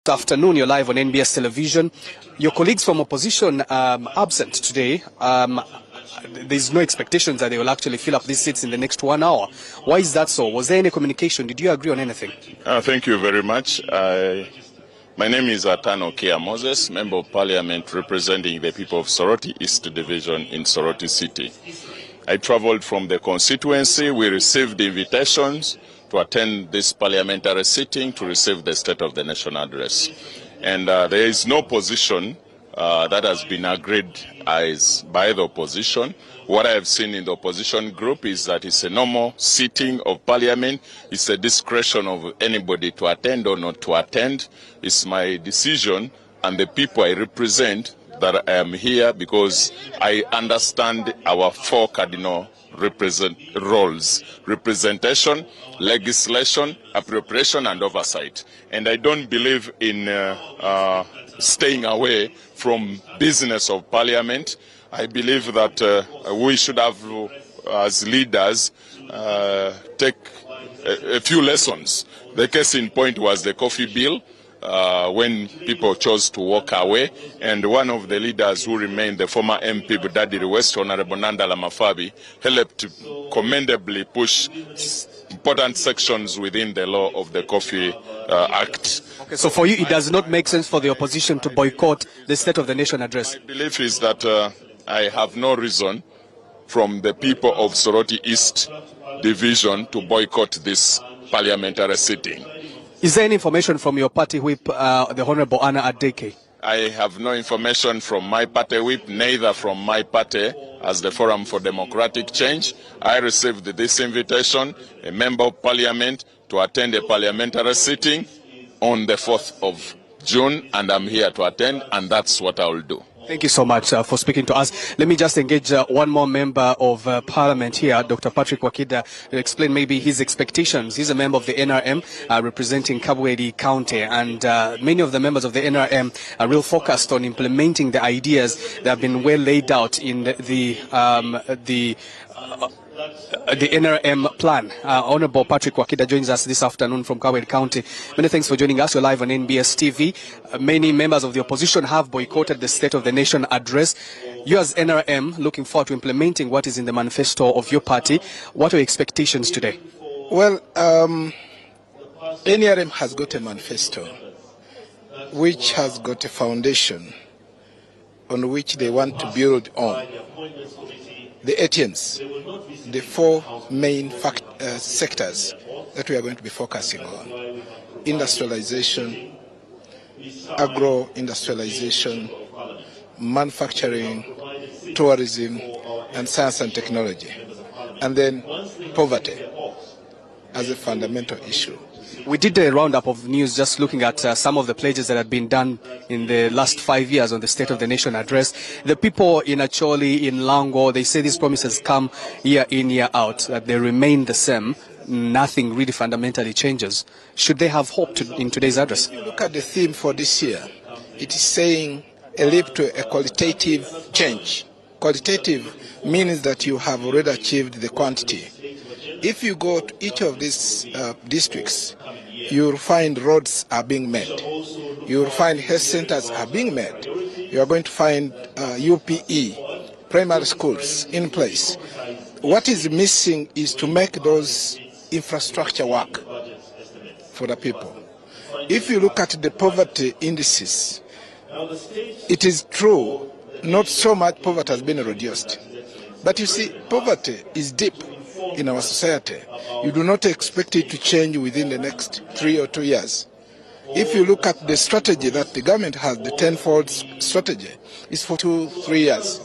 afternoon. You're live on NBS television. Your colleagues from opposition absent today. There's no expectations that they will actually fill up these seats in the next 1 hour. Why is that so? Was there any communication? Did you agree on anything? Thank you very much. My name is Atano Kia Moses, Member of Parliament representing the people of Soroti East Division in Soroti City. I traveled from the constituency. We received invitations to attend this parliamentary sitting to receive the State of the Nation address. And there is no position that has been agreed as by the opposition. What I have seen in the opposition group is that it's a normal sitting of parliament. It's a discretion of anybody to attend or not to attend. It's my decision and the people I represent that I am here because I understand our four cardinal roles: representation, legislation, appropriation, and oversight. And I don't believe in staying away from business of parliament. I believe that we should have, as leaders, take a few lessons. The case in point was the coffee bill, when people chose to walk away, and one of the leaders who remained, the former MP Budadiri West, Honorable Nandala Mafabi, helped to commendably push important sections within the law of the Coffee Act. Okay, so for you, it does not make sense for the opposition to boycott the State of the Nation address? My belief is that I have no reason from the people of Soroti East Division to boycott this parliamentary sitting. Is there any information from your party whip, the Honorable Anna Adeke? I have no information from my party whip, neither from my party as the Forum for Democratic Change. I received this invitation, a member of parliament, to attend a parliamentary sitting on the 4th of June, and I'm here to attend, and that's what I will do. Thank you so much for speaking to us. Let me just engage one more member of Parliament here, Dr. Patrick Wakida, to explain maybe his expectations. He's a member of the NRM representing Kabwedi County, and many of the members of the NRM are real focused on implementing the ideas that have been well laid out in the NRM plan. Honorable Patrick Wakida joins us this afternoon from Kabwedi County. Many thanks for joining us. You're live on NBS TV. Many members of the opposition have boycotted the State of the Nation address. You as NRM looking forward to implementing what is in the manifesto of your party. What are your expectations today? Well, NRM has got a manifesto which has got a foundation on which they want to build on. The ATMs, the four main sectors that we are going to be focusing on: industrialization, agro-industrialization, manufacturing, tourism, and science and technology. And then poverty as a fundamental issue. We did a roundup of news just looking at some of the pledges that have been done in the last 5 years on the State of the Nation address. The people in Acholi, in Lango, they say these promises come year in, year out, that they remain the same. Nothing really fundamentally changes. Should they have hope in today's address? If you look at the theme for this year, it is saying a leap to a qualitative change. Qualitative means that you have already achieved the quantity. If you go to each of these districts, you'll find roads are being made. You'll find health centers are being made. You are going to find UPE, primary schools in place. What is missing is to make those infrastructure work for the people. If you look at the poverty indices, it is true, not so much poverty has been reduced. But you see, poverty is deep in our society. You do not expect it to change within the next 3 or 2 years. If you look at the strategy that the government has, the tenfold strategy, is for 2-3 years.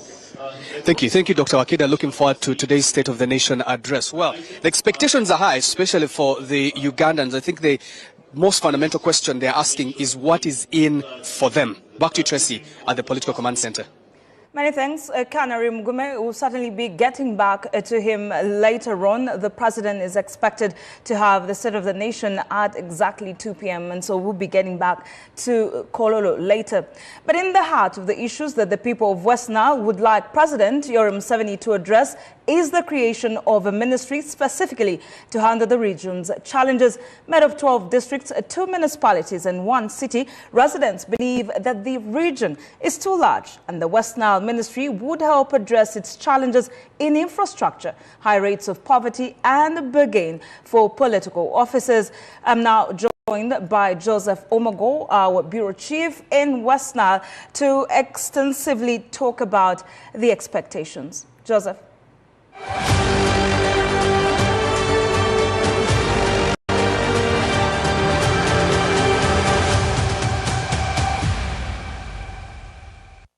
Thank you. Thank you, Dr. Wakida. Looking forward to today's State of the Nation address. Well, the expectations are high, especially for the Ugandans. I think the most fundamental question they're asking is what is in for them. Back to you, Tracy, at the Political Command Center. Many thanks. Kanari Mugume will certainly be getting back to him later on. The president is expected to have the State of the Nation at exactly 2 p.m. and so we'll be getting back to Kololo later. But in the heart of the issues that the people of West Nile would like President Yoweri Museveni to address is the creation of a ministry specifically to handle the region's challenges. Made of 12 districts, 2 municipalities and 1 city, residents believe that the region is too large and the West Nile Ministry would help address its challenges in infrastructure, high rates of poverty and bargain for political officers. I'm now joined by Joseph Omogo, our bureau chief in West Nile, to extensively talk about the expectations. Joseph.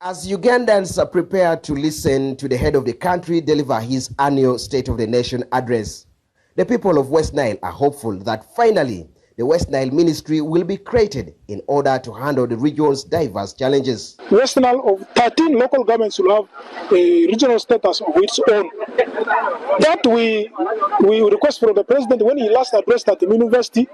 As Ugandans are prepared to listen to the head of the country deliver his annual State of the Nation address, the people of West Nile are hopeful that finally the West Nile Ministry will be created in order to handle the region's diverse challenges. West Nile of 13 local governments will have a regional status of its own. That we request from the president when he last addressed at the university,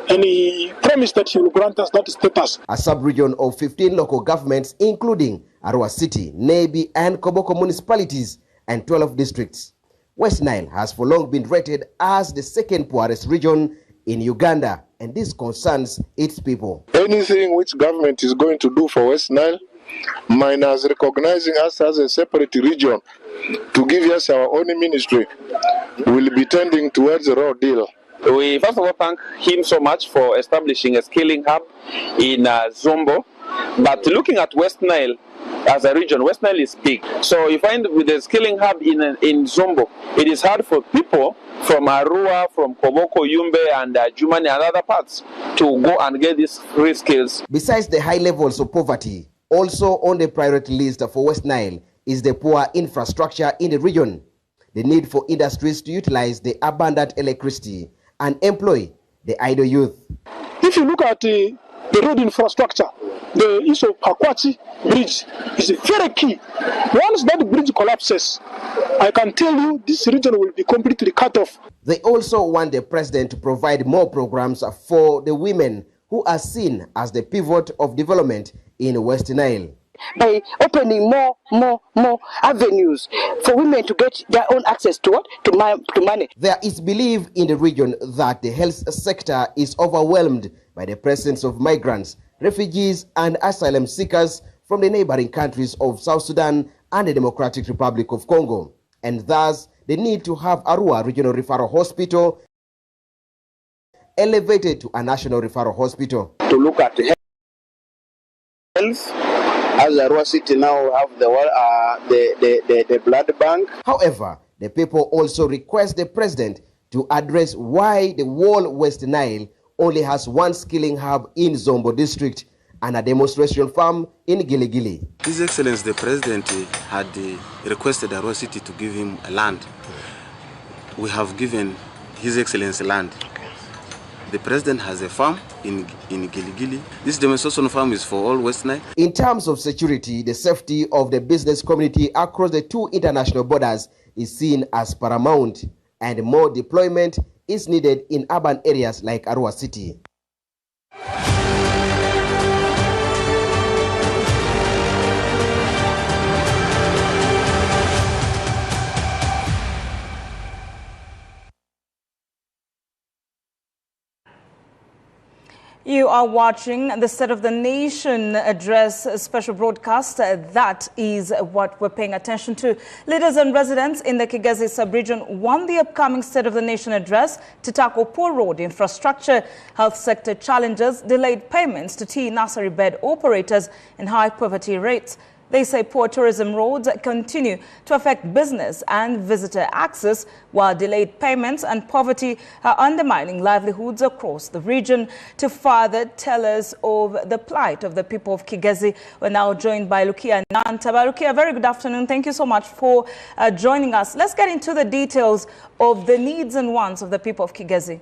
and he promised that he will grant us that status. A sub-region of 15 local governments, including Arua City, Nebi, and Koboko municipalities, and 12 districts. West Nile has for long been rated as the second poorest region in Uganda, and this concerns its people. Anything which government is going to do for West Nile, minus recognizing us as a separate region to give us our own ministry, will be tending towards a raw deal. We first of all thank him so much for establishing a skilling hub in Zombo. But looking at West Nile as a region, West Nile is big. So you find with the skilling hub in Zombo, it is hard for people from Arua, from Koboko, Yumbe, and Jumani and other parts to go and get these free skills. Besides the high levels of poverty, also on the priority list for West Nile is the poor infrastructure in the region, the need for industries to utilize the abundant electricity and employ the idle youth. If you look at the road infrastructure, the issue of Pakwati Bridge is very key. Once that bridge collapses, I can tell you this region will be completely cut off. They also want the president to provide more programs for the women who are seen as the pivot of development in West Nile. By opening more avenues for women to get their own access to what? To money. There is belief in the region that the health sector is overwhelmed by the presence of migrants, refugees and asylum seekers from the neighboring countries of South Sudan and the Democratic Republic of Congo, and thus the need to have Arua Regional Referral Hospital elevated to a national referral hospital. To look at health, as Arua City now have the blood bank. However, the people also request the president to address why the whole West Nile only has one skilling hub in Zombo district and a demonstration farm in Giligili. His Excellency the President had requested Arua City to give him a land. We have given His Excellency land. The President has a farm in Giligili. This demonstration farm is for all West Nile. In terms of security, the safety of the business community across the 2 international borders is seen as paramount, and more deployment is needed in urban areas like Arua City. You are watching the State of the Nation address special broadcast. That is what we're paying attention to. Leaders and residents in the Kigezi sub-region want the upcoming State of the Nation address to tackle poor road infrastructure, health sector challenges, delayed payments to tea nursery bed operators, and high poverty rates. They say poor tourism roads continue to affect business and visitor access, while delayed payments and poverty are undermining livelihoods across the region. To further tell us of the plight of the people of Kigezi, we're now joined by Lukia Nantaba. Lukia, very good afternoon. Thank you so much for joining us. Let's get into the details of the needs and wants of the people of Kigezi.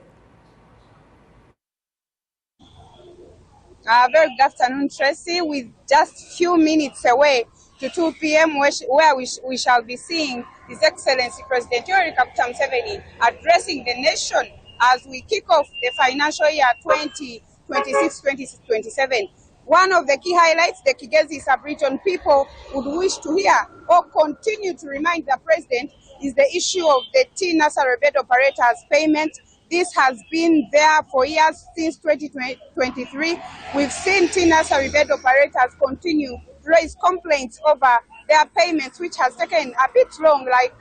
Very good afternoon, Tracy. With just few minutes away to 2 p.m. where we shall be seeing His Excellency President Yoweri Kaguta Museveni addressing the nation as we kick off the financial year 2026-2027. One of the key highlights the Kigezi sub-region people would wish to hear or continue to remind the President is the issue of the tea nursery bed operators payment. This has been there for years, since 2023. We've seen tea nursery bed operators continue to raise complaints over their payments, which has taken a bit long, like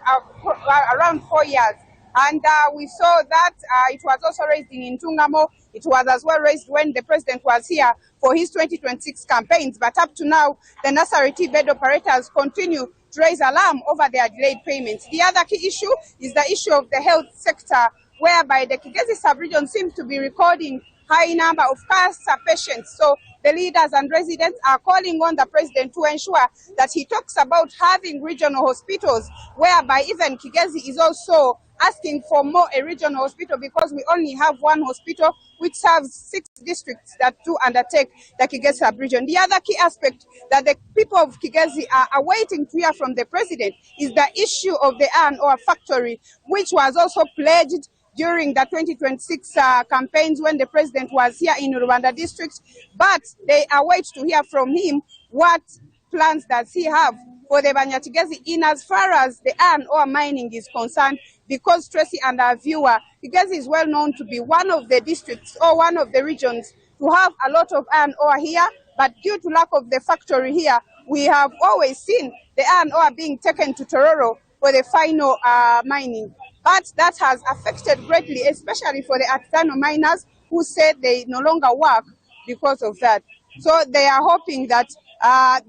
around 4 years. And we saw that it was also raised in Ntungamo. It was as well raised when the president was here for his 2026 campaigns. But up to now, the nursery tea bed operators continue to raise alarm over their delayed payments. The other key issue is the issue of the health sector, whereby the Kigezi sub-region seems to be recording high number of cancer patients. So the leaders and residents are calling on the president to ensure that he talks about having regional hospitals, whereby even Kigezi is also asking for a regional hospital, because we only have one hospital which serves 6 districts that do undertake the Kigezi sub-region. The other key aspect that the people of Kigezi are awaiting to hear from the president is the issue of the iron ore factory, which was also pledged during the 2026 campaigns when the president was here in Rwanda district. But they await to hear from him what plans does he have for the Banyatigezi in as far as the iron ore mining is concerned, because Tracy and our viewer, Kigezi is well known to be one of the districts or one of the regions to have a lot of iron ore here, but due to lack of the factory here, we have always seen the iron ore being taken to Tororo for the final mining. But that has affected greatly, especially for the artisanal miners who said they no longer work because of that. So they are hoping that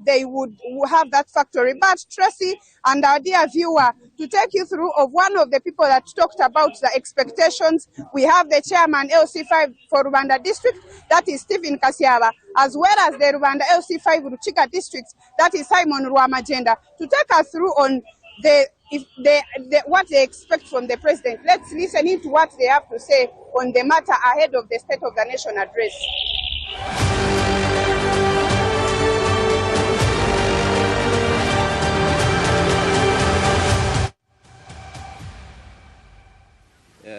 they would have that factory. But Tracy and our dear viewer, to take you through of one of the people that talked about the expectations, we have the chairman LC5 for Rwanda district, that is Stephen Kasiaba, as well as the Rwanda LC5 Ruchika district, that is Simon Rwamagenda, to take us through on what they expect from the president. Let's listen into what they have to say on the matter ahead of the State of the Nation address.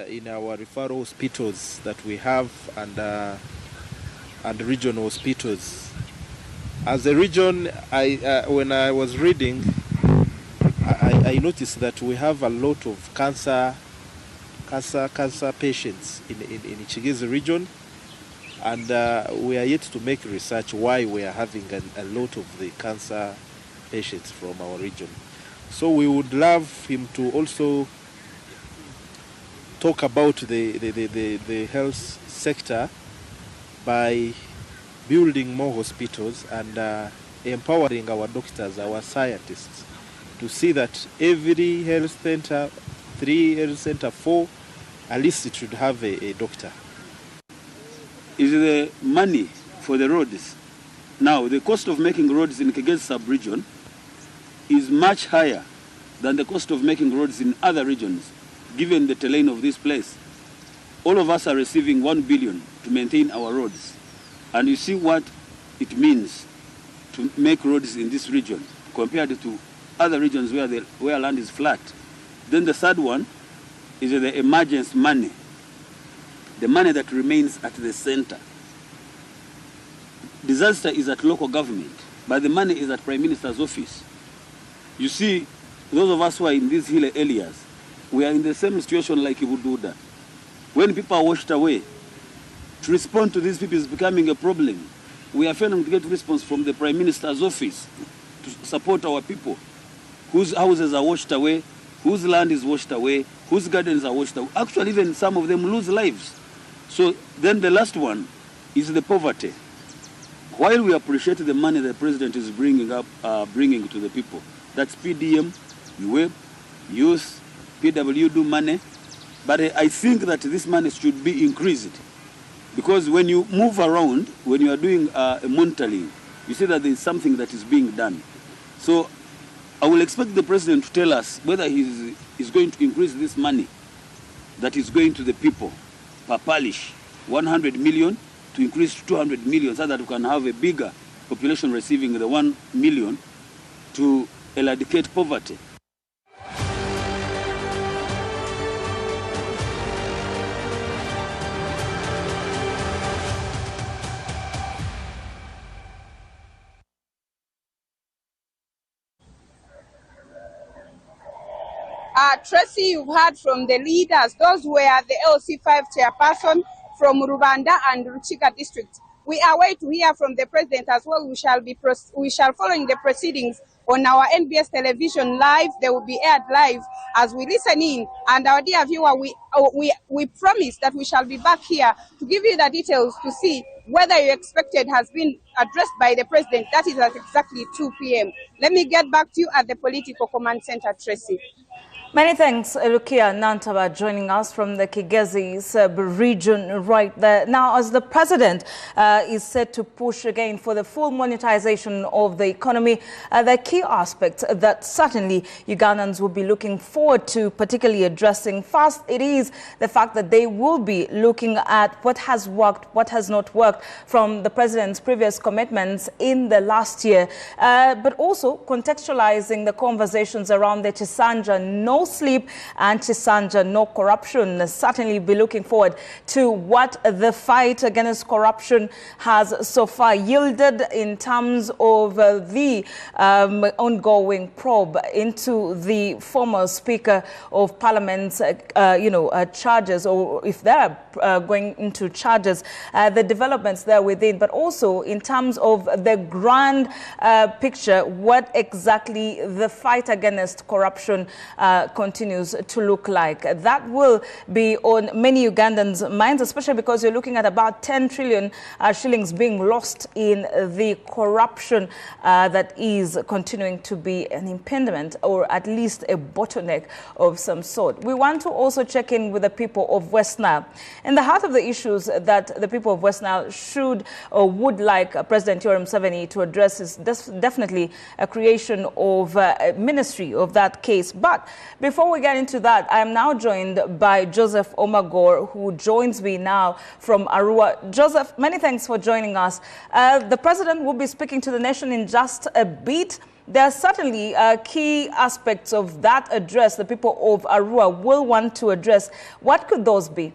In our referral hospitals that we have and regional hospitals. As a region, when I was reading, I noticed that we have a lot of cancer patients in Kigezi region, and we are yet to make research why we are having a lot of the cancer patients from our region. So we would love him to also talk about the health sector by building more hospitals and empowering our doctors, our scientists, to see that every health center, 3 health center, 4, at least it should have a doctor. Is the money for the roads. Now, the cost of making roads in Kigezi sub-region is much higher than the cost of making roads in other regions, given the terrain of this place. All of us are receiving 1 billion to maintain our roads. And you see what it means to make roads in this region compared to other regions where land is flat. Then the third one is the emergency money, the money that remains at the center. Disaster is at local government, but the money is at Prime Minister's office. You see, those of us who are in these hill areas, we are in the same situation like Ibududa. When people are washed away, to respond to these people is becoming a problem. We are failing to get response from the Prime Minister's office to support our people whose houses are washed away, whose land is washed away, whose gardens are washed away. Actually, even some of them lose lives. So then the last one is the poverty. While we appreciate the money the president is bringing to the people, that's PDM, UWEB, youth, PWD money, but I think that this money should be increased. Because when you move around, when you are doing a monitoring, you see that there is something that is being done. So I will expect the president to tell us whether he is going to increase this money that is going to the people per parish, 100 million to increase to 200 million, so that we can have a bigger population receiving the 1 million to eradicate poverty. Tracy, you've heard from the leaders. Those were the LC5 chairperson from Rubanda and Ruchika district. We are waiting to hear from the president as well. We shall following the proceedings on our NBS television live. They will be aired live as we listen in. And our dear viewer, we promise that we shall be back here to give you the details to see whether you expected has been addressed by the president. That is at exactly 2 p.m. Let me get back to you at the Political Command Center, Tracy. Many thanks, Rukia Nantaba, joining us from the Kigezi region right there. Now, as the president is set to push again for the full monetization of the economy, the key aspects that certainly Ugandans will be looking forward to, particularly addressing. First, it is the fact that they will be looking at what has worked, what has not worked from the president's previous commitments in the last year, but also contextualizing the conversations around the Chisanja No Sleep and Chisanja No Corruption. Certainly be looking forward to what the fight against corruption has so far yielded in terms of the ongoing probe into the former Speaker of Parliament's charges, or if they're going into charges, the developments there within, but also in terms of the grand picture, what exactly the fight against corruption continues to look like. That will be on many Ugandans' minds, especially because you're looking at about 10 trillion shillings being lost in the corruption that is continuing to be an impediment, or at least a bottleneck of some sort. We want to also check in with the people of West Nile. In the heart of the issues that the people of West Nile should or would like President Yoweri Museveni to address is definitely a creation of a ministry of that case. But before we get into that, I am now joined by Joseph Omagor, who joins me now from Arua. Joseph, many thanks for joining us. The president will be speaking to the nation in just a bit. There are certainly key aspects of that address the people of Arua will want to address. What could those be?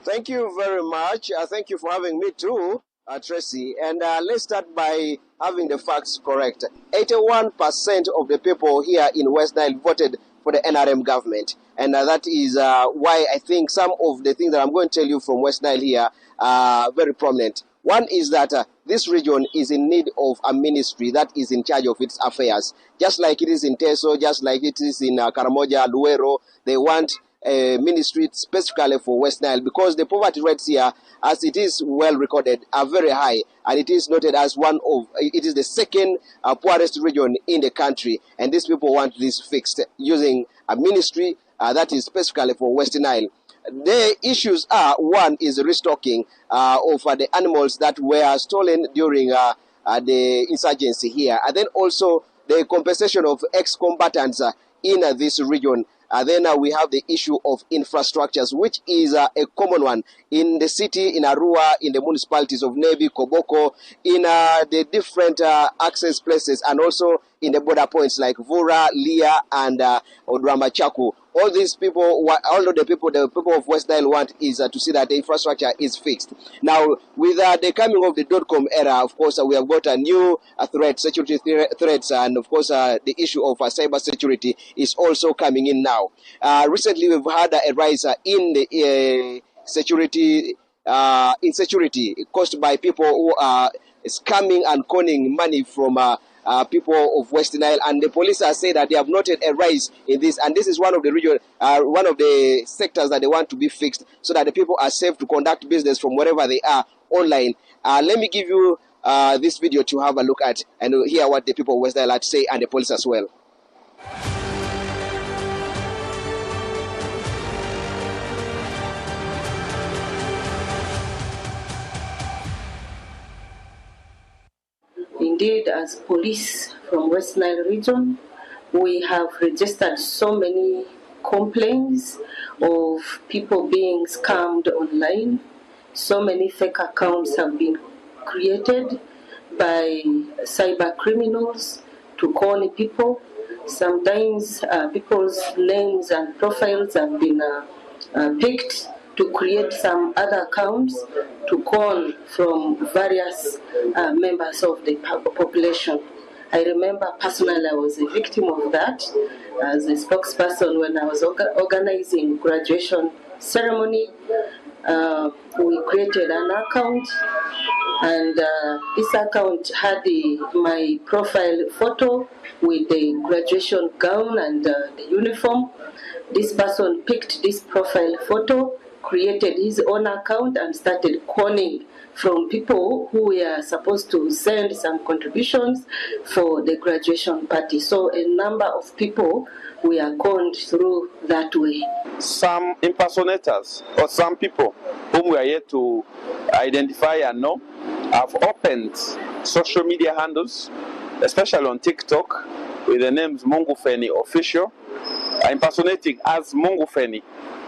Thank you very much. Thank you for having me too, Tracy. And let's start by having the facts correct. 81% of the people here in West Nile voted for the NRM government. And that is why I think some of the things that I'm going to tell you from West Nile here are very prominent. One is that this region is in need of a ministry that is in charge of its affairs. Just like it is in Teso, just like it is in Karamoja, Luero, they want a ministry specifically for West Nile, because the poverty rates here, as it is well recorded, are very high, and it is noted as it is the second poorest region in the country, and these people want this fixed using a ministry that is specifically for West Nile. The issues are, one is restocking of the animals that were stolen during the insurgency here, and then also the compensation of ex-combatants in this region. Then we have the issue of infrastructures, which is a common one in the city, in Arua, in the municipalities of Nebi, Koboko, in the different access places, and also in the border points like Vura, Lia, and Odramachaku. All these people, all of the people of West Nile want is to see that the infrastructure is fixed. Now, with the coming of the .com era, of course, we have got a new threat, security threats, and of course, the issue of cyber security is also coming in now. Recently, we've had a rise in the insecurity caused by people who are scamming and conning money from people of West Nile, and the police have said that they have noted a rise in this, and this is one of the sectors that they want to be fixed, so that the people are safe to conduct business from wherever they are online. Let me give you this video to have a look at and hear what the people of West Nile have to say, and the police as well. Indeed, as police from West Nile region, we have registered so many complaints of people being scammed online. So many fake accounts have been created by cyber criminals to con people. Sometimes people's names and profiles have been picked to create some other accounts to con from various members of the population. I remember personally I was a victim of that as a spokesperson when I was organizing graduation ceremony. We created an account, and this account had my profile photo with the graduation gown and the uniform. This person picked this profile photo, created his own account, and started calling from people who were supposed to send some contributions for the graduation party. So a number of people were conned through that way. Some impersonators or some people whom we are yet to identify and know have opened social media handles, especially on TikTok, with the names Mungu Feni Official, impersonating as Mungu Feni,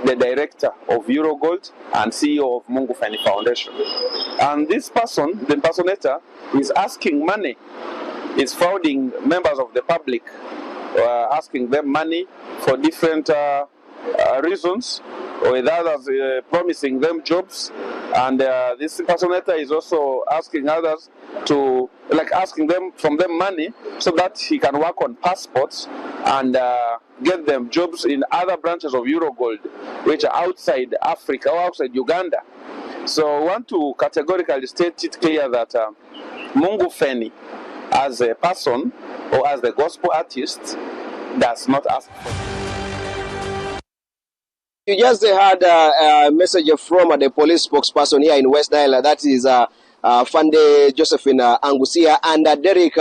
the director of Eurogold and CEO of Mungu Feni Foundation. And this person, the impersonator, is asking money, is frauding members of the public, asking them money for different reasons, or with others promising them jobs. And this impersonator is also asking others to, asking them from them money so that he can work on passports and get them jobs in other branches of Eurogold, which are outside Africa or outside Uganda. So I want to categorically state it clear that Mungu Feni, as a person or as the gospel artist, does not ask for. You just heard a message from the police spokesperson here in West Nile. That is Fande Josephine Angusia and Derek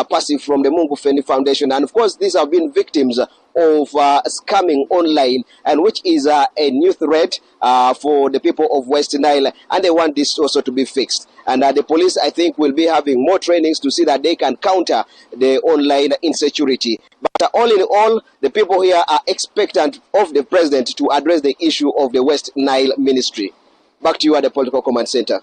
Passy from the Mungu Feni Foundation. And of course, these have been victims of scamming online, and which is a new threat for the people of West Nile, and they want this also to be fixed. And the police, I think, will be having more trainings to see that they can counter the online insecurity. But all in all, the people here are expectant of the president to address the issue of the West Nile ministry. Back to you at the Political Command Center.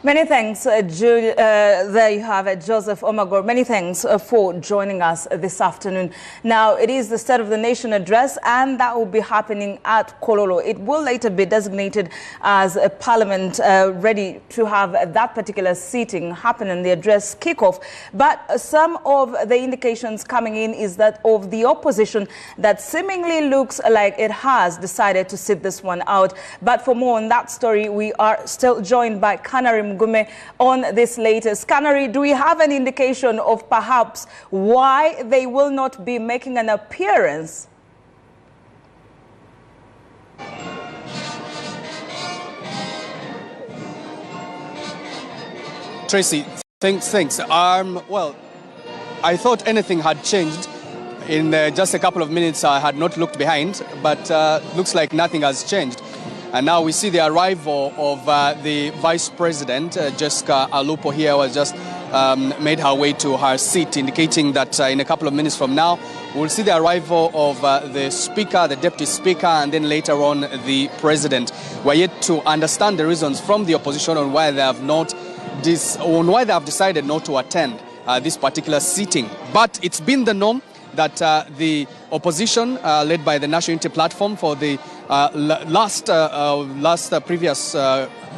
Many thanks, there you have it, Joseph Omagor. Many thanks for joining us this afternoon. Now, it is the State of the Nation address, and that will be happening at Kololo. It will later be designated as a parliament ready to have that particular seating happen and the address kickoff. But some of the indications coming in is that of the opposition that seemingly looks like it has decided to sit this one out. But for more on that story, we are still joined by Kanari Mugume on this latest. Kanari, do we have an indication of perhaps why they will not be making an appearance? Tracy, thanks. Well, I thought anything had changed. In just a couple of minutes, I had not looked behind, but looks like nothing has changed. And now we see the arrival of the Vice President, Jessica Alupo here, was just made her way to her seat, indicating that in a couple of minutes from now, we'll see the arrival of the Speaker, the Deputy Speaker, and then later on the President. We're yet to understand the reasons from the opposition on why they have decided not to attend this particular sitting. But it's been the norm that the opposition, led by the National Unity Platform for the previous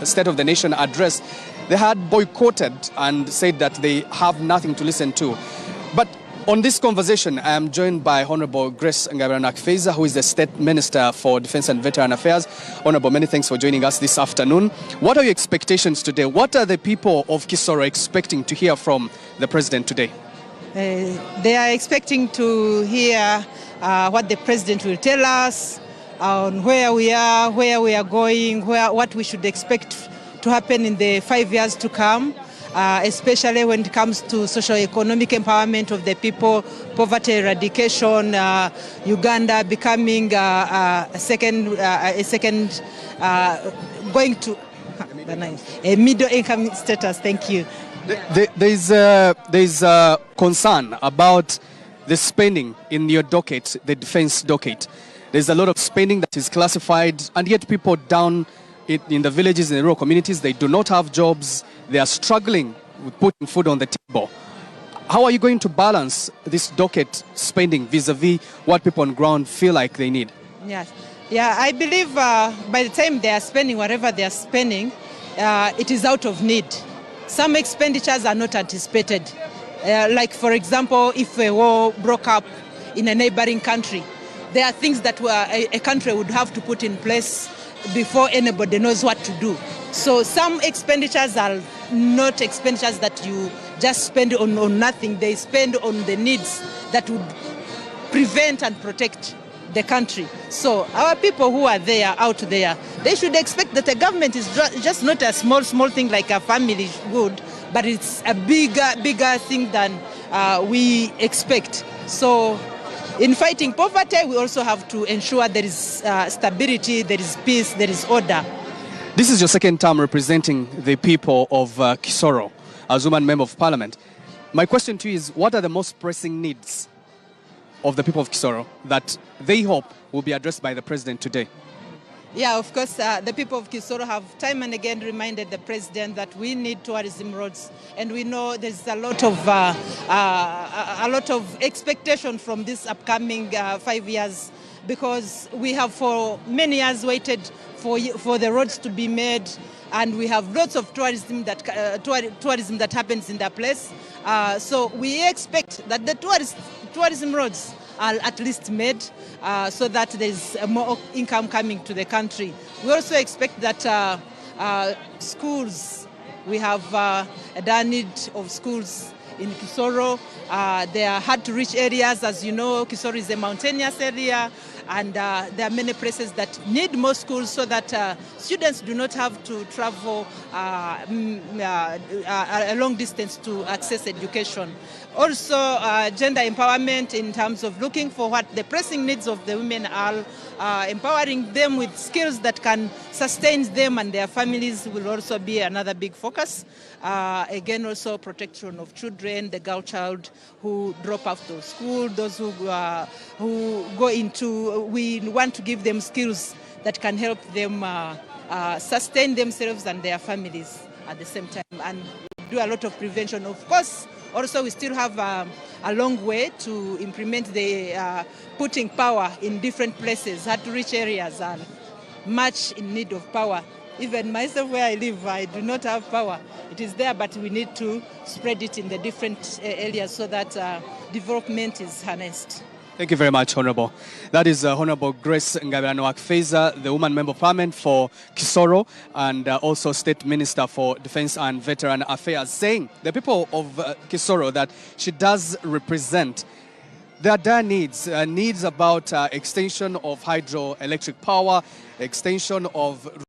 State of the Nation address, they had boycotted and said that they have nothing to listen to. But on this conversation, I am joined by Honorable Grace Ngabiranakfeza, who is the State Minister for Defense and Veteran Affairs. Honorable, many thanks for joining us this afternoon. What are your expectations today? What are the people of Kisoro expecting to hear from the President today? They are expecting to hear what the President will tell us on where we are going, what we should expect to happen in the 5 years to come, especially when it comes to socio-economic empowerment of the people, poverty eradication, Uganda becoming going to a middle-income status. Thank you. There's concern about the spending in your docket, the defense docket. There's a lot of spending that is classified, and yet people down in the villages, in the rural communities, they do not have jobs. They are struggling with putting food on the table. How are you going to balance this docket spending vis-a-vis what people on ground feel like they need? Yes. Yeah, I believe by the time they are spending whatever they are spending, it is out of need. Some expenditures are not anticipated. Like, for example, if a war broke up in a neighboring country, there are things that a country would have to put in place before anybody knows what to do. So some expenditures are not expenditures that you just spend on nothing. They spend on the needs that would prevent and protect the country. So our people who are there, out there, they should expect that the government is just not a small thing like a family would, but it's a bigger thing than we expect. So in fighting poverty, we also have to ensure there is stability, there is peace, there is order. This is your second term representing the people of Kisoro as woman member of parliament. My question to you is, what are the most pressing needs of the people of Kisoro that they hope will be addressed by the president today? Yeah, of course, the people of Kisoro have time and again reminded the president that we need tourism roads, and we know there's a lot of expectation from this upcoming 5 years, because we have for many years waited for the roads to be made, and we have lots of tourism that happens in that place. So we expect that the tourism roads are at least made so that there's more income coming to the country. We also expect that schools, we have a need of schools in Kisoro. They are hard to reach areas. As you know, Kisoro is a mountainous area, and there are many places that need more schools so that students do not have to travel a long distance to access education. Also, gender empowerment in terms of looking for what the pressing needs of the women are, empowering them with skills that can sustain them and their families will also be another big focus. Again, also protection of children, the girl child who drop out of school, those who go into, we want to give them skills that can help them sustain themselves and their families at the same time, and do a lot of prevention. Of course, also we still have a long way to implement the putting power in different places. Hard-to-reach areas are much in need of power. Even myself, where I live, I do not have power. It is there, but we need to spread it in the different areas so that development is harnessed. Thank you very much, Honorable. That is Honorable Grace Ngabirano-Akfeza, the woman member of parliament for Kisoro, and also State Minister for Defense and Veteran Affairs, saying the people of Kisoro that she does represent, there are needs about extension of hydroelectric power, extension of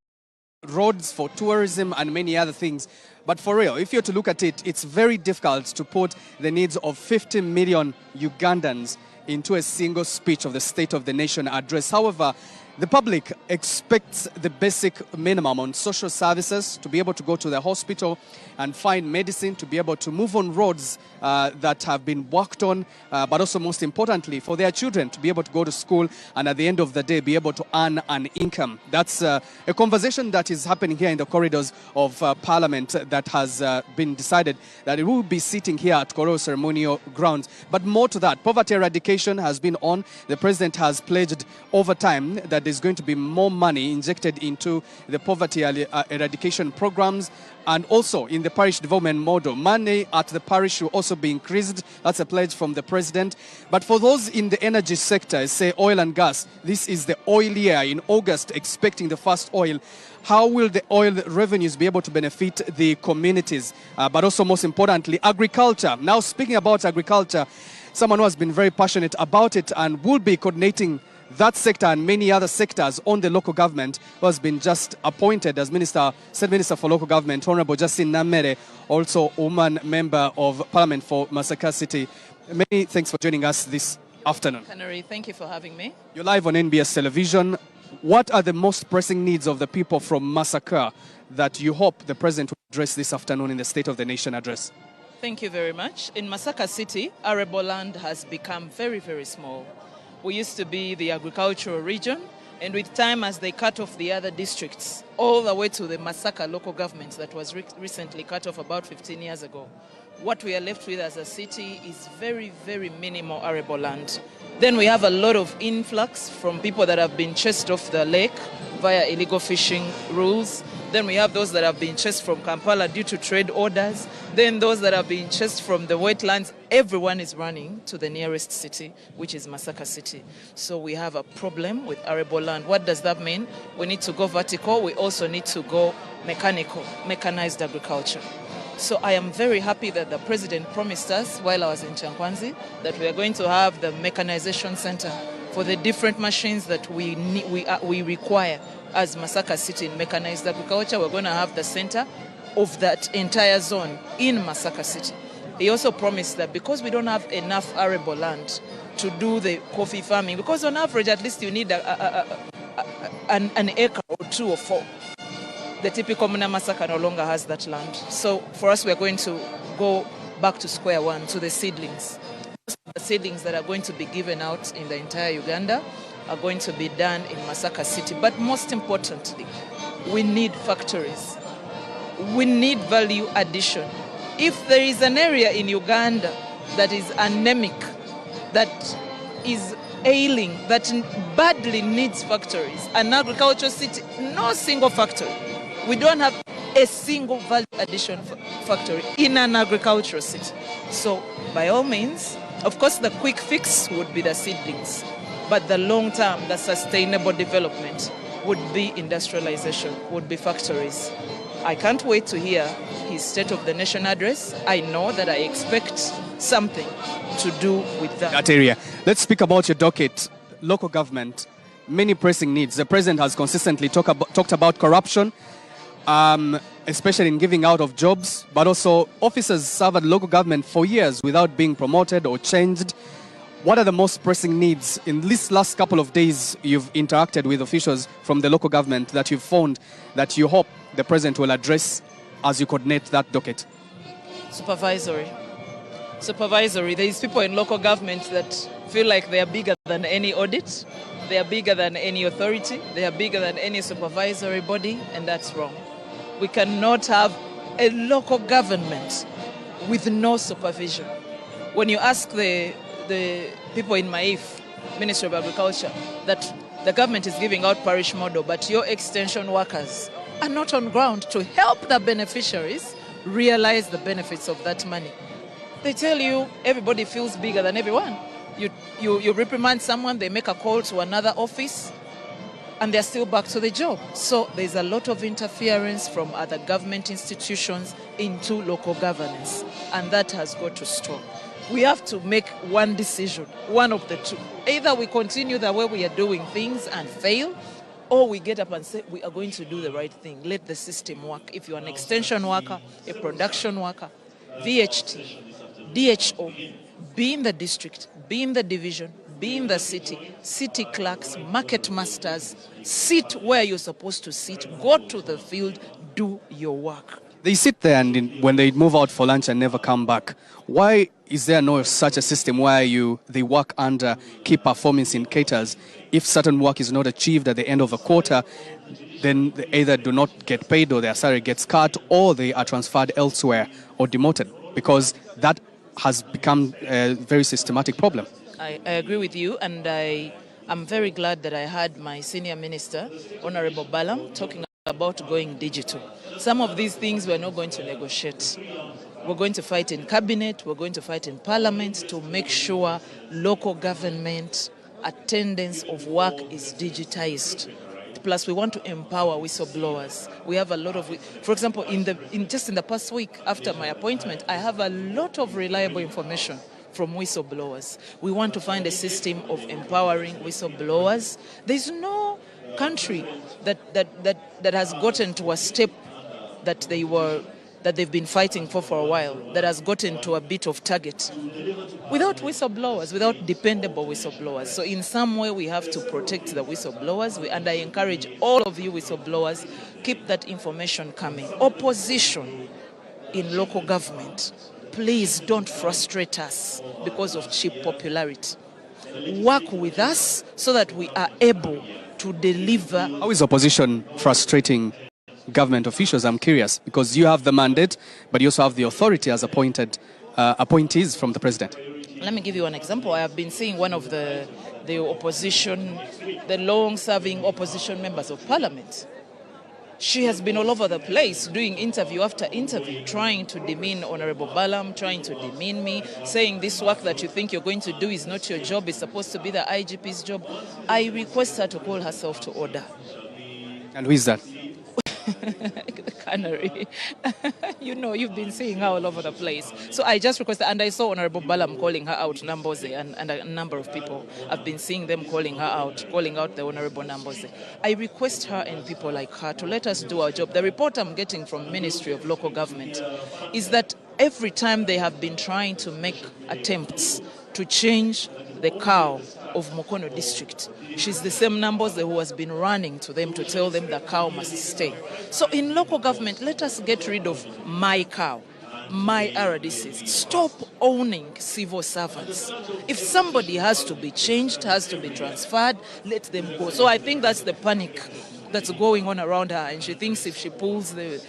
roads for tourism and many other things. But for real, if you're to look at it, it's very difficult to put the needs of 50 million Ugandans into a single speech of the State of the Nation address. However, the public expects the basic minimum on social services, to be able to go to the hospital and find medicine, to be able to move on roads that have been worked on, but also most importantly for their children to be able to go to school and at the end of the day be able to earn an income. That's a conversation that is happening here in the corridors of Parliament that has been decided that it will be sitting here at Koro Ceremonial Grounds. But more to that, poverty eradication has been on. The President has pledged over time that there's going to be more money injected into the poverty eradication programs, and also in the parish development model. Money at the parish will also be increased. That's a pledge from the President. But for those in the energy sector, say oil and gas, this is the oil year. In August, expecting the first oil. How will the oil revenues be able to benefit the communities? But also, most importantly, agriculture. Now, speaking about agriculture, someone who has been very passionate about it and will be coordinating that sector and many other sectors on the local government, who has been just appointed as State Minister for Local Government, Honorable Justin Namere, also woman member of Parliament for Masaka City. Many thanks for joining us this afternoon. Canary, thank you for having me. You're live on NBS Television. What are the most pressing needs of the people from Masaka that you hope the President will address this afternoon in the State of the Nation address? Thank you very much. In Masaka City, arable land has become very, very small. We used to be the agricultural region, and with time, as they cut off the other districts, all the way to the Masaka local government that was recently cut off about 15 years ago, what we are left with as a city is very, very minimal arable land. Then we have a lot of influx from people that have been chased off the lake via illegal fishing rules. Then we have those that have been chased from Kampala due to trade orders. Then those that have been chased from the wetlands. Everyone is running to the nearest city, which is Masaka City. So we have a problem with arable land. What does that mean? We need to go vertical. We also need to go mechanical, mechanized agriculture. So I am very happy that the president promised us while I was in Chankwanzi that we are going to have the mechanization center for the different machines that we require as Masaka City in mechanized agriculture. We're going to have the center of that entire zone in Masaka City. He also promised that because we don't have enough arable land to do the coffee farming, because on average at least you need an acre or 2 or 4. The typical Muna Masaka no longer has that land. So for us, we're going to go back to square one, to the seedlings. The seedlings that are going to be given out in the entire Uganda are going to be done in Masaka City. But most importantly, we need factories. We need value addition. If there is an area in Uganda that is anemic, that is ailing, that badly needs factories, an agricultural city, no single factory. We don't have a single value addition factory in an agricultural city. So by all means, of course the quick fix would be the seedlings, but the long term, the sustainable development would be industrialization, would be factories. I can't wait to hear his State of the Nation address. I know that I expect something to do with that area. Let's speak about your docket, local government, many pressing needs. The president has consistently talked about corruption, especially in giving out of jobs, but also officers serve at local government for years without being promoted or changed. What are the most pressing needs in this last couple of days you've interacted with officials from the local government that you've found that you hope the president will address as you coordinate that docket? Supervisory. There's people in local government that feel like they are bigger than any audit, they are bigger than any authority, they are bigger than any supervisory body, and that's wrong. We cannot have a local government with no supervision. When you ask the people in Maif, Ministry of Agriculture, that the government is giving out parish model, but your extension workers are not on ground to help the beneficiaries realize the benefits of that money. They tell you everybody feels bigger than everyone. You reprimand someone, they make a call to another office, and they're still back to the job. So there's a lot of interference from other government institutions into local governance, and that has got to stop. We have to make one decision, one of the two. Either we continue the way we are doing things and fail, or we get up and say, we are going to do the right thing. Let the system work. If you're an extension worker, a production worker, VHT, DHO, be in the district, be in the division, be in the city, city clerks, market masters, sit where you're supposed to sit, go to the field, do your work. They sit there and when they move out for lunch and never come back. Why is there no such a system where they work under key performance indicators? If certain work is not achieved at the end of a quarter, then they either do not get paid or their salary gets cut or they are transferred elsewhere or demoted, because that has become a very systematic problem. I agree with you, and I'm very glad that I had my senior minister, Honorable Balam, talking about going digital. Some of these things we're not going to negotiate. We're going to fight in cabinet, we're going to fight in parliament to make sure local government attendance of work is digitized. Plus, we want to empower whistleblowers. We have a lot of, for example, just in the past week after my appointment, I have a lot of reliable information from whistleblowers. We want to find a system of empowering whistleblowers. There's no country that has gotten to a step that they've been fighting for a while, that has gotten to a bit of target without whistleblowers, without dependable whistleblowers. So in some way we have to protect the whistleblowers, and I encourage all of you whistleblowers, keep that information coming. Opposition in local government, please don't frustrate us because of cheap popularity. Work with us so that we are able to deliver. How is opposition frustrating government officials, I'm curious, because you have the mandate, but you also have the authority as appointees from the president. Let me give you an example. I have been seeing one of the opposition, the long-serving opposition members of parliament. She has been all over the place doing interview after interview, trying to demean Honorable Balam, trying to demean me, saying this work that you think you're going to do is not your job, it's supposed to be the IGP's job. I request her to call herself to order. And who is that? The Canary. You know, you've been seeing her all over the place. So I just requested, and I saw Honorable Balam calling her out, Namboze, and a number of people. I've been seeing them calling out the Honorable Namboze. I request her and people like her to let us do our job. The report I'm getting from Ministry of Local Government is that every time they have been trying to make attempts to change the cow of Mukono district, she's the same Namboze who has been running to them to tell them the cow must stay. So in local government, let us get rid of my cow, my RDCs. Stop owning civil servants. If somebody has to be changed, has to be transferred, let them go. So I think that's the panic that's going on around her, and she thinks if she pulls the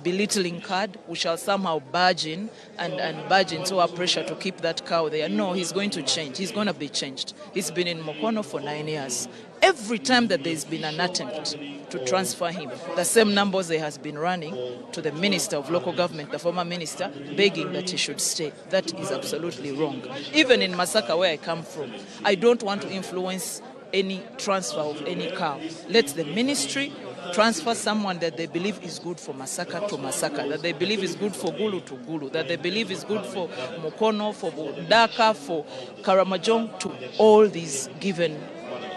belittling card, we shall somehow barge in and barge into our pressure to keep that cow there. No, he's going to change. He's going to be changed. He's been in Mukono for 9 years. Every time that there's been an attempt to transfer him, the same numbers he has been running to the Minister of Local Government, the former minister, begging that he should stay. That is absolutely wrong. Even in Masaka, where I come from, I don't want to influence any transfer of any cow. Let the ministry transfer someone that they believe is good for Masaka to Masaka, that they believe is good for Gulu to Gulu, that they believe is good for Mukono, for Daka, for Karamajong, to all these given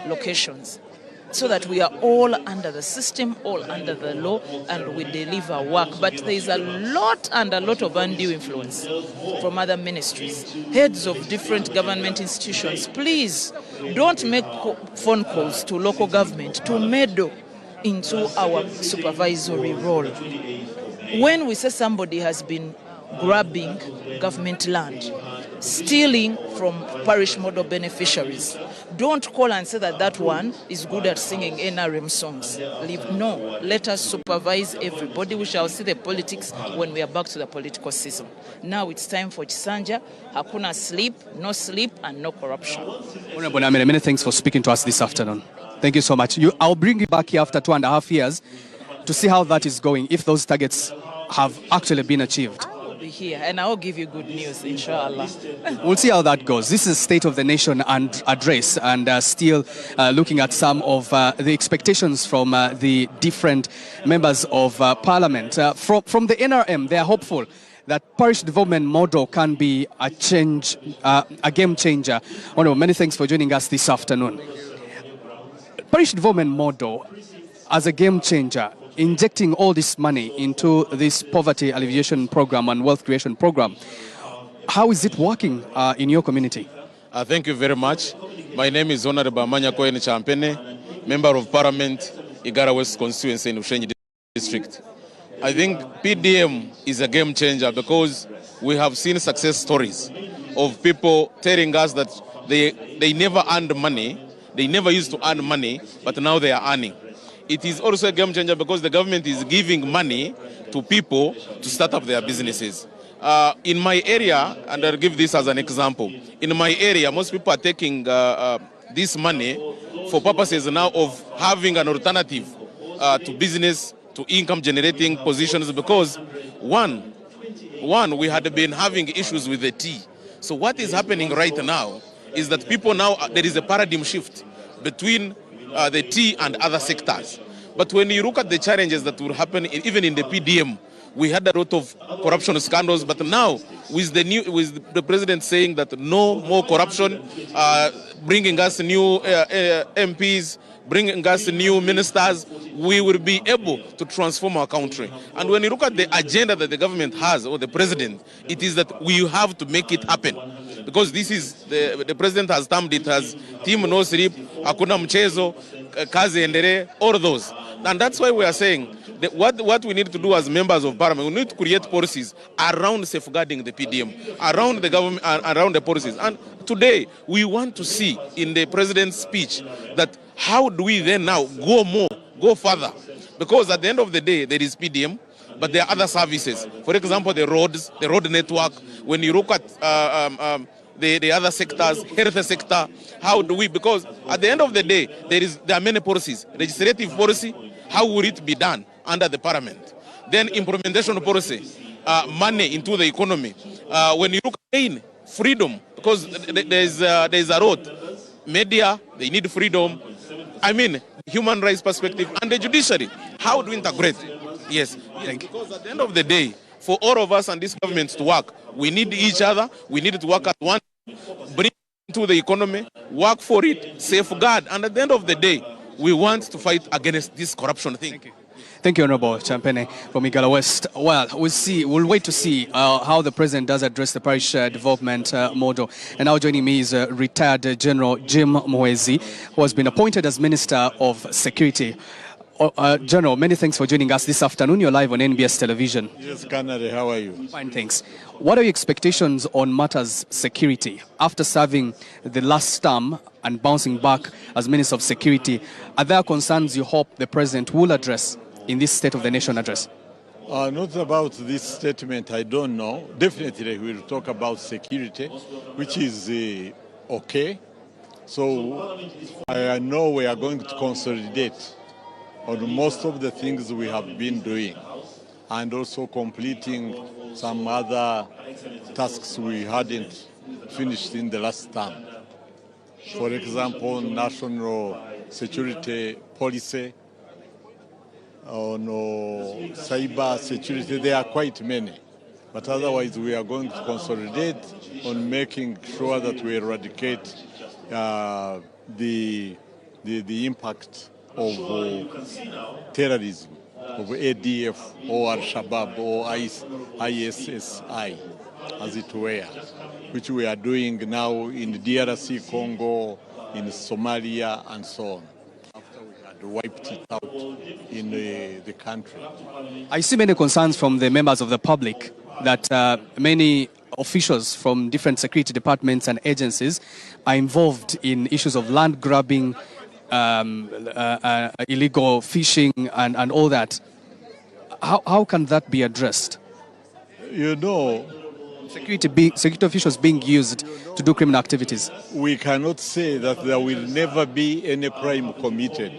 locations, so that we are all under the system, all under the law, and we deliver work. But there is a lot of undue influence from other ministries, heads of different government institutions. Please don't make phone calls to local government to meddle into our supervisory role. When we say somebody has been grabbing government land, stealing from parish model beneficiaries, don't call and say that that one is good at singing NRM songs. No, let us supervise everybody. We shall see the politics when we are back to the political season. Now it's time for Chisanja. Hakuna sleep, and no corruption. Honorable Namere, many thanks for speaking to us this afternoon. Thank you so much. I'll bring you back here after 2.5 years to see how that is going, if those targets have actually been achieved. Here, and I'll give you good news, inshallah. We'll see how that goes. This is State of the Nation and address, and still looking at some of the expectations from the different members of Parliament. From the NRM, they are hopeful that parish development model can be a game changer. Honorable, many thanks for joining us this afternoon. Parish development model as a game changer, injecting all this money into this poverty alleviation program and wealth creation program. How is it working in your community? Thank you very much. My name is Honorable Manya Koen Champene, Member of Parliament, Igara West Constituency in Ushenyi District. I think PDM is a game changer because we have seen success stories of people telling us that they never earned money, they never used to earn money, but now they are earning. It is also a game changer because the government is giving money to people to start up their businesses. In my area, and I'll give this as an example, in my area, most people are taking this money for purposes now of having an alternative to business, to income generating positions, because one, we had been having issues with the tea. So what is happening right now is that people now, there is a paradigm shift between the tea and other sectors. But when you look at the challenges that will happen even in the PDM, we had a lot of corruption scandals, but now with the president saying that no more corruption, bringing us new MPs, bringing us new ministers, we will be able to transform our country. And when you look at the agenda that the government has, or the president, it is that we have to make it happen. Because this is, the president has termed it as team no sleep, hakuna mchezo, kazi endere, all those. And that's why we are saying that what we need to do as members of Parliament, we need to create policies around safeguarding the PDM, around the government, around the policies. And today, we want to see in the president's speech that how do we then now go further? Because at the end of the day, there is PDM, but there are other services. For example, the roads, the road network. When you look at the other sectors, health sector, how do we, because at the end of the day, there are many policies. Legislative policy, how will it be done under the parliament? Then implementation policy, money into the economy. When you look at freedom, because there is a road, media, they need freedom. I mean, human rights perspective, and the judiciary. How do we integrate? Yes, because at the end of the day, for all of us and this government to work, we need each other. We need to work as one, bring into the economy, work for it, safeguard. And at the end of the day, we want to fight against this corruption thing. Thank you, Honorable Champene from Igala West. Well, we'll wait to see how the President does address the parish development model. And now joining me is retired General Jim Muhwezi, who has been appointed as Minister of Security. General, many thanks for joining us this afternoon. You're live on NBS Television. Yes, Canary, how are you? Fine, thanks. What are your expectations on matters security? After serving the last term and bouncing back as Minister of Security, are there concerns you hope the President will address in this State of the Nation address? Not about this statement, I don't know. Definitely we'll talk about security, which is okay. So I know we are going to consolidate on most of the things we have been doing and also completing some other tasks we hadn't finished in the last term. For example, national security policy, on cyber security, there are quite many. But otherwise, we are going to consolidate on making sure that we eradicate the impact of terrorism, of ADF or Al-Shabaab or ISSI, as it were, which we are doing now in the DRC, Congo, in Somalia, and so on, after we had wiped it out in the country. I see many concerns from the members of the public that many officials from different security departments and agencies are involved in issues of land grabbing, illegal fishing, and all that. How can that be addressed? You know, security officials being used to do criminal activities. We cannot say that there will never be any crime committed.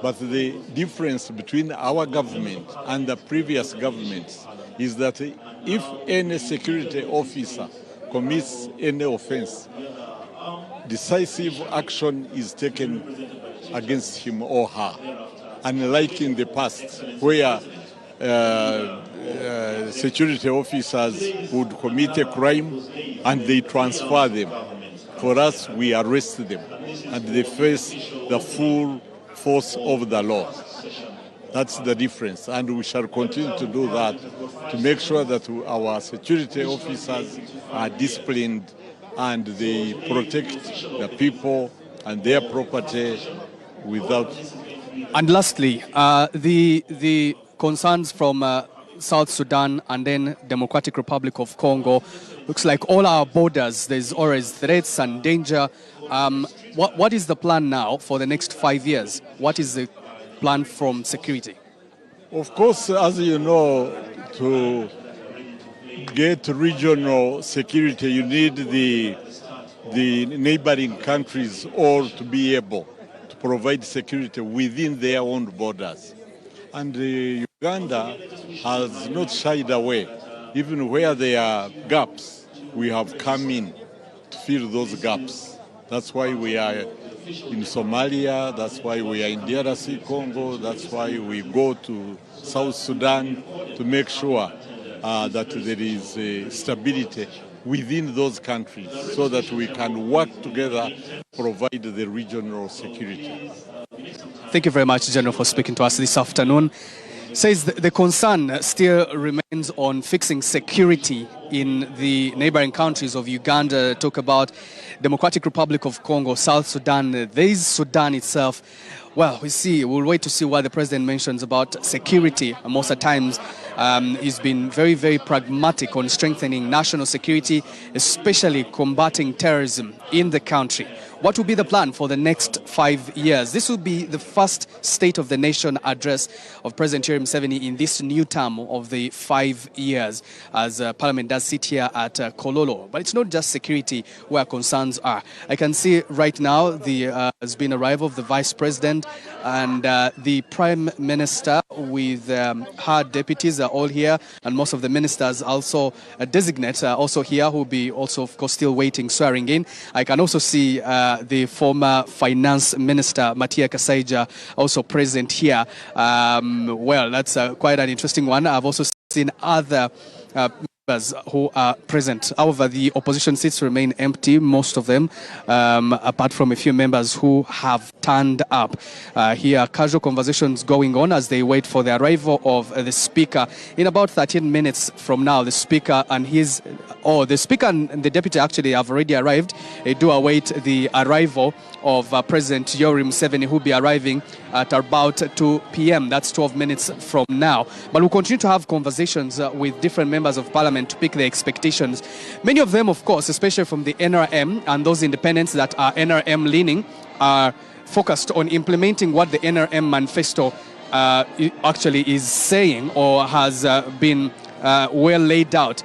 But the difference between our government and the previous governments is that if any security officer commits any offense, decisive action is taken against him or her. Unlike in the past, where security officers would commit a crime and they transfer them. For us, we arrest them and they face the full force of the law. That's the difference, and we shall continue to do that to make sure that our security officers are disciplined and they protect the people and their property without. And lastly, the concerns from South Sudan and then Democratic Republic of Congo. Looks like all our borders, there's always threats and danger. What is the plan now for the next 5 years? What is the plan from security? Of course, as you know, to get regional security, you need the neighboring countries all to be able to provide security within their own borders. And Uganda has not shied away. Even where there are gaps, we have come in to fill those gaps. That's why we are in Somalia, that's why we are in DRC Congo, that's why we go to South Sudan to make sure that there is stability within those countries so that we can work together to provide the regional security. Thank you very much, General, for speaking to us this afternoon. Says the concern still remains on fixing security in the neighboring countries of Uganda. Talk about Democratic Republic of Congo, South Sudan. There is Sudan itself. Well, we'll wait to see what the president mentions about security. Most of the times, he's been very, very pragmatic on strengthening national security, especially combating terrorism in the country. What will be the plan for the next 5 years? This will be the first State of the Nation address of President Yoweri Museveni in this new term of the 5 years as Parliament does sit here at Kololo. But it's not just security where concerns are. I can see right now there's been arrival of the Vice President and the Prime Minister with her deputies are all here, and most of the ministers also designate also here who will be also, of course, still waiting, swearing in. I can also see the former Finance Minister, Matia Kasaija, also present here. Well, that's quite an interesting one. I've also seen other members who are present. However, the opposition seats remain empty, most of them, apart from a few members who have turned up. Here, casual conversations going on as they wait for the arrival of the Speaker. In about 13 minutes from now, the Speaker and the Speaker and the Deputy actually have already arrived. They do await the arrival of President Yoweri Museveni, who will be arriving at about 2 p.m. That's 12 minutes from now. But we'll continue to have conversations with different members of Parliament to pick their expectations. Many of them, of course, especially from the NRM and those independents that are NRM leaning, are focused on implementing what the NRM manifesto actually is saying or has been well laid out.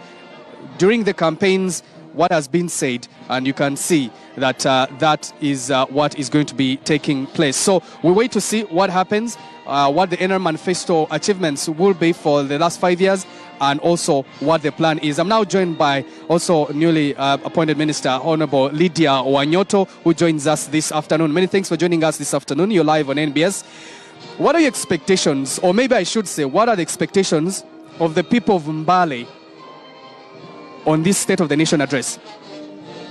During the campaigns, what has been said, and you can see that that is what is going to be taking place. So we wait to see what happens, what the NRM manifesto achievements will be for the last 5 years, and also what the plan is. I'm now joined by also newly appointed Minister, Honorable Lydia Wanyoto, who joins us this afternoon. Many thanks for joining us this afternoon. You're live on NBS. What are your expectations, or maybe I should say, what are the expectations of the people of Mbale on this State of the Nation address?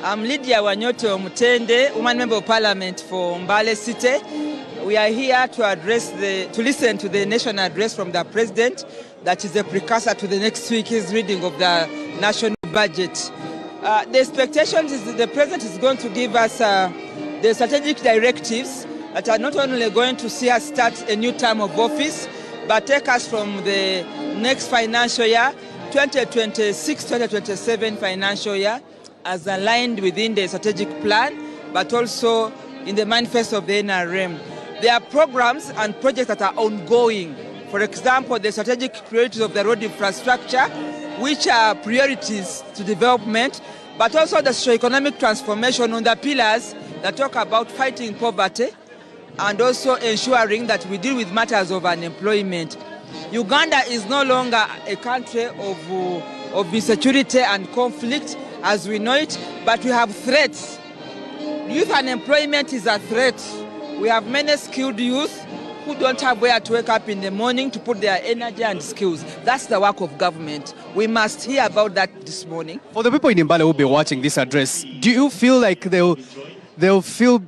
I'm Lydia Wanyoto Mutende, Woman Member of Parliament for Mbale City. We are here to listen to the nation address from the President. That is a precursor to the next week's reading of the national budget. The expectation is that the President is going to give us the strategic directives that are not only going to see us start a new term of office, but take us from the next financial year, 2026-2027 financial year, as aligned within the strategic plan, but also in the manifesto of the NRM. There are programs and projects that are ongoing. For example, the strategic priorities of the road infrastructure, which are priorities to development, but also the socio-economic transformation on the pillars that talk about fighting poverty and also ensuring that we deal with matters of unemployment. Uganda is no longer a country of insecurity and conflict as we know it, but we have threats. Youth unemployment is a threat. We have many skilled youth who don't have where to wake up in the morning to put their energy and skills. That's the work of government. We must hear about that this morning. For the people in Mbale who will be watching this address, do you feel like they'll feel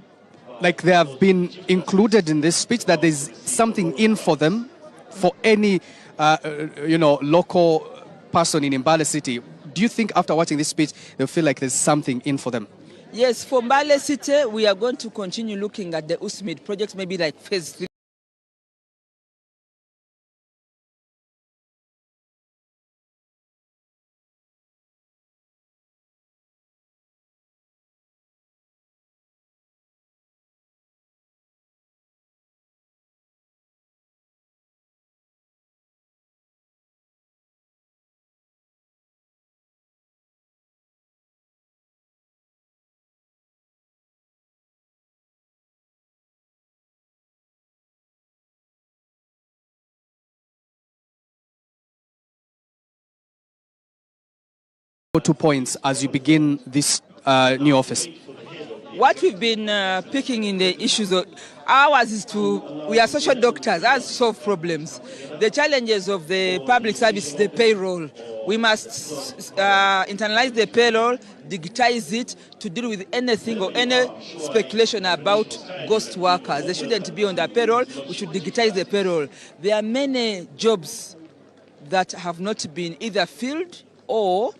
like they have been included in this speech, that there's something in for them, for any local person in Mbale City? Do you think after watching this speech, they'll feel like there's something in for them? Yes, for Mbale City, we are going to continue looking at the USMID projects, maybe like phase 3. Two points as you begin this new office. What we've been picking in the issues of ours is we are social doctors, ours solve problems. The challenges of the public service is the payroll. We must internalize the payroll, digitize it to deal with anything or any speculation about ghost workers. They shouldn't be on the payroll. We should digitize the payroll. There are many jobs that have not been either filled or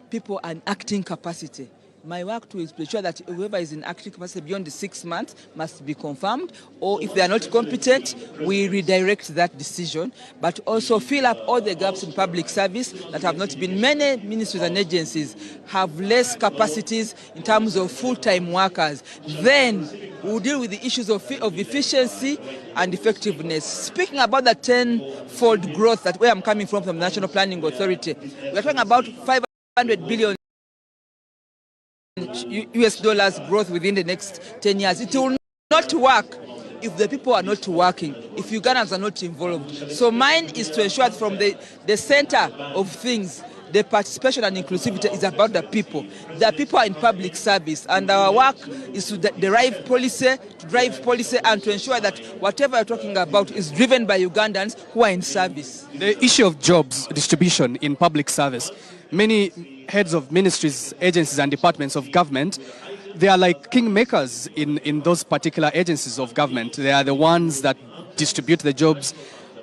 people are acting capacity. My work to is to ensure that whoever is in active capacity beyond the 6 months must be confirmed, or if they are not competent, we redirect that decision, but also fill up all the gaps in public service that have not been. Many ministries and agencies have less capacities in terms of full-time workers. Then we'll deal with the issues of efficiency and effectiveness. Speaking about the 10-fold growth that where I'm coming from the National Planning Authority, we're talking about 500 billion US dollars growth within the next 10 years. It will not work if the people are not working, if Ugandans are not involved. So mine is to ensure that from the center of things, the participation and inclusivity is about the people. The people are in public service, and our work is to drive policy and to ensure that whatever you're talking about is driven by Ugandans who are in service. The issue of jobs distribution in public service, many heads of ministries, agencies and departments of government, they are like kingmakers in those particular agencies of government. They are the ones that distribute the jobs.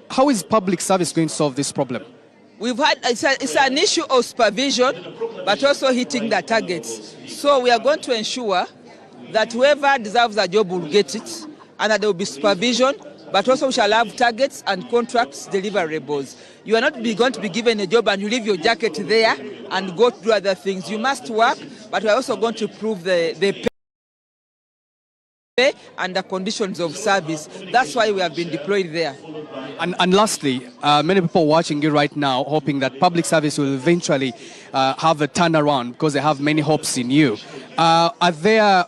How is public service going to solve this problem? We've had, it's an issue of supervision, but also hitting the targets. So we are going to ensure that whoever deserves a job will get it, and that there will be supervision, but also we shall have targets and contracts deliverables. You are not going to be given a job and you leave your jacket there and go to do other things. You must work, but we are also going to prove the pay and the conditions of service. That's why we have been deployed there. And lastly, many people watching you right now hoping that public service will eventually have a turnaround because they have many hopes in you. Are there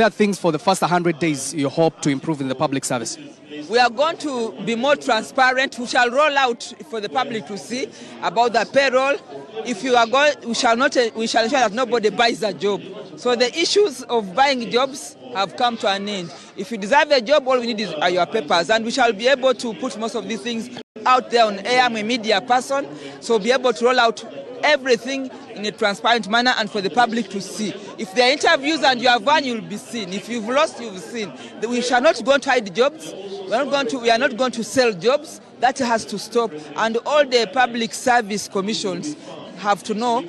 things for the first 100 days you hope to improve in the public service? We are going to be more transparent. We shall roll out for the public to see about the payroll. If you are going, we shall ensure that nobody buys a job. So the issues of buying jobs have come to an end. If you deserve a job, all we need are your papers, and we shall be able to put most of these things out there on air. I'm a media person, so we'll be able to roll out everything in a transparent manner and for the public to see. If there are interviews and you have won, you'll be seen. If you've lost, you've seen. We shall not go to hide jobs. We are not going to sell jobs. That has to stop. And all the public service commissions have to know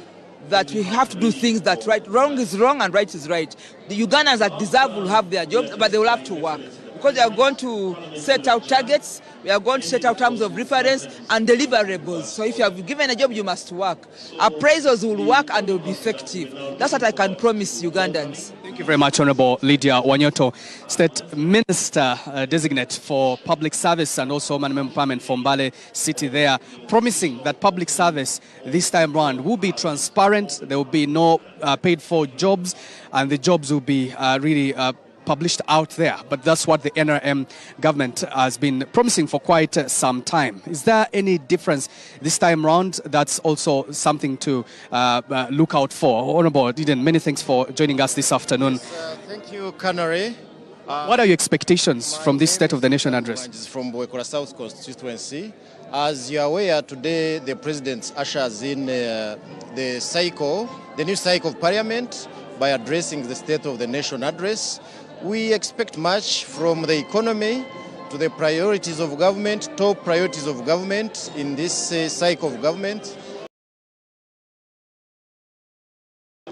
that we have to do things that right. Wrong is wrong and right is right. The Ugandans that deserve will have their jobs, but they will have to work. Because they are going to set out targets, we are going to set out terms of reference and deliverables. So if you have given a job, you must work. Appraisals will work and they will be effective. That's what I can promise Ugandans. Thank you very much, Honorable Lydia Wanyoto, State Minister Designate for Public Service and also Member of Parliament for Mbale City there, promising that public service this time round will be transparent, there will be no paid for jobs, and the jobs will be really published out there. But that's what the NRM government has been promising for quite some time. Is there any difference this time round? That's also something to look out for. Honorable Eden, many thanks for joining us this afternoon. Yes, thank you, Canary. What are your expectations from this State of the Nation address? From Boekora South constituency. As you are aware, today the President ushers in the new cycle of Parliament by addressing the State of the Nation address. We expect much from the economy to the priorities of government, top priorities of government in this cycle of government.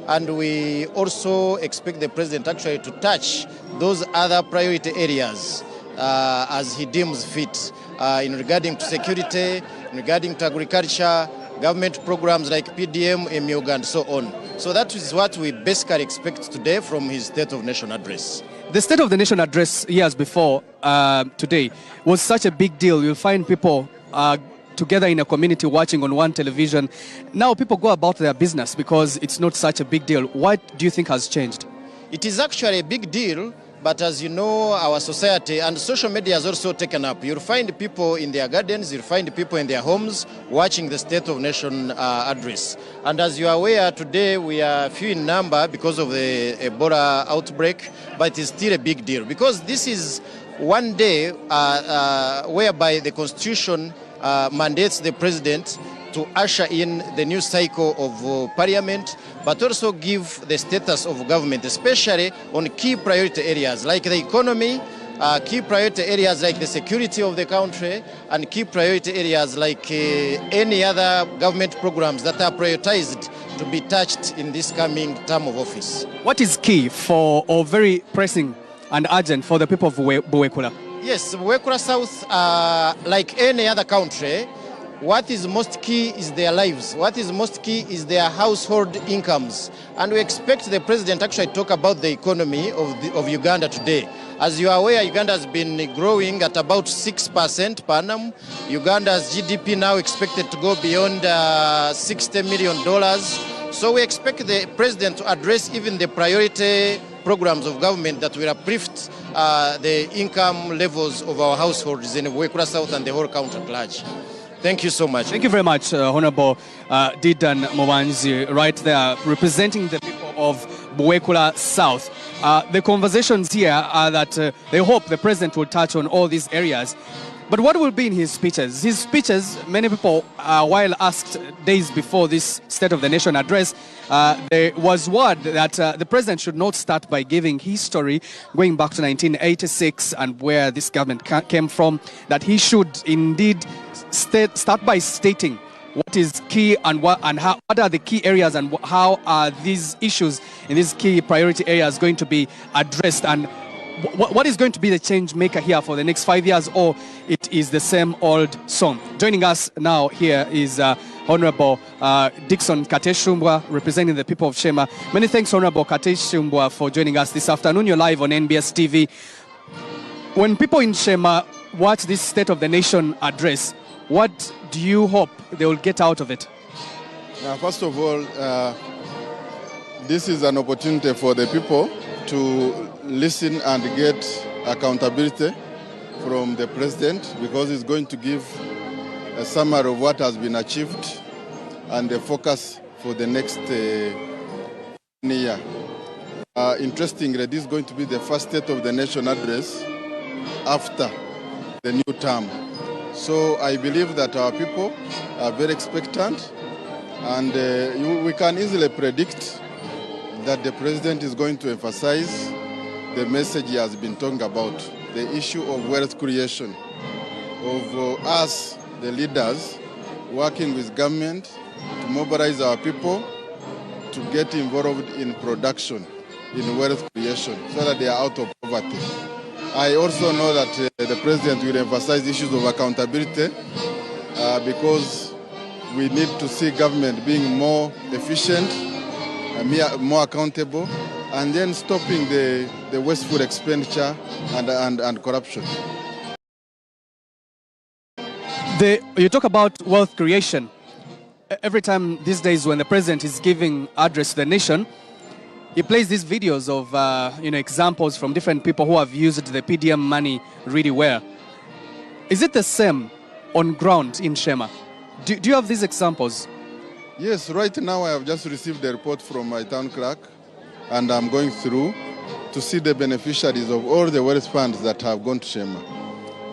And we also expect the President actually to touch those other priority areas as he deems fit in regarding to security, in regarding to agriculture, government programs like PDM, MUG, and so on. So that is what we basically expect today from his State of the Nation address. The State of the Nation address years before today was such a big deal. You'll find people together in a community watching on one television. Now people go about their business because it's not such a big deal. What do you think has changed? It is actually a big deal, but as you know, our society and social media has also taken up. You'll find people in their gardens, you'll find people in their homes watching the State of the Nation address. And as you are aware, today we are few in number because of the Ebola outbreak, but it is still a big deal because this is one day whereby the Constitution mandates the President to usher in the new cycle of Parliament, but also give the status of government, especially on key priority areas like the economy, key priority areas like the security of the country, and key priority areas like any other government programs that are prioritized to be touched in this coming term of office. What is key for, or very pressing and urgent for the people of Buwekula? Yes, Buwekula South, like any other country, what is most key is their lives. What is most key is their household incomes. And we expect the president actually talk about the economy of Uganda today. As you are aware, Uganda has been growing at about 6% per annum. Uganda's GDP now expected to go beyond $60 million. So we expect the president to address even the priority programs of government that will uplift the income levels of our households in Buwekula South and the whole country at large. Thank you so much. Thank you very much, Honorable Didan Mobanzi, right there, representing the people of Buwekula South. The conversations here are that they hope the president will touch on all these areas. But what will be in his speeches? His speeches, many people, while asked days before this State of the Nation address, there was word that the president should not start by giving his story going back to 1986 and where this government came from, that he should indeed start by stating what is key and what are the key areas and how are these issues in these key priority areas going to be addressed, and what is going to be the change maker here for the next 5 years, or it is the same old song? Joining us now here is Honorable Dickson Kateshumbwa, representing the people of Shema. Many thanks, Honorable Kateshumbwa, for joining us this afternoon. You're live on NBS TV. When people in Shema watch this State of the Nation address, what do you hope they will get out of it? First of all, this is an opportunity for the people to listen and get accountability from the president, because it's going to give a summary of what has been achieved and the focus for the next year. Interestingly, this is going to be the first State of the Nation address after the new term. So I believe that our people are very expectant, and we can easily predict that the president is going to emphasize the message he has been talking about, the issue of wealth creation, of us, the leaders, working with government to mobilize our people to get involved in production, in wealth creation, so that they are out of poverty. I also know that the president will emphasize issues of accountability because we need to see government being more efficient, more accountable, and then stopping the wasteful expenditure and corruption. You talk about wealth creation. Every time these days when the president is giving address to the nation, he plays these videos of examples from different people who have used the PDM money really well. Is it the same on ground in Shema? Do you have these examples? Yes, right now I have just received a report from my town clerk, and I'm going through to see the beneficiaries of all the wealth funds that have gone to Shema.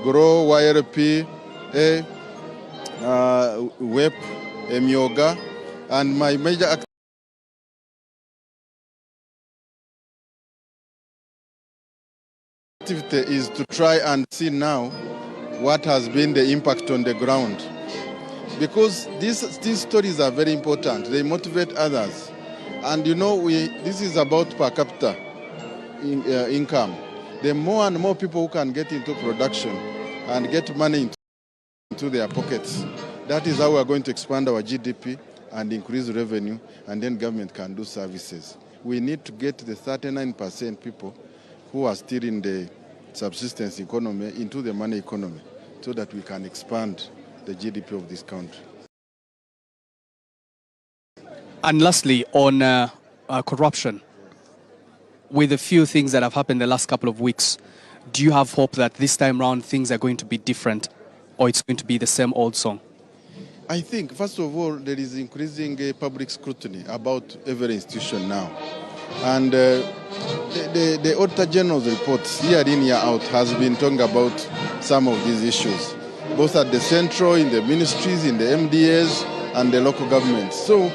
GROW, YRP, WEP, Emyoga, and my major activity is to try and see now what has been the impact on the ground. Because these stories are very important. They motivate others. And this is about per capita income. The more and more people who can get into production and get money into their pockets, that is how we are going to expand our GDP and increase revenue, and then government can do services. We need to get the 39% people who are still in the subsistence economy into the money economy, so that we can expand the GDP of this country. And lastly, on corruption, with a few things that have happened the last couple of weeks, do you have hope that this time around things are going to be different, or it's going to be the same old song? I think, first of all, there is increasing public scrutiny about every institution now. And the Auditor General's reports, year in, year out, has been talking about some of these issues, both at the central, in the ministries, in the MDAs, and the local governments. So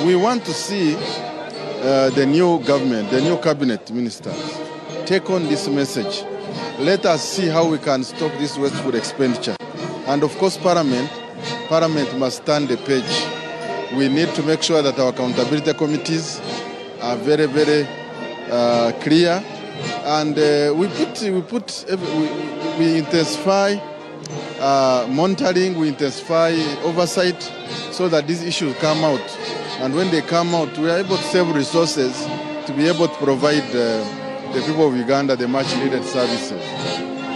we want to see the new government, the new cabinet ministers, take on this message. Let us see how we can stop this wasteful expenditure. And of course, Parliament must turn the page We need to make sure that our accountability committees are very, very clear, and we intensify monitoring, we intensify oversight, so that these issues come out. And when they come out, we are able to save resources to be able to provide the people of Uganda the much needed services.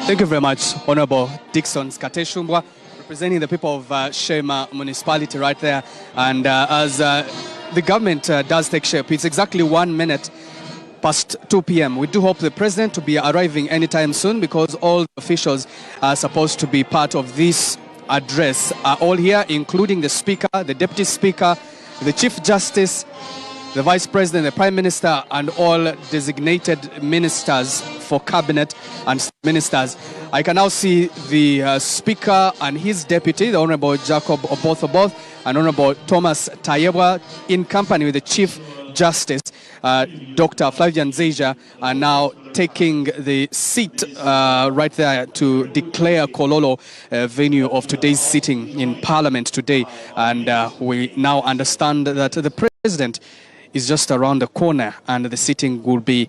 Thank you very much, Honorable Dickson Skateshumbwa, representing the people of Shema municipality right there. And as the government does take shape, it's exactly 1 minute past 2 p.m. We do hope the president to be arriving anytime soon, because all officials are supposed to be part of this address are all here, including the speaker, the deputy speaker, the chief justice, the vice president, the prime minister, and all designated ministers for cabinet and ministers. I can now see the speaker and his deputy, the Honorable Jacob Oboth and Honorable Thomas Tayebwa, in company with the chief justice, Dr. Flavian Zeja, are now taking the seat right there to declare Kololo venue of today's sitting in Parliament today. And we now understand that the president is just around the corner and the sitting will be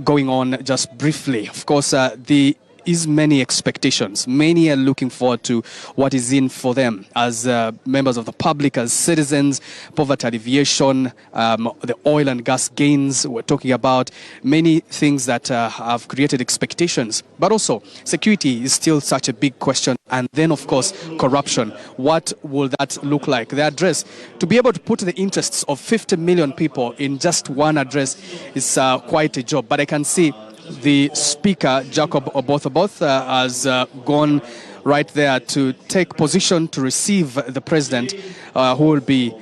going on just briefly. Of course, there is many expectations. Many are looking forward to what is in for them as members of the public, as citizens, poverty alleviation, the oil and gas gains. We're talking about many things that have created expectations. But also, security is still such a big question. And then, of course, corruption. What will that look like? The address, to be able to put the interests of 50 million people in just one address is quite a job. But I can see the speaker, Jacob Oboth, has gone right there to take position to receive the president, who will be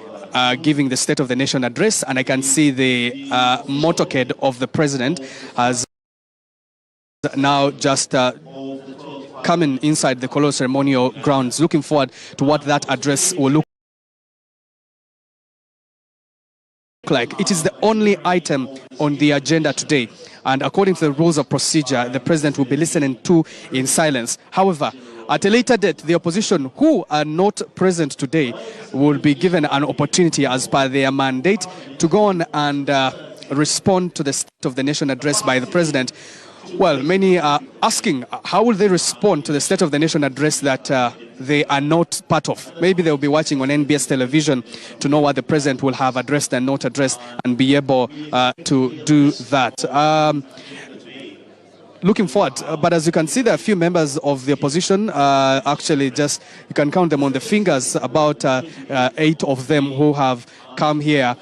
giving the State of the Nation address. And I can see the motorcade of the president has now just coming inside the Kololo ceremonial grounds. Looking forward to what that address will look like. It is the only item on the agenda today. And according to the rules of procedure, the president will be listening to in silence. However, at a later date, the opposition who are not present today will be given an opportunity as per their mandate to go on and respond to the State of the Nation address by the president. Well, many are asking, how will they respond to the State of the Nation address that they are not part of? Maybe they'll be watching on NBS television to know what the president will have addressed and not addressed and be able to do that. Looking forward, but as you can see, there are a few members of the opposition, actually just, you can count them on the fingers, about 8 of them who have come here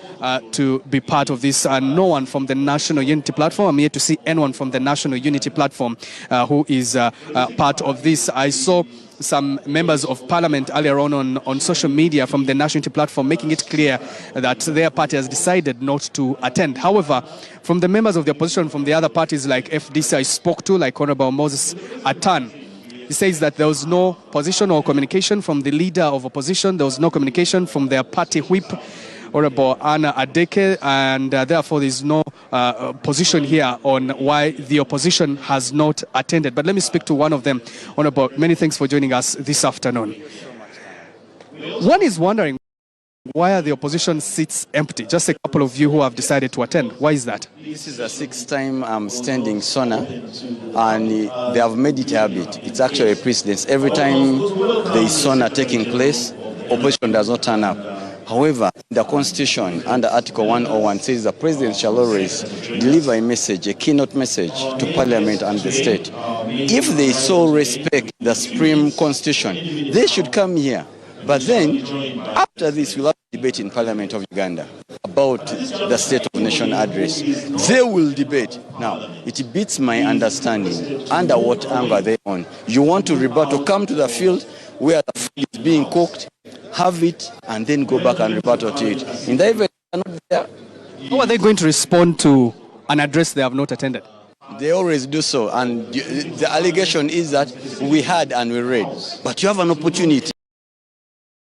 to be part of this. No one from the National Unity Platform. I'm here to see anyone from the National Unity Platform who is part of this. I saw some members of parliament earlier on social media from the National Unity Platform making it clear that their party has decided not to attend. However, from the members of the opposition from the other parties like FDC I spoke to, like Honorable Moses Atan, he says that there was no position or communication from the leader of opposition. There was no communication from their party whip, Honorable Anna Adeke, and therefore there is no position here on why the opposition has not attended. But let me speak to one of them. Honorable, many thanks for joining us this afternoon. One is wondering, why are the opposition seats empty? Just a couple of you who have decided to attend. Why is that? This is the 6th time I'm standing SONA, and they have made it a habit. It's actually a precedence. Every time there is SONA taking place, opposition does not turn up. However, the Constitution under Article 101 says the President shall always deliver a message, a keynote message to Parliament and the state. If they so respect the Supreme Constitution, they should come here. But then, after this, we'll have a debate in Parliament of Uganda about the State of the Nation address. They will debate. Now, it beats my understanding under what angle they're on. You want to rebuttal, come to the field where the food is being cooked, have it, and then go back and rebuttal to it. In the event they're not there, how are they going to respond to an address they have not attended? They always do so, and the allegation is that we had and we read. But you have an opportunity.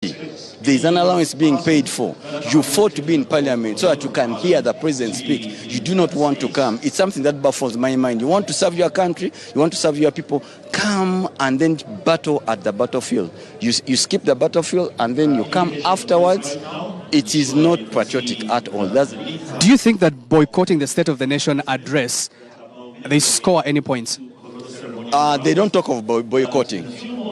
There is an allowance being paid for. You fought to be in Parliament so that you can hear the President speak. You do not want to come. It's something that baffles my mind. You want to serve your country, you want to serve your people, come and then battle at the battlefield. You skip the battlefield and then you come afterwards It is not patriotic at all. Do you think that boycotting the State of the Nation address, they score any points? They don't talk of boycotting.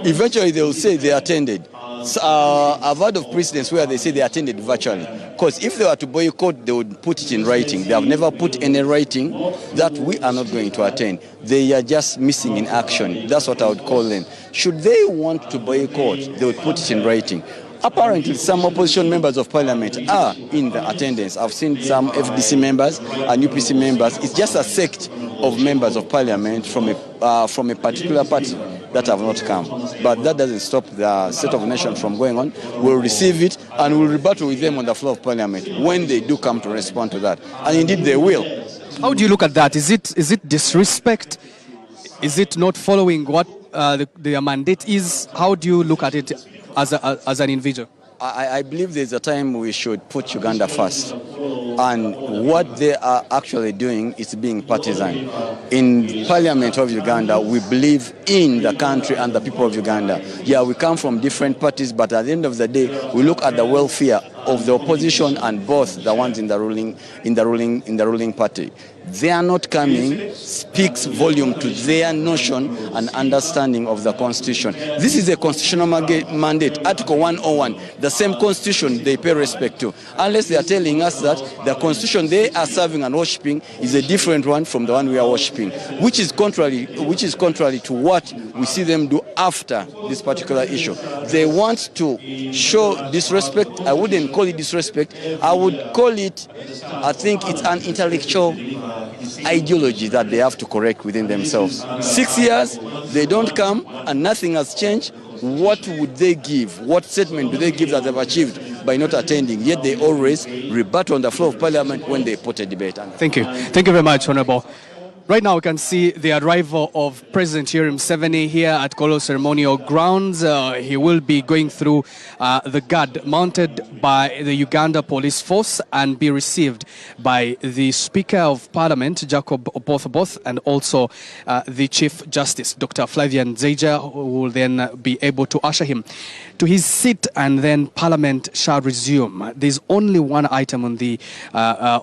Eventually they will say they attended. I've heard of precedents where they say they attended virtually. Because if they were to boycott, they would put it in writing. They have never put any writing that we are not going to attend. They are just missing in action. That's what I would call them. Should they want to boycott, they would put it in writing. Apparently, some opposition members of parliament are in the attendance. I've seen some FDC members and UPC members. It's just a sect of members of parliament from a particular party that have not come. But that doesn't stop the State of the Nation from going on. We'll receive it and we'll rebuttal with them on the floor of parliament when they do come to respond to that. And indeed they will. How do you look at that? Is it disrespect? Is it not following what their mandate is? How do you look at it as an individual? I believe there's a time we should put Uganda first. And what they are actually doing is being partisan. In Parliament of Uganda, we believe in the country and the people of Uganda. Yeah, we come from different parties, but at the end of the day, we look at the welfare of the opposition and both the ones in the ruling party. They are not coming speaks volume to their notion and understanding of the Constitution. This is a constitutional mandate, Article 101, the same Constitution they pay respect to. Unless they are telling us that the Constitution they are serving and worshipping is a different one from the one we are worshipping, which is contrary to what we see them do after this particular issue. They want to show disrespect. I wouldn't call it disrespect. I would call it, I think it's an intellectual ideology that they have to correct within themselves. 6 years, they don't come and nothing has changed. What would they give? What statement do they give that they've achieved by not attending? Yet they always rebut on the floor of parliament when they put a debate. Thank you. Thank you very much, Honorable. Right now we can see the arrival of President Yoweri Museveni here at Kololo Ceremonial Grounds. He will be going through the guard mounted by the Uganda Police Force and be received by the Speaker of Parliament, Jacob Oboth, and also the Chief Justice, Dr. Flavian Nzeija, who will then be able to usher him to his seat, and then Parliament shall resume. There's only one item on the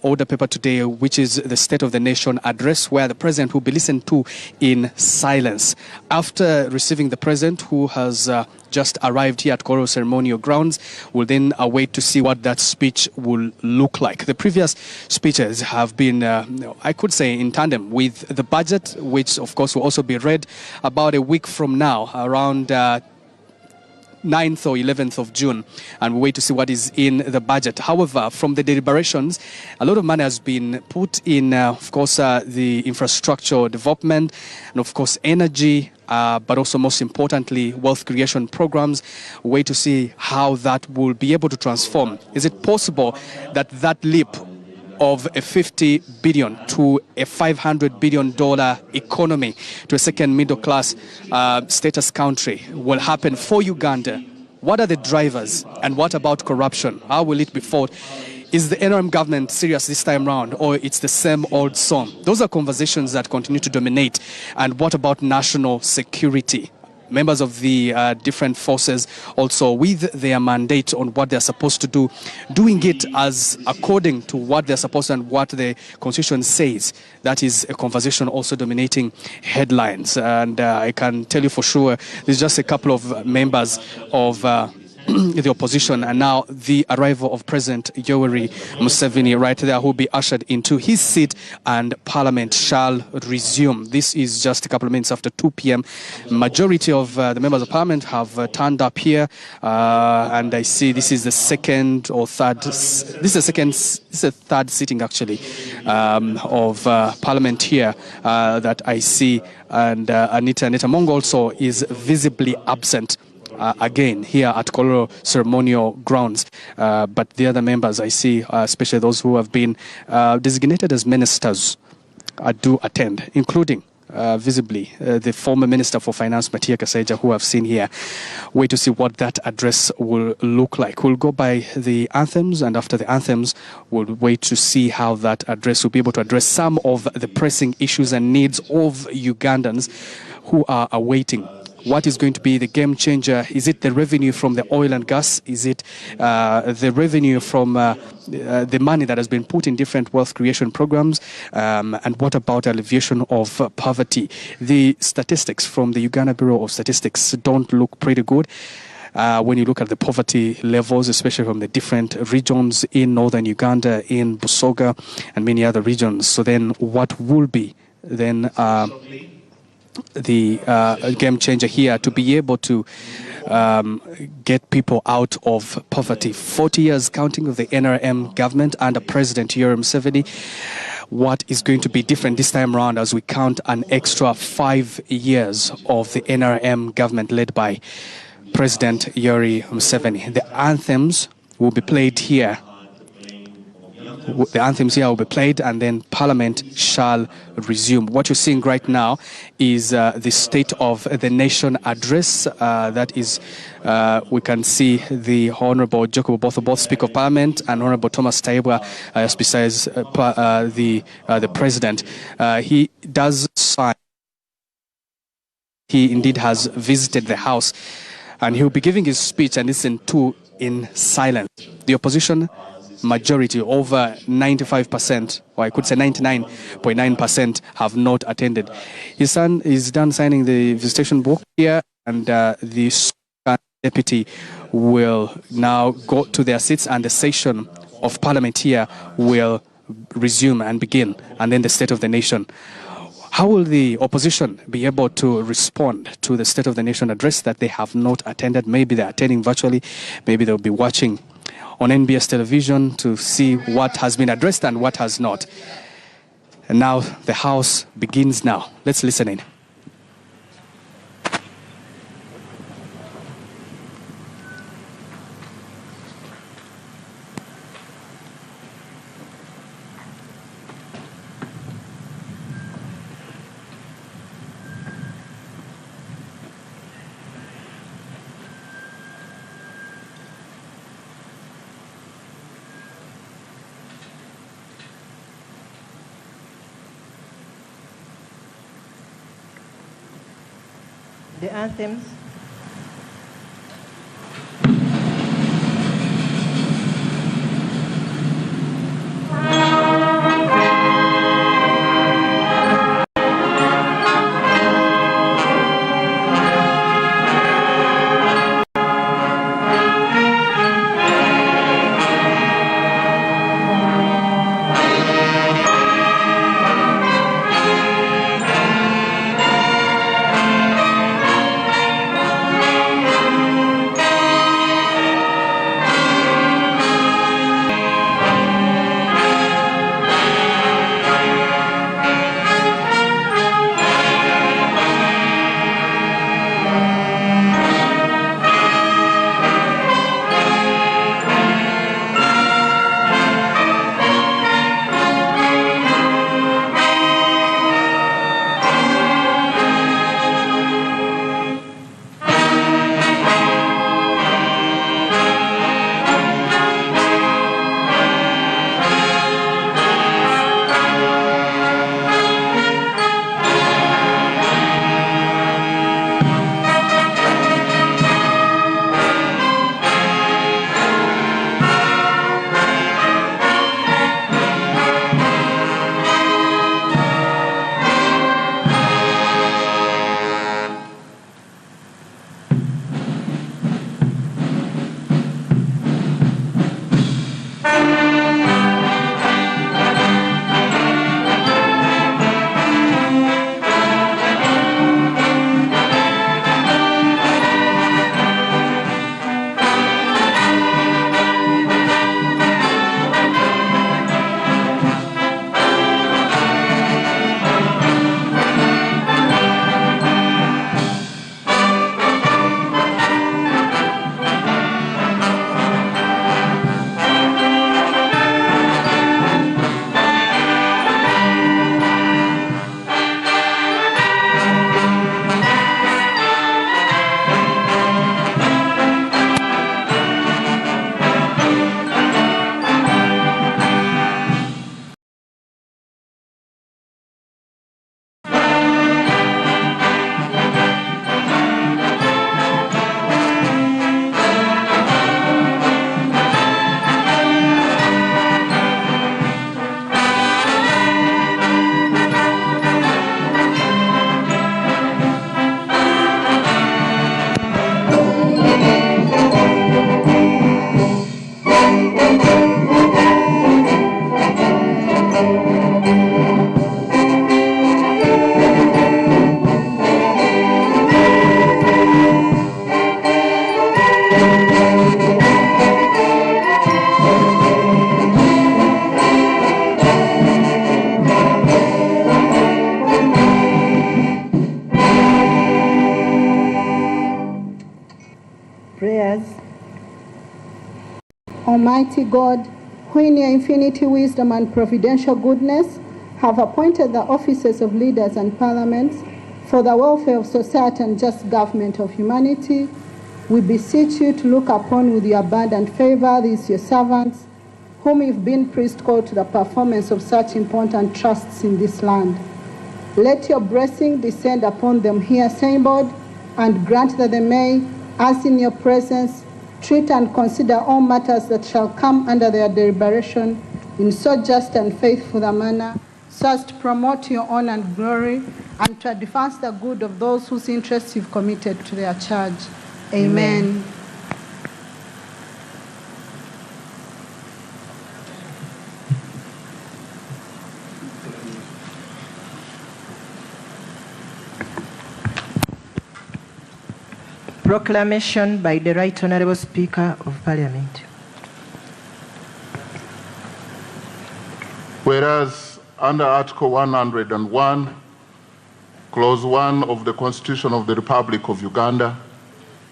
order paper today, which is the State of the Nation address, where the President will be listened to in silence. After receiving the President, who has just arrived here at Kololo Ceremonial Grounds, will then await to see what that speech will look like. The previous speeches have been, I could say, in tandem with the budget, which of course will also be read about a week from now, around 9th or 11th of June, and we wait to see what is in the budget. However, from the deliberations, a lot of money has been put in, of course, the infrastructure development and, of course, energy, but also most importantly, wealth creation programs. We wait to see how that will be able to transform. Is it possible that that leap of a $50 billion to a $500 billion economy to a second middle class status country will happen for Uganda? What are the drivers, and what about corruption? How will it be fought? Is the NRM government serious this time round, or it's the same old song? Those are conversations that continue to dominate. And what about national security? Members of the different forces also with their mandate on what they're supposed to do, doing it as according to what they're supposed to and what the Constitution says. That is a conversation also dominating headlines. And I can tell you for sure, there's just a couple of members of the opposition, and now the arrival of President Yoweri Museveni right there, who will be ushered into his seat, and Parliament shall resume. This is just a couple of minutes after 2 p.m. Majority of the members of Parliament have turned up here, and I see this is the second or third. This is a third sitting actually of Parliament here that I see, and Anita Mongo also is visibly absent. Again here at Kololo Ceremonial Grounds, but the other members I see, especially those who have been designated as ministers, do attend, including visibly the former Minister for Finance, Matia Kasaija, who I've seen here. Wait to see what that address will look like. We'll go by the anthems, and after the anthems, we'll wait to see how that address will be able to address some of the pressing issues and needs of Ugandans who are awaiting What is going to be the game changer? Is it the revenue from the oil and gas? Is it the revenue from the money that has been put in different wealth creation programs? And what about alleviation of poverty? The statistics from the Uganda Bureau of Statistics don't look pretty good. When you look at the poverty levels, especially from the different regions in northern Uganda, in Busoga, and many other regions. So then what will be then the game changer here to be able to get people out of poverty? 40 years counting of the NRM government under President Yoweri Museveni. What is going to be different this time around as we count an extra 5 years of the NRM government led by President Yoweri Museveni? The anthems will be played here. The anthems here will be played, and then Parliament shall resume. What you're seeing right now is the State of the Nation address. That is, we can see the Honourable Jacob Oboth, both Speaker of Parliament, and Honourable Thomas Taibwa, besides the President. He does sign. He indeed has visited the House, and he'll be giving his speech and listen to in silence. The opposition majority, over 95%, or I could say 99.9%, have not attended. His son is done signing the visitation book here, and the deputy will now go to their seats, and the session of Parliament here will resume and begin, and then the State of the Nation. How will the opposition be able to respond to the State of the Nation address that they have not attended? Maybe they're attending virtually, maybe they'll be watching on NBS television to see what has been addressed and what has not. And now the House begins now. Let's listen in. The anthems. Almighty God, who in your infinity wisdom and providential goodness have appointed the offices of leaders and parliaments for the welfare of society and just government of humanity, we beseech you to look upon with your abundant favor these your servants, whom you've been prescalled to the performance of such important trusts in this land. Let your blessing descend upon them here assembled, and grant that they may, as in your presence, treat and consider all matters that shall come under their deliberation in so just and faithful a manner, so as to promote your honor and glory, and to advance the good of those whose interests you've committed to their charge. Amen. Proclamation by the Right Honourable Speaker of Parliament. Whereas under Article 101, Clause 1 of the Constitution of the Republic of Uganda,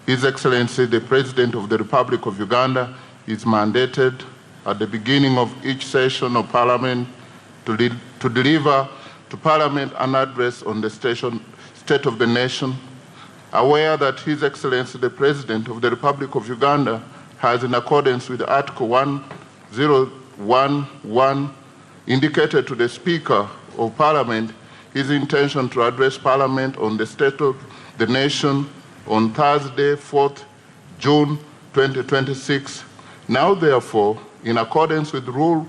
His Excellency the President of the Republic of Uganda is mandated at the beginning of each session of Parliament to deliver to Parliament an address on the state of the nation, aware that His Excellency the President of the Republic of Uganda has, in accordance with Article 1011, indicated to the Speaker of Parliament his intention to address Parliament on the state of the nation on Thursday, 4th June 2026. Now, therefore, in accordance with Rule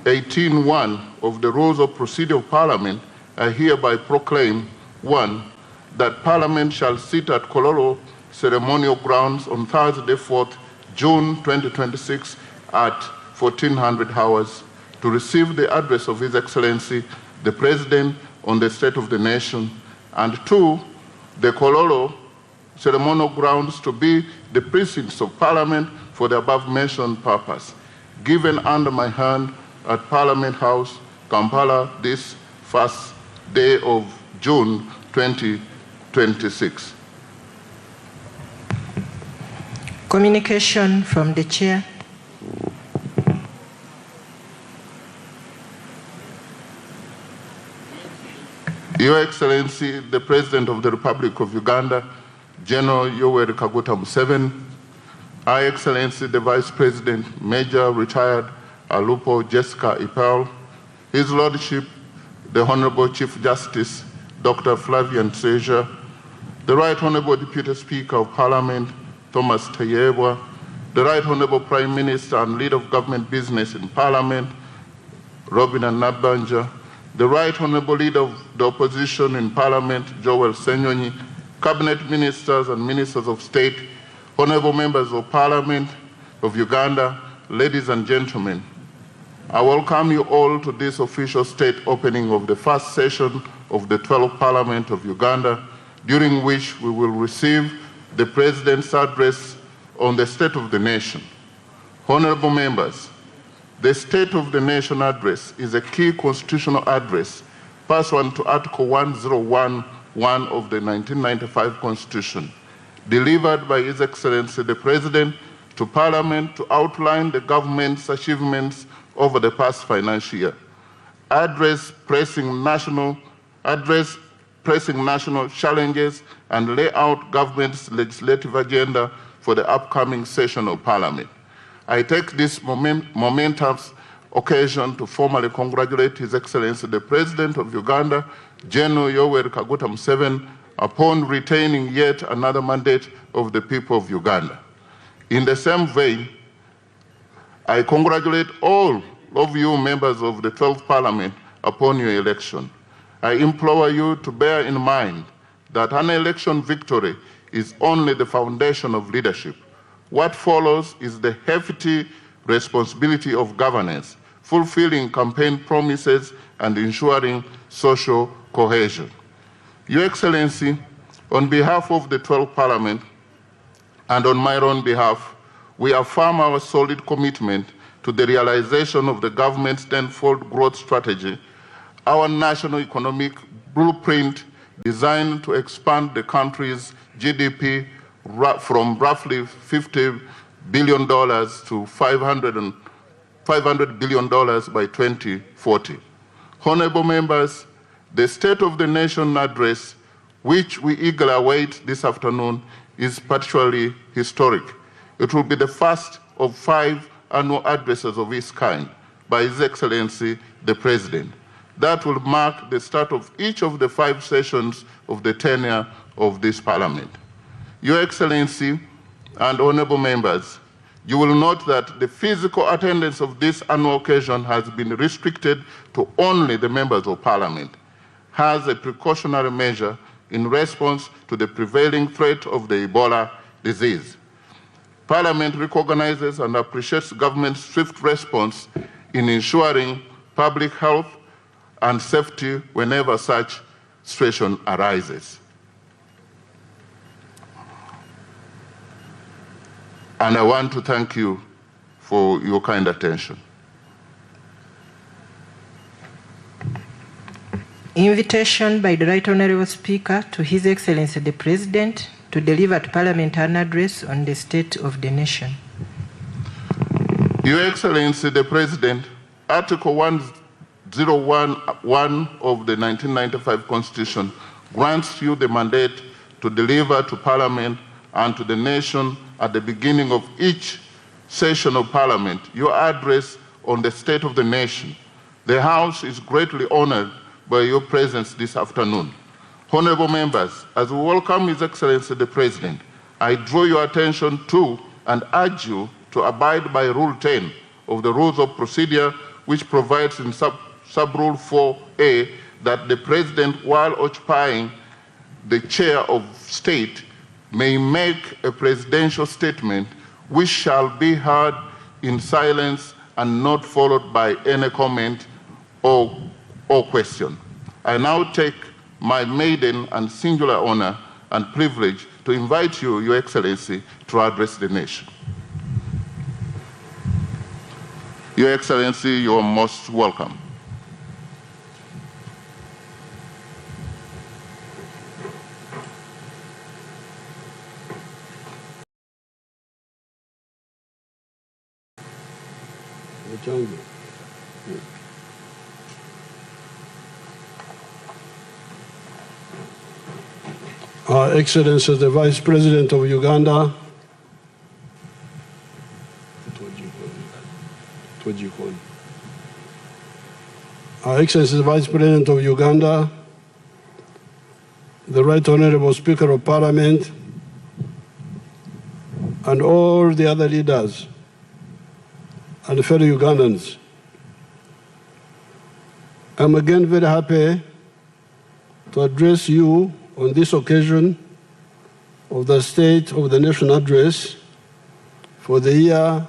18.1 of the Rules of Procedure of Parliament, I hereby proclaim, 1, that Parliament shall sit at Kololo ceremonial grounds on Thursday, 4th June 2026 at 1400 hours to receive the address of His Excellency, the President, on the state of the nation, and 2, the Kololo ceremonial grounds to be the precincts of Parliament for the above-mentioned purpose, given under my hand at Parliament House, Kampala, this first day of June 2026. Communication from the Chair. Your Excellency, the President of the Republic of Uganda, General Yoweri Kaguta Museveni, Her Excellency, the Vice President, Major Retired Alupo Jessica Ipal, His Lordship, the Honorable Chief Justice, Dr. Flavian Seja, the Right Honorable Deputy Speaker of Parliament, Thomas Tayebwa, the Right Honorable Prime Minister and Leader of Government Business in Parliament, Robin Nabanja, the Right Honorable Leader of the Opposition in Parliament, Joel Senyonyi, Cabinet Ministers and Ministers of State, Honorable Members of Parliament of Uganda, ladies and gentlemen, I welcome you all to this official state opening of the first session of the 12th Parliament of Uganda, during which we will receive the President's address on the state of the nation. Honorable members, the State of the Nation address is a key constitutional address pursuant to Article 1011 of the 1995 Constitution, delivered by His Excellency the President to Parliament to outline the government's achievements over the past financial year, address pressing national challenges, and lay out government's legislative agenda for the upcoming session of Parliament. I take this momentous occasion to formally congratulate His Excellency the President of Uganda, General Yoweri Kaguta Museveni, upon retaining yet another mandate of the people of Uganda. In the same vein, I congratulate all of you members of the 12th Parliament upon your election. I implore you to bear in mind that an election victory is only the foundation of leadership. What follows is the hefty responsibility of governance, fulfilling campaign promises and ensuring social cohesion. Your Excellency, on behalf of the 12th Parliament and on my own behalf, we affirm our solid commitment to the realization of the government's tenfold growth strategy, our national economic blueprint designed to expand the country's GDP from roughly $50 billion to $500 billion by 2040. Honorable members, the State of the Nation address, which we eagerly await this afternoon, is particularly historic. It will be the first of 5 annual addresses of its kind by His Excellency the President. That will mark the start of each of the 5 sessions of the tenure of this Parliament. Your Excellency and honorable members, you will note that the physical attendance of this annual occasion has been restricted to only the members of Parliament, as a precautionary measure in response to the prevailing threat of the Ebola disease. Parliament recognizes and appreciates government's swift response in ensuring public health and safety whenever such situation arises. And I want to thank you for your kind attention. Invitation by the Right Honourable Speaker to His Excellency the President to deliver to Parliament an address on the state of the nation. Your Excellency the President, Article 1011 of the 1995 Constitution grants you the mandate to deliver to Parliament and to the nation at the beginning of each session of Parliament your address on the state of the nation. The House is greatly honored by your presence this afternoon. Honorable members, as we welcome His Excellency the President, I draw your attention to and urge you to abide by Rule 10 of the Rules of Procedure, which provides in Sub-Rule 4A that the President, while occupying the chair of state, may make a presidential statement which shall be heard in silence and not followed by any comment or question. I now take my maiden and singular honor and privilege to invite you, Your Excellency, to address the nation. Your Excellency, you are most welcome. Excellency the Vice President of Uganda, Excellency the Vice President of Uganda, the Right Honourable Speaker of Parliament, and all the other leaders and fellow Ugandans. I'm again very happy to address you on this occasion of the State of the Nation Address for the year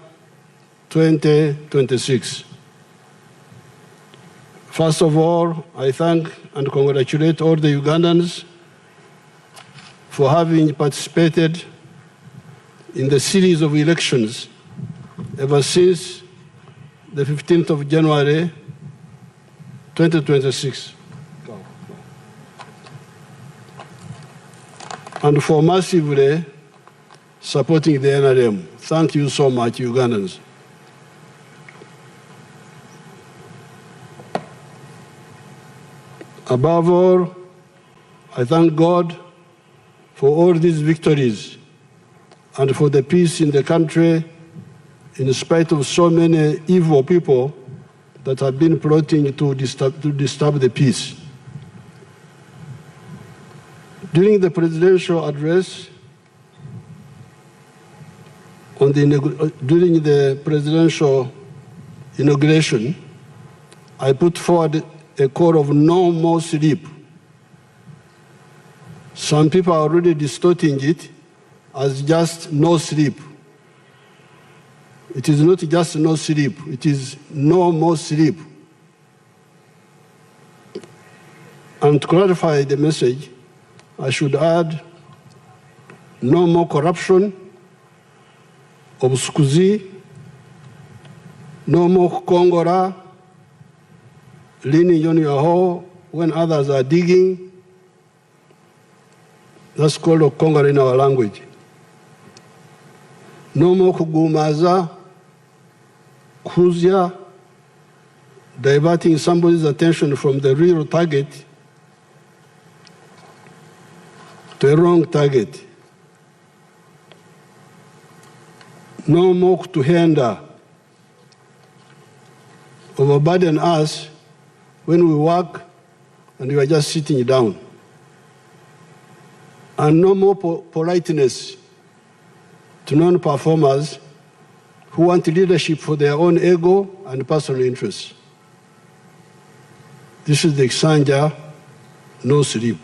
2026. First of all, I thank and congratulate all the Ugandans for having participated in the series of elections ever since the 15th of January 2026. And for massively supporting the NRM. Thank you so much, Ugandans. Above all, I thank God for all these victories and for the peace in the country in spite of so many evil people that have been plotting to disturb the peace. During the presidential address, during the presidential inauguration, I put forward a call of no more sleep. Some people are already distorting it as just no sleep. It is not just no sleep, it is no more sleep. And to clarify the message, I should add no more corruption, obscurzy, no more Kongora, leaning on your hole when others are digging. That's called Kongora in our language. No more kugumaza, kuzya, diverting somebody's attention from the real target to a wrong target. No more to hinder, overburden us when we work and you are just sitting down. And no more politeness to non-performers who want leadership for their own ego and personal interests. This is the Kisanja, no sleep.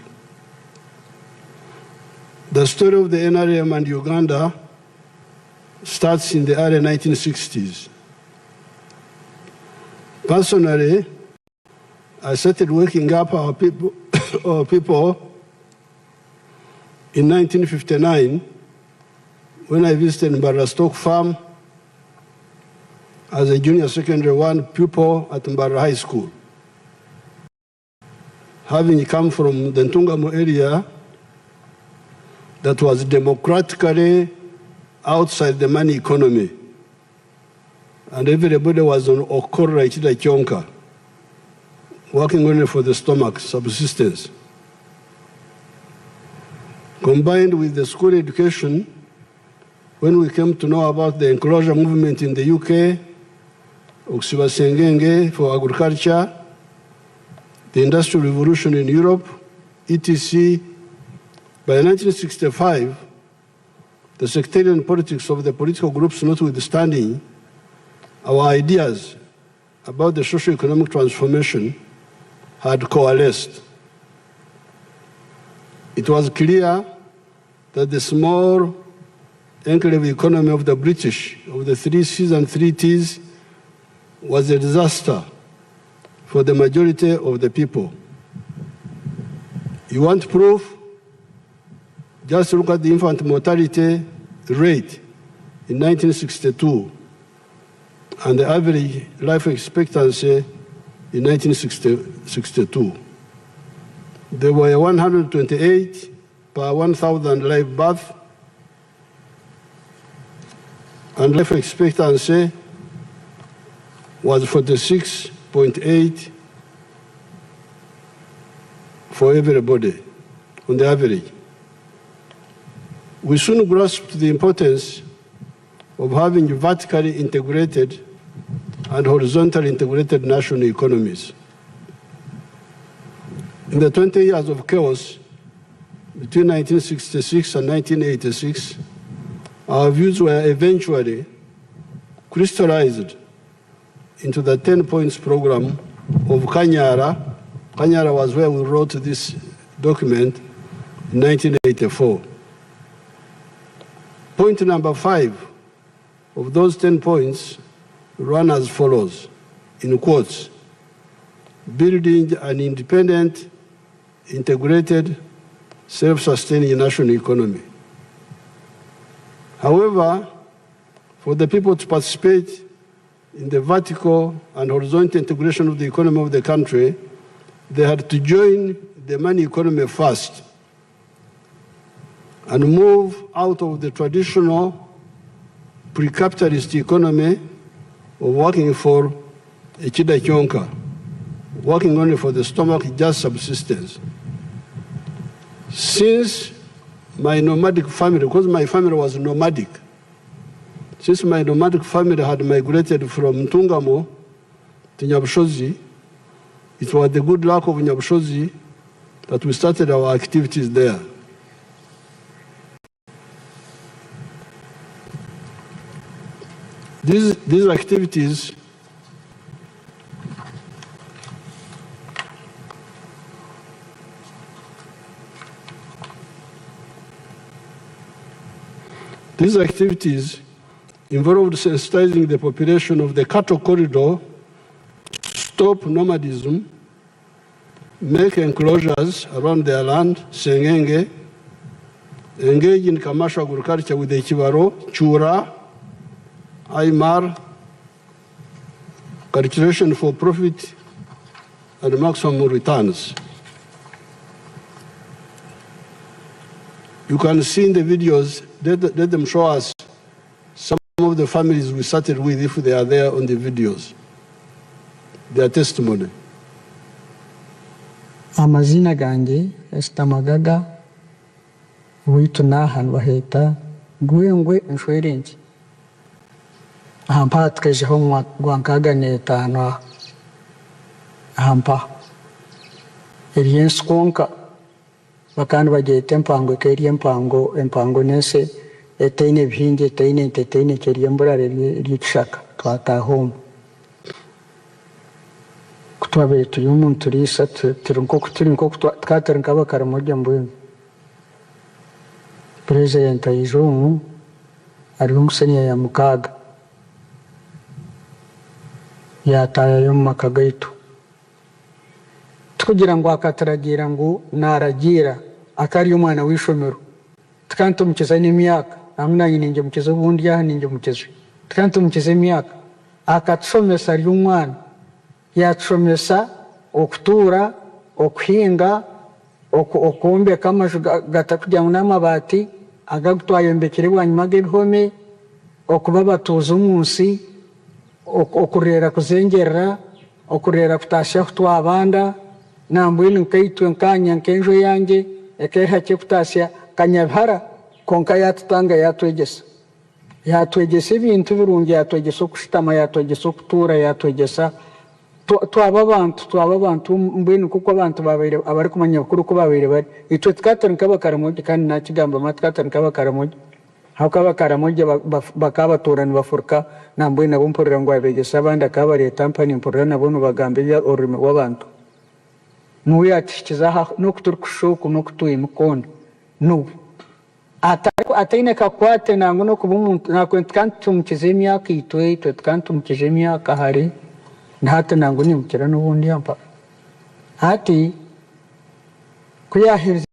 The story of the NRM and Uganda starts in the early 1960s. Personally, I started waking up our people in 1959 when I visited Mbara Stock Farm as a junior secondary 1 pupil at Mbara High School. Having come from the Ntungamo area that was democratically outside the money economy, and everybody was on Okora Ichida Chonka, working only for the stomach, subsistence. Combined with the school education, when we came to know about the enclosure movement in the UK, Oksiba Sengenge for agriculture, the Industrial Revolution in Europe, etc., by 1965, the sectarian politics of the political groups notwithstanding, our ideas about the socio-economic transformation had coalesced. It was clear that the small enclave economy of the British, of the 3 C's and 3 T's, was a disaster for the majority of the people. You want proof? Just look at the infant mortality rate in 1962 and the average life expectancy in 1962. There were 128 per 1,000 live births, and life expectancy was 46.8 for everybody on the average. We soon grasped the importance of having vertically integrated and horizontally integrated national economies. In the 20 years of chaos between 1966 and 1986, our views were eventually crystallized into the 10 points program of Kanyara. Kanyara was where we wrote this document in 1984. Point number 5 of those 10 points run as follows, in quotes: building an independent, integrated, self-sustaining national economy. However, for the people to participate in the vertical and horizontal integration of the economy of the country, they had to join the money economy first and move out of the traditional pre-capitalist economy of working for a chida chonka, working only for the stomach, just subsistence. Since my nomadic family, because my family was nomadic, since my nomadic family had migrated from Ntungamo to Nyabushozi, it was the good luck of Nyabushozi that we started our activities there. These activities involved sensitizing the population of the cattle corridor, stop nomadism, make enclosures around their land, Sengenge, engage in commercial agriculture with the Chivaro, Chura, Aymar, cultivation for profit and maximum returns. You can see in the videos, let them show us of the families we started with, if they are there on the videos, their testimony. Amazina gange estamagaga witu nahan waheta gwengwe nshwerenji hampa tkeje homwa gwankaga netano hampa erien skonka bakandi bagete mpango keriye mpango nese eteine bhinje teine keriye mburare ry'ikishaka twatahoma kutwabe turi umuntu risa turinko twatarinka bakara mujya mbwe president ayijomu ari umusenya ya mukaga yataya yo makagaitu tukugira ngo akataragira ngo naragira akari umwana wishomero tukanto mukeza n'imyaka amuna nyinje mukeza bundi ya ninje mukeza tukanto mukeza imyaka akatsomesa ari umwana yacomesa okutura okuhinga okumbe kamashu gatakugira ngo n'amabati agagutwaye mbekere bwanyuma g'ibihome okuba batuza umunsi okurera kuzengerera okurera kutasha kutwabanda nambwini nkaitwe nkanya nkenjo yange ekeha cye kutasya kanyabhara konka yatutanga yatwegesa ibintu birungi yatwegesa okushitama yatwegesa okutura yatwegesa twaba abantu mbwini kuko abantu babaire abari kumanya bakuru ko babaire bari itwe tukatarinka bakaramoje kandi nakigamba matukatarinka bakaramoje hakaba karamoje bakabaturana bafurka nambwini nabo mpurira ngo abegesa abandi akaba leta mpani mpurira nabo nubagambe ya orime w'abantu nuwe atikiza no kuturkushoku no kutuyimkondo no ataine kakwate nango no kuba umuntu nakwentukantumkize imyaka itwe tukantumkije imyaka hari hata nangu ni mukira n'ubundi yampa hati kuyahiriza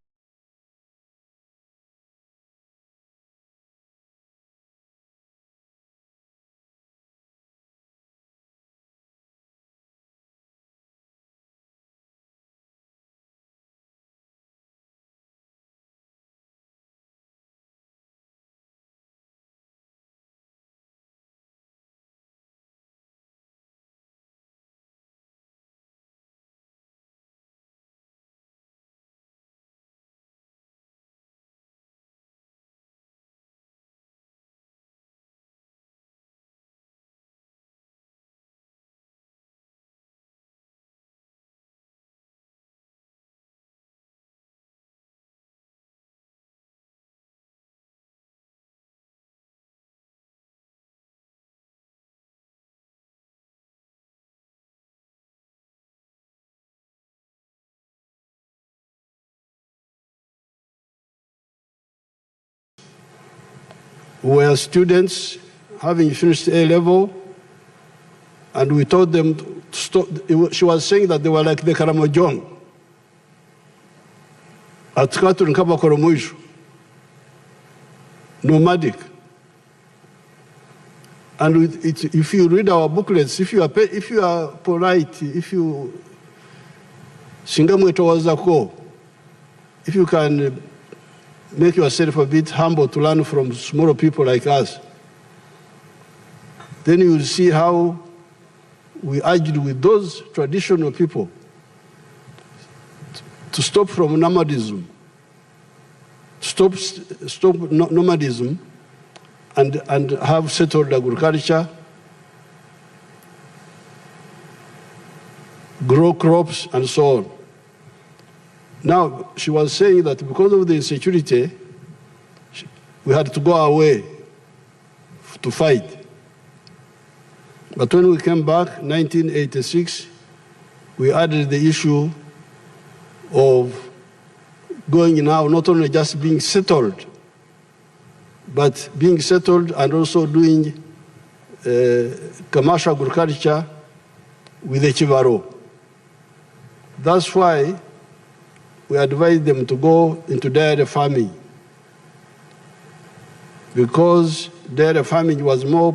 were students having finished A-level, and we told them to stop. She was saying that they were like the Karamojong at Katun Kabakoromuishu, nomadic. And if you read our booklets, if you are polite, if you Singamweto Wazako, if you can make yourself a bit humble to learn from smaller people like us, then you will see how we argued with those traditional people to stop from nomadism, stop nomadism, and have settled agriculture, grow crops, and so on. Now, she was saying that because of the insecurity, we had to go away to fight. But when we came back, 1986, we added the issue of going now, not only just being settled, but being settled and also doing commercial agriculture with the Chivaro. That's why we advised them to go into dairy farming, because dairy farming was more,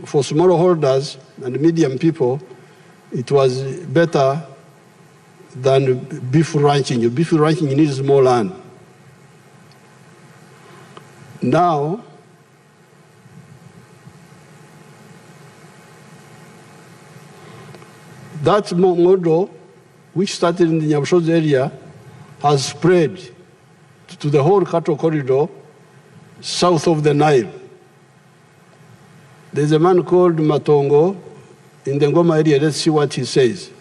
for smallholders and medium people, it was better than beef ranching. Beef ranching needs more land. Now, That model, which started in the Nyabushozi area, has spread to the whole cattle corridor south of the Nile. There's a man called Matongo in the Ngoma area. Let's see what he says.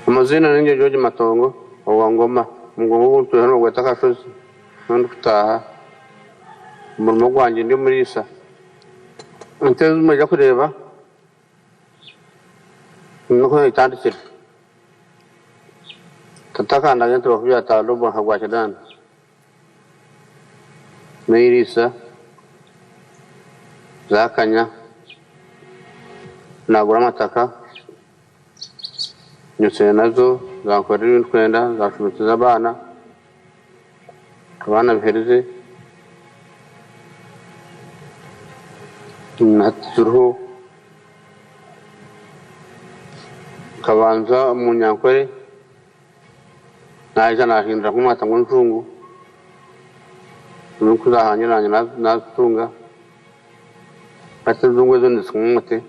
Amazina ninge George Matongo wa Ngoma Mungu tuhano gwetaka shozi nandi kutaha umurimo gwanje ndi muri isa nteze umaja kureba nuko itandikira tatakanda ngento bakubya talobo hagwachadana meirisa zakanya nagura amataka nyuse nazo zakorera ibintu kwenda zashubitiza abana bihereze naturuho kabanza mu Nyankore naje nahindura nk'umwata ngo ncungu nuko zahanyuranye natunga atazungwe zo ndisumute.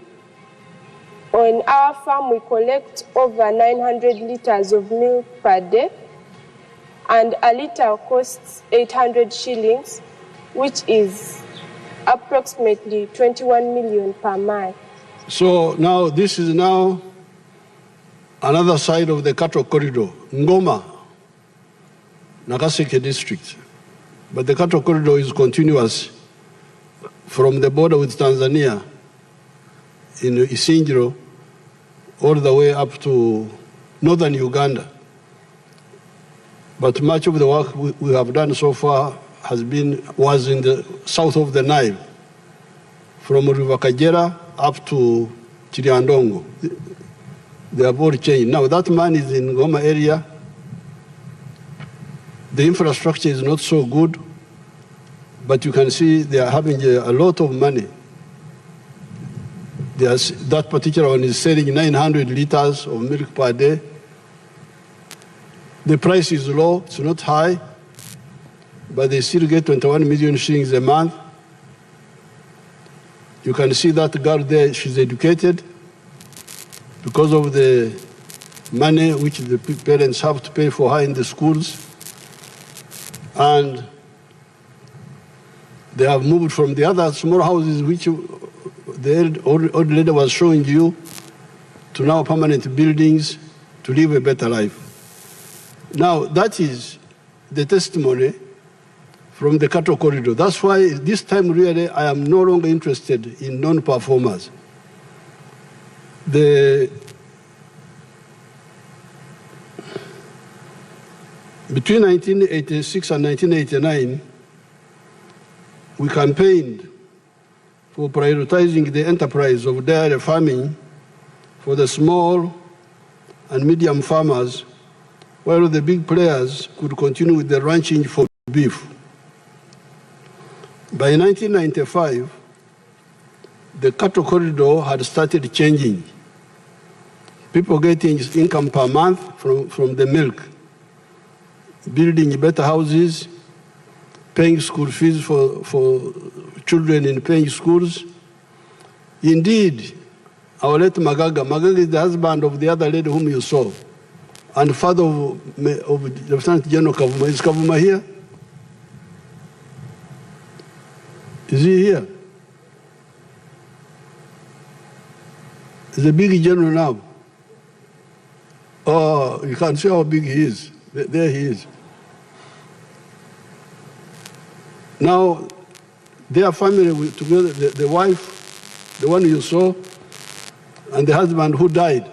On our farm, we collect over 900 liters of milk per day, and a liter costs 800 shillings, which is approximately 21 million per month. So now this is now another side of the cattle corridor, Ngoma, Nakaseke district. But the cattle corridor is continuous from the border with Tanzania in Isingiro all the way up to northern Uganda. But much of the work we have done so far was in the south of the Nile, from River Kagera up to Chiriandongo. They have all changed. Now that man is in Ngoma area. The infrastructure is not so good, but you can see they are having a lot of money. That particular one is selling 900 liters of milk per day. The price is low, it's not high, but they still get 21 million shillings a month. You can see that girl there, she's educated because of the money which the parents have to pay for her in the schools. And they have moved from the other small houses which the old lady was showing you to now permanent buildings to live a better life. Now, that is the testimony from the cattle corridor. That's why this time really I am no longer interested in non-performers. Between 1986 and 1989, we campaigned for prioritizing the enterprise of dairy farming for the small and medium farmers, while the big players could continue with the ranching for beef. By 1995, the cattle corridor had started changing. People getting income per month from the milk, building better houses, paying school fees for children in paying schools. Indeed, our late Magaga is the husband of the other lady whom you saw, and father of Lieutenant General Kavuma. Is Kavuma here? Is he here? He's a big general now. Oh, you can see how big he is. There he is. Now, their family together, the wife, the one you saw, and the husband who died.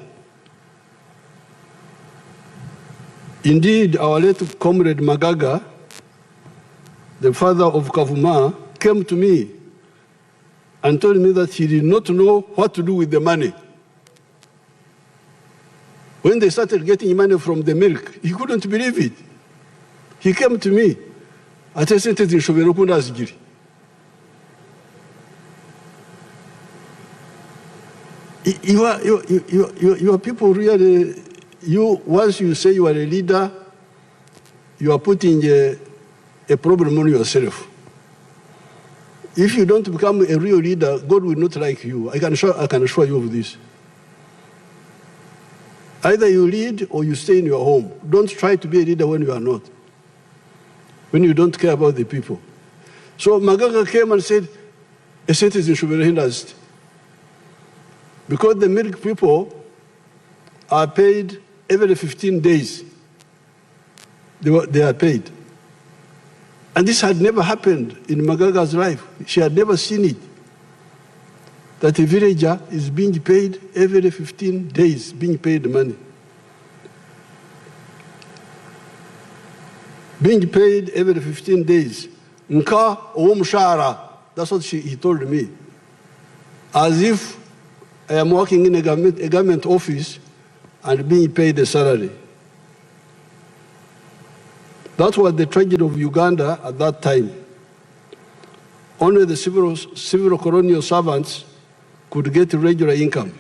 Indeed, our late comrade Magaga, the father of Kavuma, came to me and told me that he did not know what to do with the money. When they started getting money from the milk, he couldn't believe it. He came to me. I said, you are people really, once you say you are a leader, you are putting a problem on yourself. If you don't become a real leader, God will not like you. I can assure you of this. Either you lead or you stay in your home. Don't try to be a leader when you are not, when you don't care about the people. So Magaga came and said, a citizen should be recognized. Because the milk people are paid every 15 days. They are paid. And this had never happened in Magaga's life. She had never seen it. That a villager is being paid every 15 days, being paid money. Being paid every 15 days. Nka o mshahara. That's what he told me. As if I am working in a government office and being paid a salary. That was the tragedy of Uganda at that time. Only the civil colonial servants could get regular income.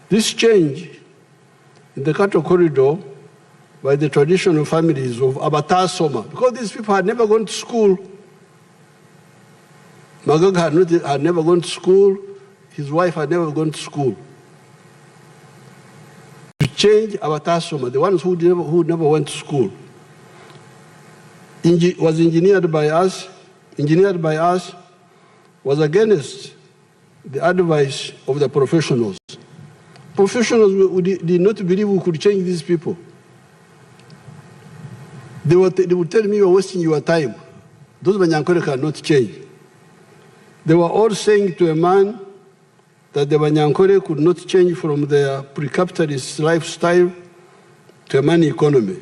This change in the cattle corridor by the traditional families of Abatar Soma, because these people had never gone to school. Magaga had never gone to school. His wife had never gone to school. To change Abatar Soma, the ones who never went to school, was engineered by us, was against the advice of the professionals. Professionals did not believe we could change these people. They would tell me, you're wasting your time. Those Banyankore cannot change. They were all saying to a man that the Banyankore could not change from their pre-capitalist lifestyle to a money economy.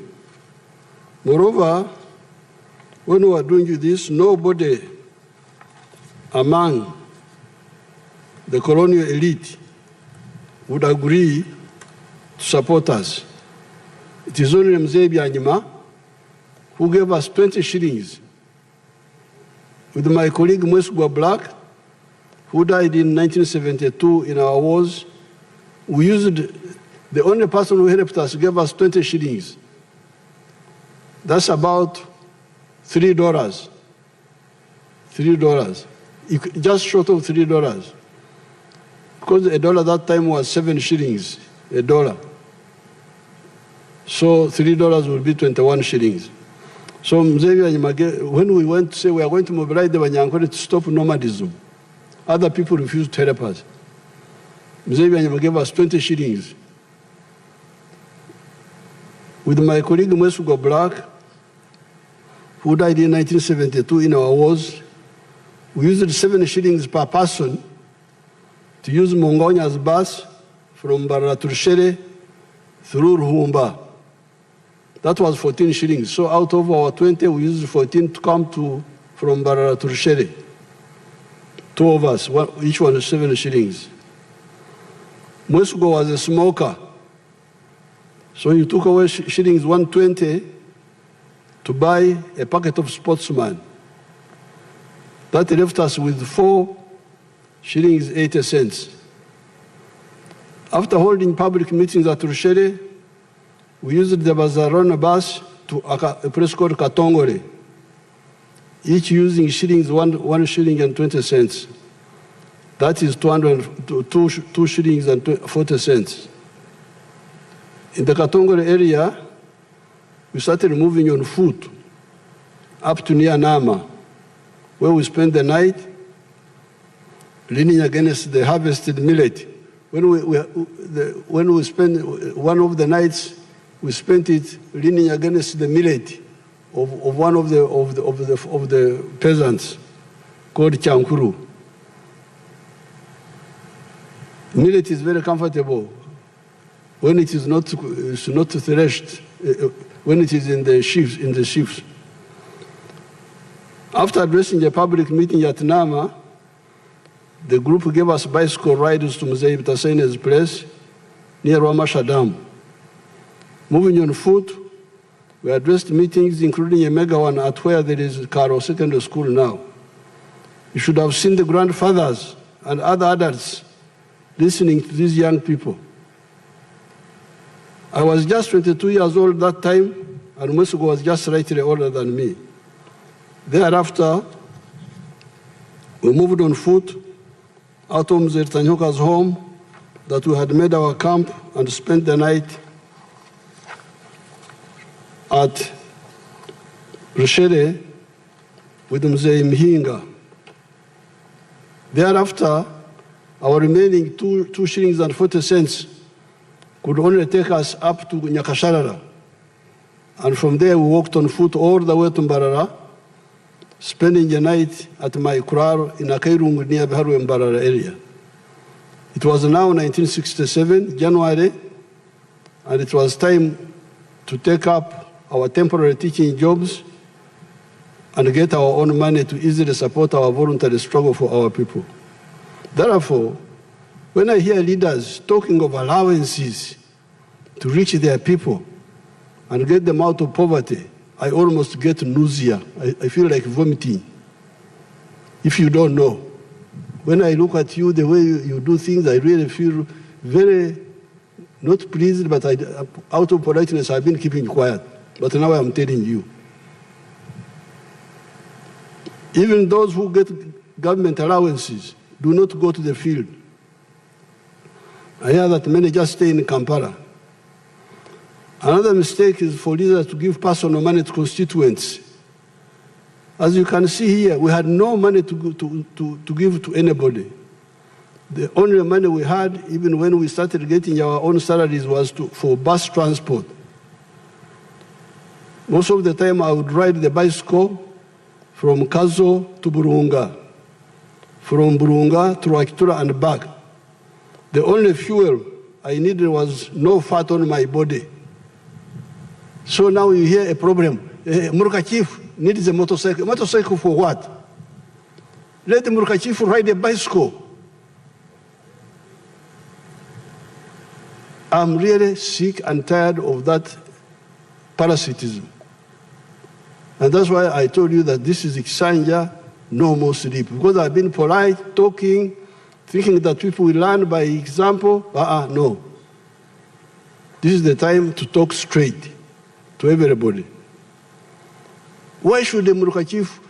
Moreover, when we were doing this, nobody among the colonial elite would agree to support us. It is only Mzee Byanyima who gave us 20 shillings. With my colleague Mwesugwa Black, who died in 1972 in our wars, we used, the only person who helped us gave us 20 shillings. That's about $3. Just short of $3. Because a dollar that time was 7 shillings, a dollar. So $3 would be 21 shillings. So when we went to say we are going to mobilize the Banyankore to stop nomadism, other people refused to help us. Mzee gave us 20 shillings. With my colleague Mwesugwa Black, who died in 1972 in our wars, we used 7 shillings per person to use Mongonya's bus from Bararaturushere through Ruhumba. That was 14 shillings. So out of our 20, we used 14 to come from Bararaturushere. 2 of us, each one 7 shillings. Mwesugwa was a smoker. So he took away shillings 120 to buy a packet of Sportsman. That left us with 4 shillings 80 cents. After holding public meetings at Rushere, we used the Bazarona bus to a place called Katongore, each using shillings 1 shilling and 20 cents. That is 2 shillings and 40 cents. In the Katongore area, we started moving on foot up to near Nama, where we spent the night leaning against the harvested millet. When we spent one of the nights, we spent it leaning against the millet of one of the peasants called Chankuru. Millet is very comfortable when it is not threshed, when it is in the sheaves. After addressing a public meeting at Nama, the group gave us bicycle rides to Mzee Bitasene's place near Ramasha Dam. Moving on foot, we addressed meetings, including a mega one at where there is Karo Secondary School now. You should have seen the grandfathers and other adults listening to these young people. I was just 22 years old that time, and Mwesugwa was just slightly older than me. Thereafter, we moved on foot out of Mzee Tanyoka's home that we had made our camp and spent the night at Rushere with Mzee Mhinga. Thereafter, our remaining 2 shillings and 40 cents could only take us up to Nyakasharara. And from there, we walked on foot all the way to Mbarara, spending the night at my kurar in Akairungu near Biharu and Mbarara area. It was now 1967, January, and it was time to take up our temporary teaching jobs and get our own money to easily support our voluntary struggle for our people. Therefore, when I hear leaders talking of allowances to reach their people and get them out of poverty, I almost get nausea. I feel like vomiting. If you don't know, when I look at you, the way you do things, I really feel very, not pleased, but out of politeness, I've been keeping quiet. But now I'm telling you. Even those who get government allowances do not go to the field. I hear that many just stay in Kampala. Another mistake is for leaders to give personal money to constituents. As you can see here, we had no money to give to anybody. The only money we had, even when we started getting our own salaries, was for bus transport. Most of the time, I would ride the bicycle from Kazo to Burunga, from Burunga to Rwakitura and back. The only fuel I needed was no fat on my body. So now you hear a problem. Murka Chief needs a motorcycle. Motorcycle for what? Let the Murka Chief ride a bicycle. I'm really sick and tired of that parasitism. And that's why I told you that this is Kisanja, no more sleep. Because I've been polite, talking, thinking that people will learn by example. No. This is the time to talk straight to everybody. Why should the Murka Chief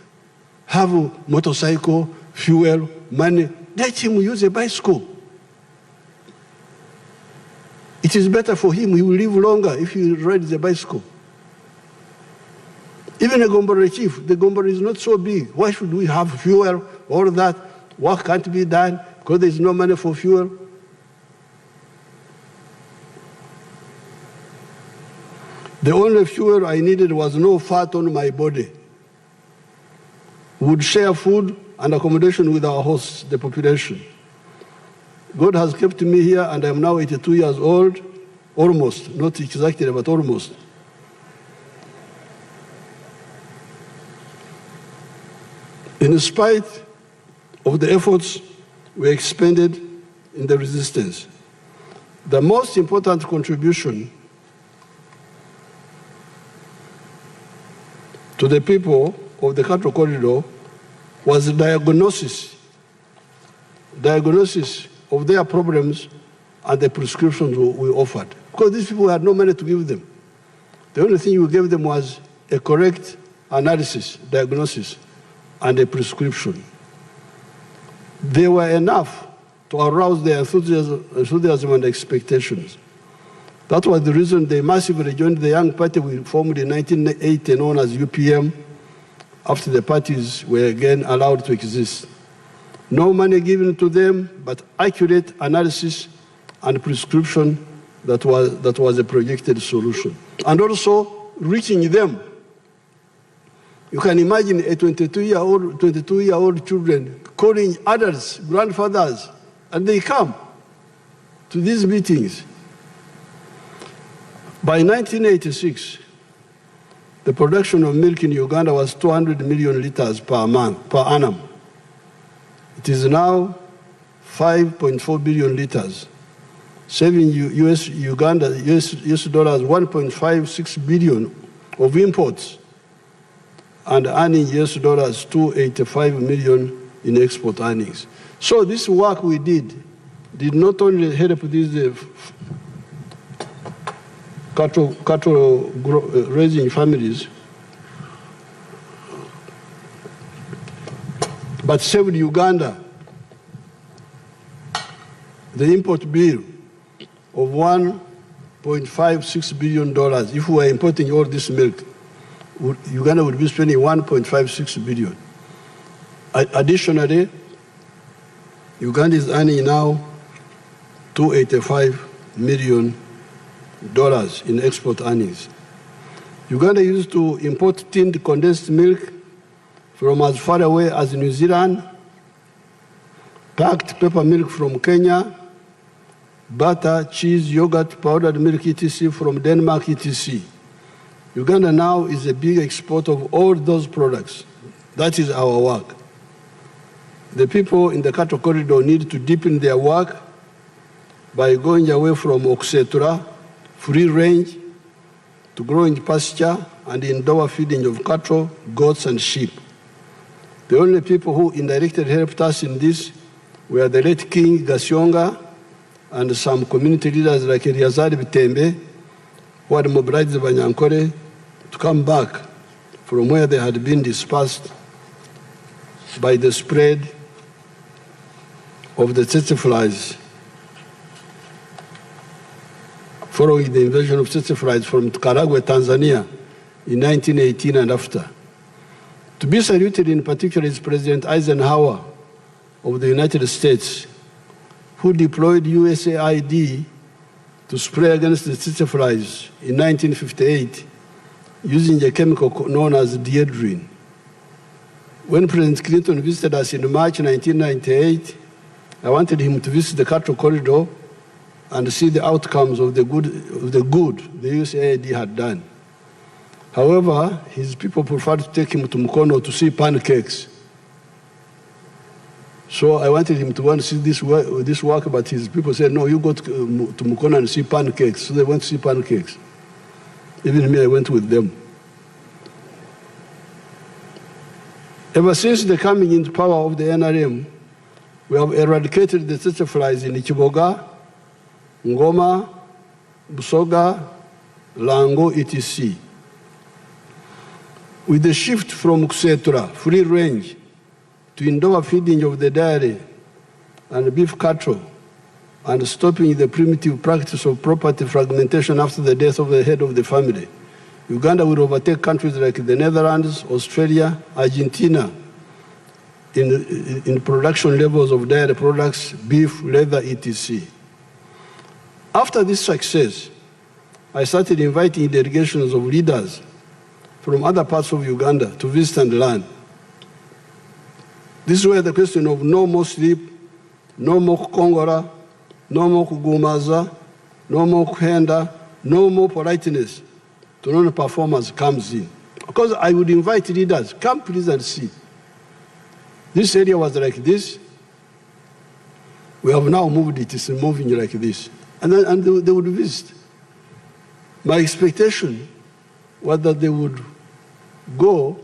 have a motorcycle, fuel, money? Let him use a bicycle. It is better for him. He will live longer if he rides the bicycle. Even a Gombore chief, the Gombore is not so big. Why should we have fuel, all that? Work can't be done because there is no money for fuel. The only fuel I needed was no fat on my body. We would share food and accommodation with our hosts, the population. God has kept me here, and I'm now 82 years old, almost, not exactly, but almost. In spite of the efforts we expended in the resistance, the most important contribution to the people of the Cattle Corridor was the diagnosis of their problems and the prescriptions we offered. Because these people had no money to give them. The only thing we gave them was a correct analysis, diagnosis, and a prescription. They were enough to arouse their enthusiasm and expectations. That was the reason they massively joined the young party we formed in 1980, known as UPM, after the parties were again allowed to exist. No money given to them, but accurate analysis and prescription that was a projected solution. And also reaching them. You can imagine a 22-year-old children calling adults, grandfathers, and they come to these meetings. By 1986, the production of milk in Uganda was 200 million liters per annum. It is now 5.4 billion liters, saving US dollars 1.56 billion of imports and earning US dollars 285 million in export earnings. So this work we did not only help these cattle raising families, but saved Uganda the import bill of $1.56 billion. If we were importing all this milk, Uganda would be spending $1.56 billion. Additionally, Uganda is earning now $285 million in export earnings. Uganda used to import tinned condensed milk from as far away as New Zealand, packed pepper milk from Kenya, butter, cheese, yogurt, powdered milk, etc. from Denmark, etc. Uganda now is a big exporter of all those products. That is our work. The people in the cattle corridor need to deepen their work by going away from Oxetura, free range, to growing pasture and indoor feeding of cattle, goats, and sheep. The only people who indirectly helped us in this were the late King Gasionga and some community leaders like Eliazari Bitembe, who had mobilized the Banyankore to come back from where they had been dispersed by the spread of the tsetse flies following the invasion of tsetse flies from Karagwe, Tanzania in 1918 and after. To be saluted in particular is President Eisenhower of the United States, who deployed USAID to spray against the tsetse flies in 1958 using a chemical known as dieldrin. When President Clinton visited us in March 1998, I wanted him to visit the cattle corridor and see the outcomes of the good the USAID had done. However, his people preferred to take him to Mukono to see pancakes. So I wanted him to go and see this work, but his people said, no, you go to Mukono and see pancakes. So they went to see pancakes. Even me, I went with them. Ever since the coming into power of the NRM, we have eradicated the tsetse flies in Ichiboga, Ngoma, Busoga, Lango, etc. With the shift from Kusetura, free range, to indoor feeding of the dairy and beef cattle, and stopping the primitive practice of property fragmentation after the death of the head of the family, Uganda will overtake countries like the Netherlands, Australia, Argentina in production levels of dairy products, beef, leather, etc. After this success, I started inviting delegations of leaders from other parts of Uganda to visit and learn. This is where the question of no more sleep, no more kukongora, no more kugumaza, no more kuhenda, no more politeness to non-performers comes in. Because I would invite leaders, come please and see. This area was like this. We have now moved it, it's moving like this. And they would visit. My expectation was that they would go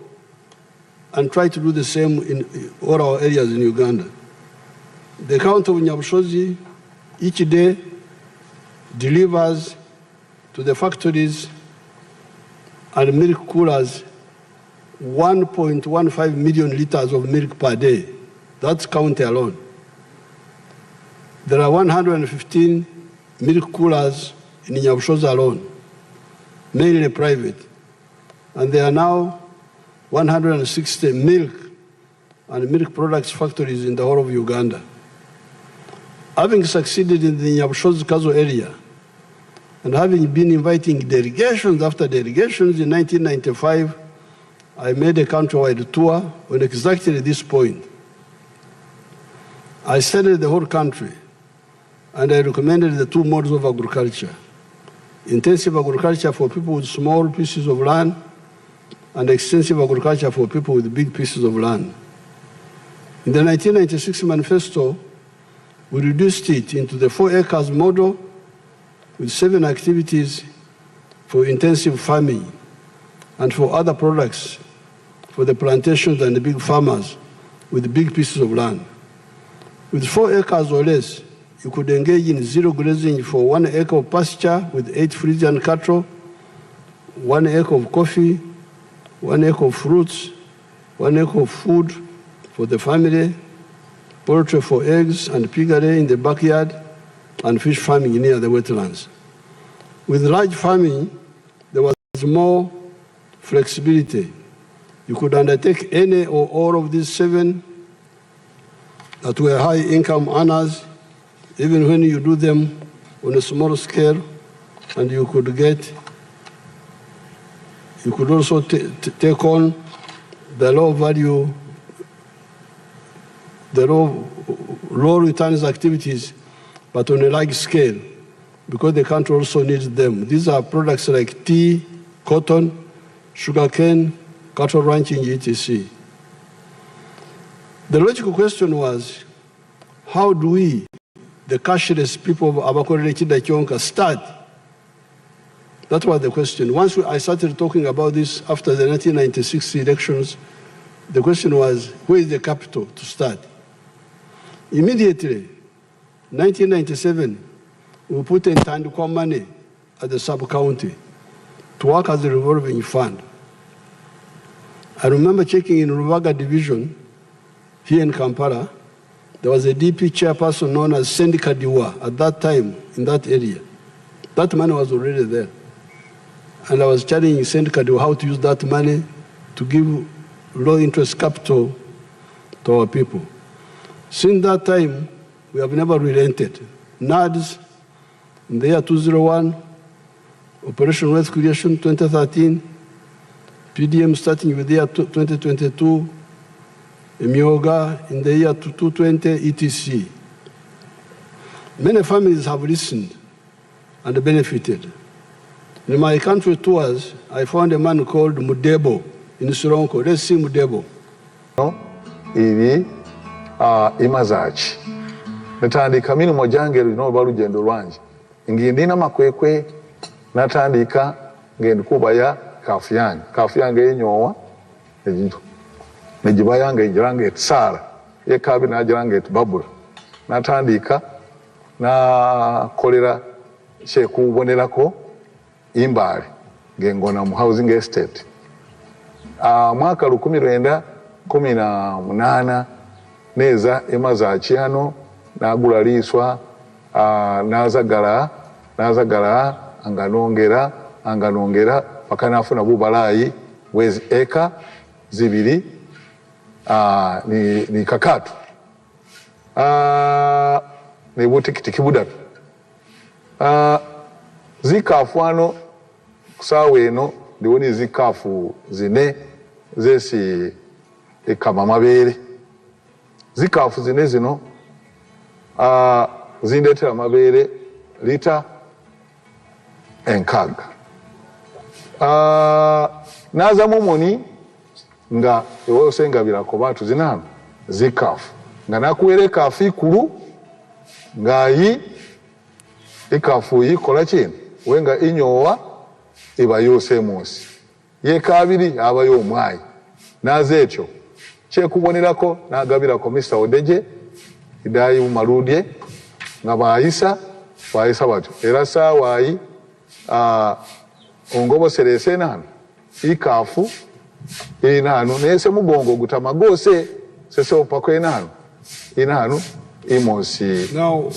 and try to do the same in all our areas in Uganda. The county of Nyabushozi each day delivers to the factories and milk coolers 1.15 million liters of milk per day. That's county alone. There are 115 milk coolers in Nyabushozi alone, mainly private. And there are now 160 milk and milk products factories in the whole of Uganda. Having succeeded in the Nyabushozi-Kazo area, and having been inviting delegations after delegations in 1995, I made a countrywide tour on exactly this point. I studied the whole country, and I recommended the two modes of agriculture: intensive agriculture for people with small pieces of land, and extensive agriculture for people with big pieces of land. In the 1996 manifesto, we reduced it into the 4 acres model with 7 activities for intensive farming and for other products for the plantations and the big farmers with big pieces of land. With 4 acres or less, you could engage in zero grazing for 1 acre of pasture with 8 Frisian cattle, 1 acre of coffee, 1 acre of fruits, 1 acre of food for the family, poultry for eggs and piggery in the backyard, and fish farming near the wetlands. With large farming, there was more flexibility. You could undertake any or all of these 7 that were high-income earners, even when you do them on a small scale, and you could also take on the low returns activities, but on a large scale, because the country also needs them. These are products like tea, cotton, sugarcane, cattle ranching, etc. The logical question was, how do we, the cashless people of Abakorere Chidachonka, start? That was the question. Once I started talking about this after the 1996 elections, the question was, where is the capital to start? Immediately, 1997, we put in Tandukwa money at the sub-county to work as a revolving fund. I remember checking in Rubaga division here in Kampala, there was a DP chairperson known as Sendika Diwa at that time in that area. That money was already there. And I was challenging Sendika Diwa how to use that money to give low interest capital to our people. Since that time, we have never relented. NADS, in the year 2001, Operation Wealth Creation 2013, PDM starting with the year 2022, Myoga in the year 2020, etc. Many families have listened and benefited. In my country tours, I found a man called Mudebo in Sironko. Let's see Mudebo. Ibi imazachi. Natandika minu mojange lino balugendo lwanje. Ngindina makwekwe natandika ngenda kubaya kafu yange. Kafu yange yenyowa ejintu. Nejiba yange ijiranga etisara. Yekabi najiranga etibabula. Natandika na kolera shekubonerako imbali ngengona mu housing estate. Mwaka 1918 neza emazachi hano nagula liswa nazagala anganongera paka nafuna bubalayi wezi eka zibiri ni kakatu ni butikitiki budatu zikafu hano kusawa eno ndiwoni zikafu zine zesi ekama mabere zikafu zine zino zindetera mabere lita enkaga naza mumoni nga ewose ngabirako batu zinano zikafu nga nakuwere kafu ikulu ngayi ikafu yikola chino wenga inyowa iba yose munsi yekabiri aba yomwayi nazecho chekubonerako nagabirako Mr. Odeje idayi umarudye nga bayisa batyo era sawayi ongobo serese nano ikafu inano nese mugongo gutamagose sese opako inano imosi. Now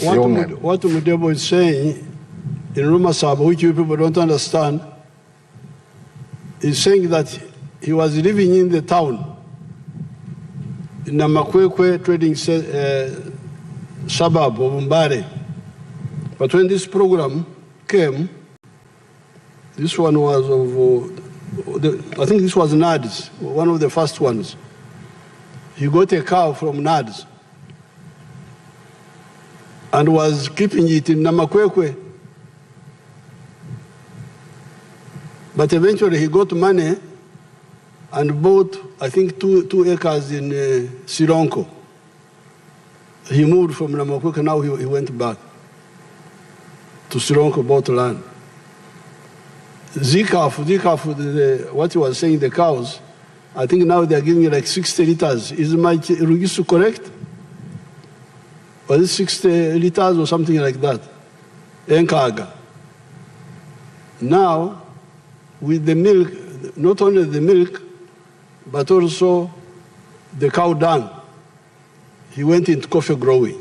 what Mudebo is saying in Rumasaba, which you people don't understand, is saying that he was living in the town in the Makwekwe trading suburb of Mbare. But when this program came, this one was I think this was NADS, one of the first ones. He got a cow from NADS and was keeping it in Namakwekwe. But eventually he got money and bought, I think, two acres in Sironko. He moved from Namakwekwe, now he went back to Sironko, bought land. Zikafu, what he was saying, the cows, I think now they're giving you like 60 liters. Is my Rugisu correct? Was it 60 liters or something like that? Enkaga. Now, with the milk, not only the milk, but also the cow dung he went into coffee growing.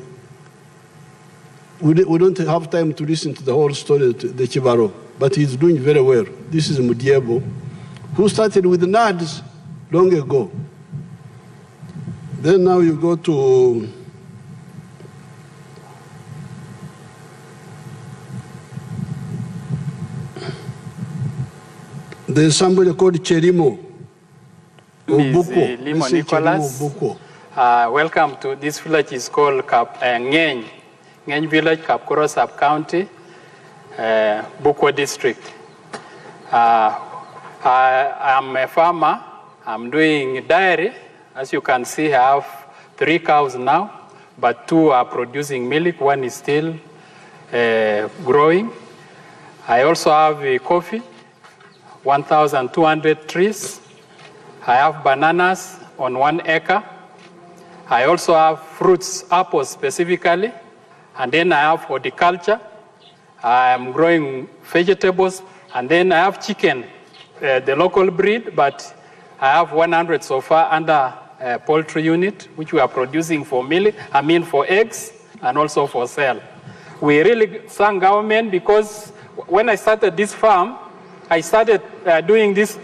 We don't have time to listen to the whole story, the Chibaro, but he's doing very well. This is Mudiebo, who started with nuts long ago. Then now you go to there's somebody called Cherimo. Ms. Limo Nicholas. Welcome to this village. Is called Ngeny Village, Kapkoro Sub-County, Buko District. I'm a farmer. I'm doing dairy. As you can see, I have 3 cows now, but 2 are producing milk. 1 is still growing. I also have coffee, 1,200 trees. I have bananas on 1 acre. I also have fruits, apples specifically. And then I have horticulture. I am growing vegetables. And then I have chicken, the local breed, but I have 100 so far under a poultry unit, which we are producing for milk, for eggs, and also for sale. We really thank government because when I started this farm, I started doing this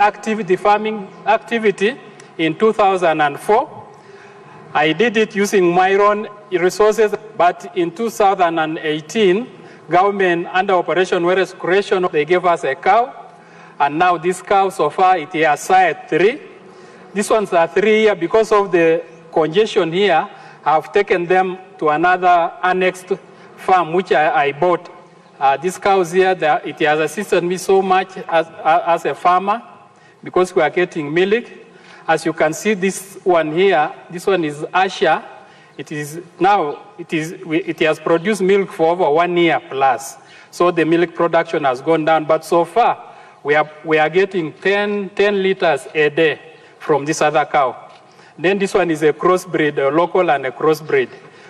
farming activity in 2004. I did it using my own resources, but in 2018, government under Operation Whereas Creation, they gave us a cow, and now this cow so far it has sired 3. These ones are 3 years. Because of the congestion here, I've taken them to another annexed farm which I bought. These cows here, it has assisted me so much as a farmer because we are getting milk. As you can see, this one here, this one is Asha. It has produced milk for over 1 year plus. So the milk production has gone down. But so far, we are getting 10 liters a day from this other cow. Then this one is a crossbreed, a local and a crossbreed.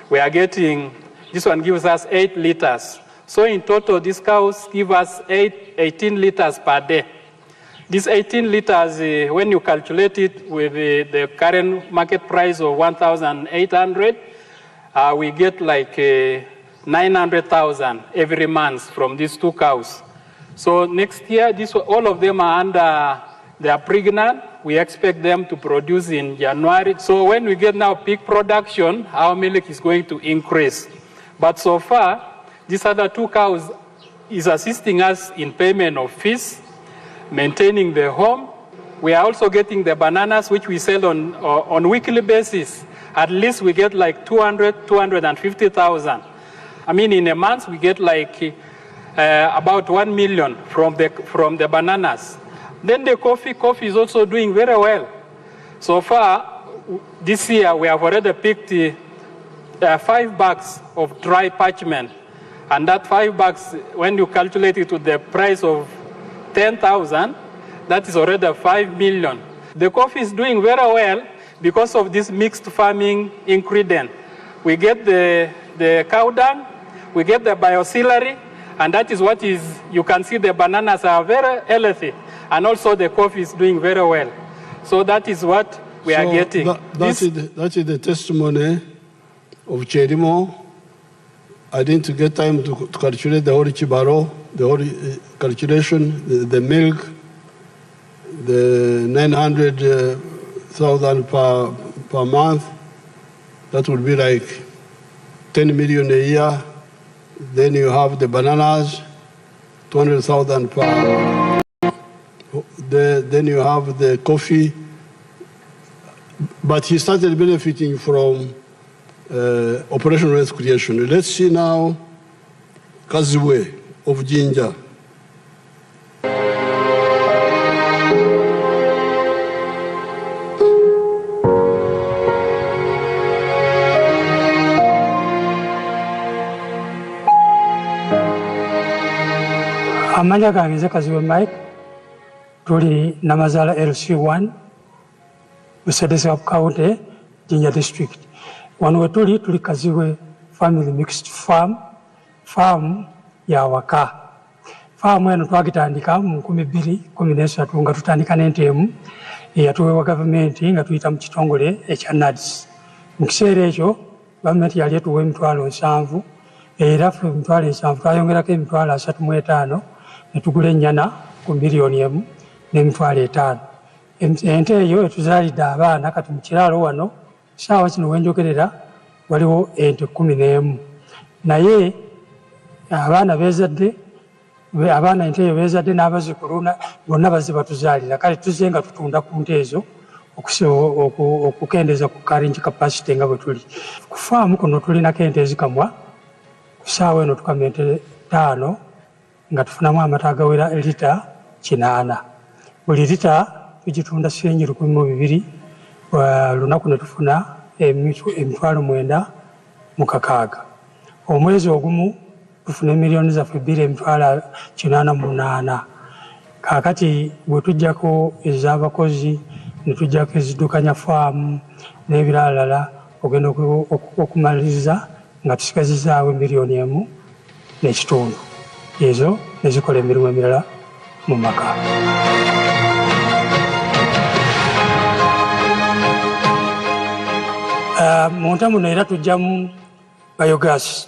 We are getting, this one gives us 8 liters. So in total, these cows give us 18 liters per day. These 18 liters, when you calculate it with the current market price of 1,800, we get like 900,000 every month from these 2 cows. So next year, all of them are they are pregnant. We expect them to produce in January. So when we get now peak production, our milk is going to increase. But so far, these other 2 cows is assisting us in payment of fees, maintaining the home. We are also getting the bananas, which we sell on weekly basis. At least we get like 250,000. In a month, we get like about 1 million from the bananas. Then the coffee is also doing very well. So far, this year, we have already picked 5 bags of dry parchment. And that 5 bags, when you calculate it to the price of 10,000, that is already 5 million. The coffee is doing very well because of this mixed farming ingredient. We get the cow dung, we get the bioauxiliary, and that is what you can see the bananas are very healthy. And also the coffee is doing very well. So that is what we are getting. That is the testimony of Cherimo. I didn't get time to calculate the whole Chibaro, the whole calculation, the milk, the 900,000 per month. That would be like 10 million a year. Then you have the bananas, 200,000 per. Then you have the coffee. But he started benefiting from Operation Wealth Creation. Let's see now Kaziwe of Jinja. Amanya gange Kaziwe Mike, tuli Namazala LC1, Mercedes County, Jinja District. Wanu tuli Kaziwe Family Mixed Farm ya waka. Farm eno twagitandika mu 2013 nga tutandika n'entemu eyatuweebwa gavumenti nga tuyita mu kitongole ekya NADS. Mu kiseera ekyo gavumenti yali etuwa emitwalo 7 era ffe emitwalo 7 twayongerako emitwalo 35 ne tugula ennyana ku miliyoni 1 n'emitwalo 5. Ente eyo etuzaalidde abaana kati mu kiraalo wano saawa kino wenjogerera waliwo ente 11 naye abaana bezadde abaana ente eyo bezadde n'abazzukulu bonna bazze batuzaalira kale tuzze nga tutunda ku nte ezo okukendeeza ku carrying capacity nga bwe tuli ku faamu kuno tulinako ente ezikamwa ku saawa eno tukamya ente 5 nga tufunamu amata agawera lita 8. Buli lita tugitunda shilingi 1200 lunaku ne tufuna emitwalo 9 mu kakaaga. Omwezi ogumu tufuna miliyoni zaffe 2.88. Kaakati bwe tujjako ez'abakozi ne tujjako ezidukanya faamu n'ebiralala ogenda okumaliriza nga tusigazizaawo miliyoni 1.5. Ezo ne zikola emirimu emirala mu maka. Mu ntamu era tujjamu biogas.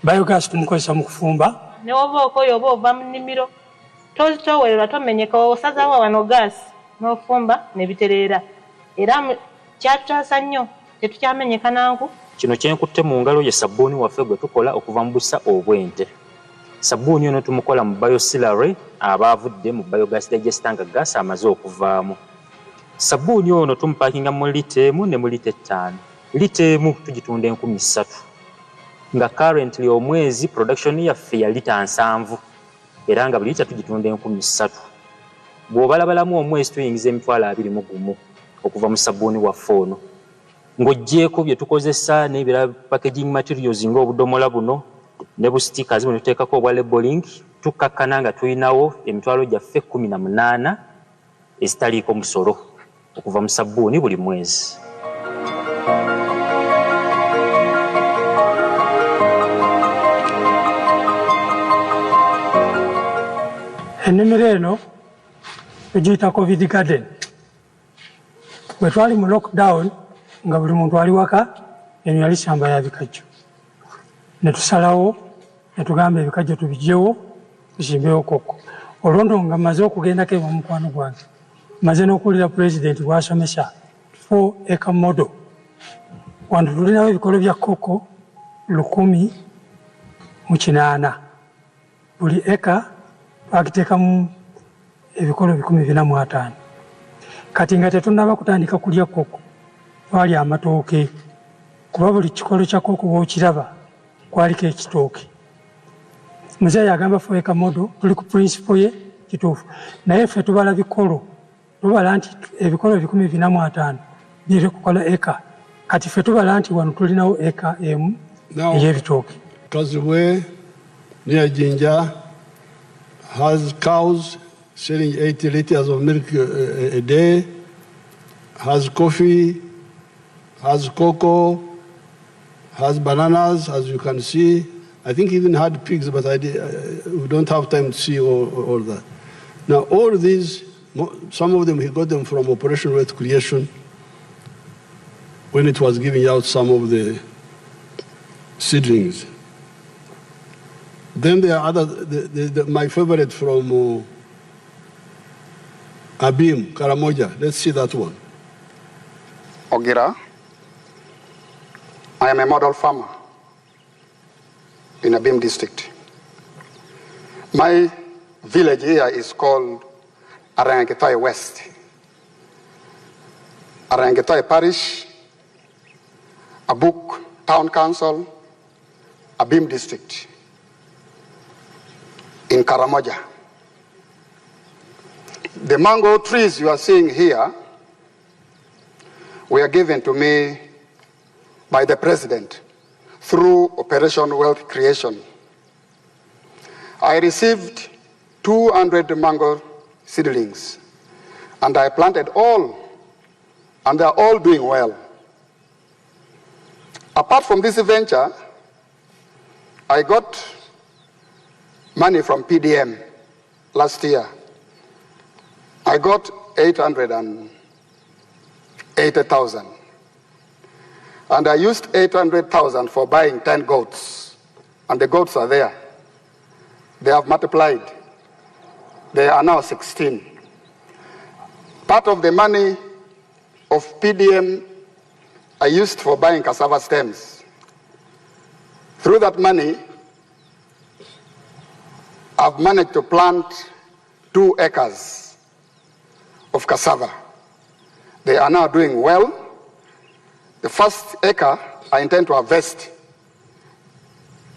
Biogas tumukozesa mu kufumba. Ne woba okoyo oba ova mu nnimiro toweerera tomenyeka osazaawo wano gaasi n'ofumba ne bitereera. Era kyatutaasa nnyo tetukyamenyeka nangu. Kino kyenkutte mu ngalo ye sabbuuni waffe gwe tukola okuva mu busa obw'ente. Sabbuuni ono tumukola mu biosilary abaavudde mu biogas digester nga gaasi amaze okuvaamu. Sabbuuni ono tumupakinga mu lita 1 ne mu lita 5. Lita 1 tugitunda 3,000 nga currently omwezi production yaffe ya lita 7 era nga buli lita tugitunda 3,000. Bw'obalabalamu omwezi tuyingiza emitwalo 21 okuva mu sabbuuni waffe ono. Ng'oggyeko bye tukozesa n'ebirala packaging materials ng'obudomola buno ne bu stickers buno tuteekako obwa labeling tukakkana nga tulinawo emitwalo gyaffe 18 ezitaliiko musolo okuva mu sabbuuni buli mwezi. Ennimiro eno tugiyita COVID garden. Bwe twali mu lockdown nga buli muntu ali waka eno yali ssamba ya bikajjo. Ne tusalawo ne tugamba ebikajjo tubigyewo tuzimbewo koko. Olwondo nga maze okugendako ewa mukwano gwange maze n'okuwulira pulezidenti bw'asomesa 4 acre model. Wano tulinawo ebikolo bya koko 1,800. Buli eka twagiteekamu ebikolo 450. Kati nga tetunnaba kutandika kulya koko twali amatooke kuba buli kikolo kya koko bw'okiraba kwaliko ekitooke. Muzeeyi agamba 4 acre model tuli ku principle ye kituufu naye ffe tubala bikolo tubala nti ebikolo 450 biri kukola eka kati ffe tubala nti wano tulinawo eka emu ey'ebitooke. Kaziwe near Jinja has cows selling 80 liters of milk a day, has coffee, has cocoa, has bananas, as you can see. I think even had pigs, but we don't have time to see all that. Now, all these, some of them, he got them from Operation Wealth Creation when it was giving out some of the seedlings. Then there are other, my favorite from Abim, Karamoja. Let's see that one. Ogira. I am a model farmer in Abim district. My village here is called Arangetoi West. Arangetoi Parish, Abuk Town Council, Abim district in Karamoja. The mango trees you are seeing here were given to me by the president through Operation Wealth Creation. I received 200 mango seedlings and I planted all, and they are all doing well. Apart from this venture, I got money from PDM last year. I got 880,000. And I used 800,000 for buying 10 goats. And the goats are there. They have multiplied. They are now 16. Part of the money of PDM I used for buying cassava stems. Through that money, I've managed to plant 2 acres of cassava. They are now doing well. The first acre I intend to harvest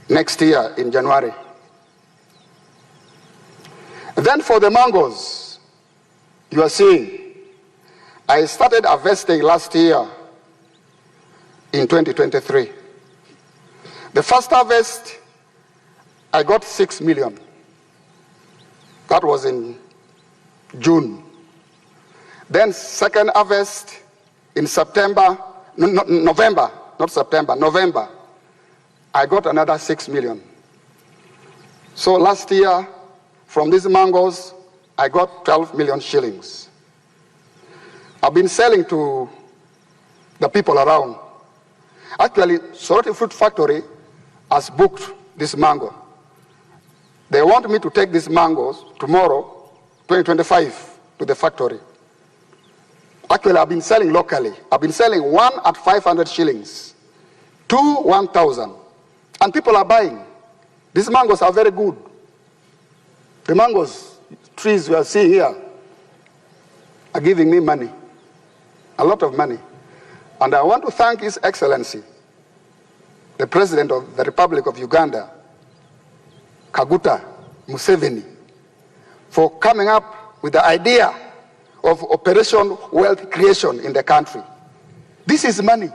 next year in January. Then for the mangoes, you are seeing, I started harvesting last year in 2023. The first harvest, I got 6 million. That was in June. Then second harvest in September, November, not September, November, I got another 6 million. So last year, from these mangoes, I got 12 million shillings. I've been selling to the people around. Actually, Soroti Fruit Factory has booked this mango. They want me to take these mangoes tomorrow, 2025, to the factory. Actually, I've been selling locally. I've been selling 1 at 500 shillings, 2, 1,000. And people are buying. These mangoes are very good. The mangoes trees you are seeing here are giving me money, a lot of money. And I want to thank His Excellency, the President of the Republic of Uganda, Kaguta Museveni, for coming up with the idea of Operation Wealth Creation in the country. This is money.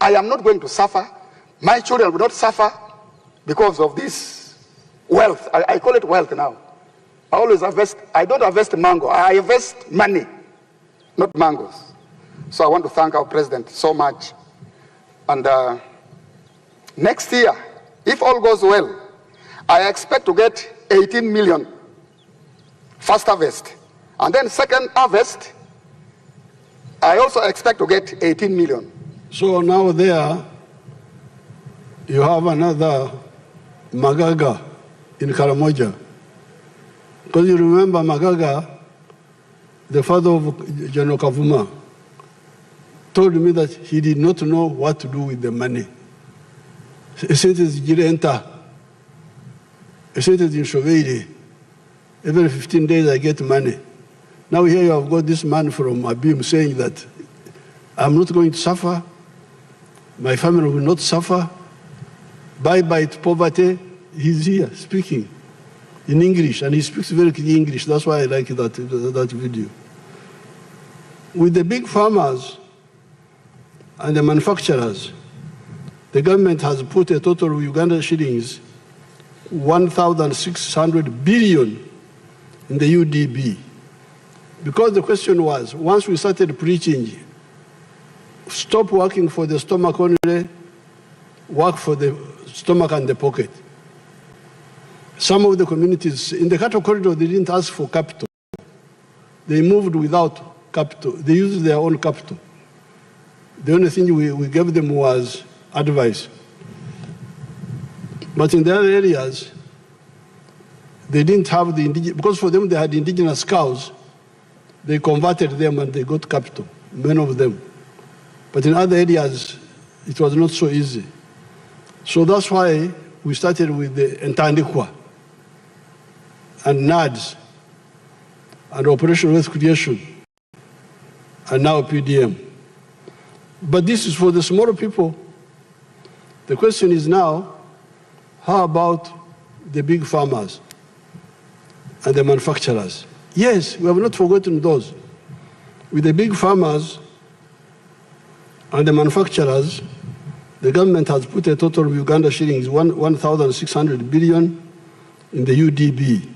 I am not going to suffer. My children will not suffer because of this wealth. I call it wealth now. I always harvest, I don't harvest mango, I harvest money, not mangoes. So I want to thank our president so much. And next year, if all goes well, I expect to get 18 million first harvest. And then second harvest, I also expect to get 18 million. So now there, you have another Magaga in Karamoja. Because you remember Magaga, the father of General Kavuma, told me that he did not know what to do with the money. He said it's Girenta. He said it's in Shoveiri. Every 15 days I get money. Now here you have got this man from Abim saying that I'm not going to suffer, my family will not suffer, bye-bye to poverty. He's here speaking in English, and he speaks very clear English. That's why I like that video. With the big farmers and the manufacturers, the government has put a total of Uganda shillings 1,600 billion in the UDB. Because the question was, once we started preaching, stop working for the stomach only, work for the stomach and the pocket. Some of the communities, in the cattle corridor, they didn't ask for capital. They moved without capital. They used their own capital. The only thing we gave them was advice. But in the other areas, they didn't have the indigenous, because for them they had indigenous cows, they converted them and they got capital, many of them. But in other areas, it was not so easy. So that's why we started with the Ntandikwa and NADS and Operation Wealth Creation and now PDM. But this is for the smaller people. The question is now, how about the big farmers and the manufacturers? Yes, we have not forgotten those. With the big farmers and the manufacturers, the government has put a total of Uganda shillings 1,600 billion in the UDB.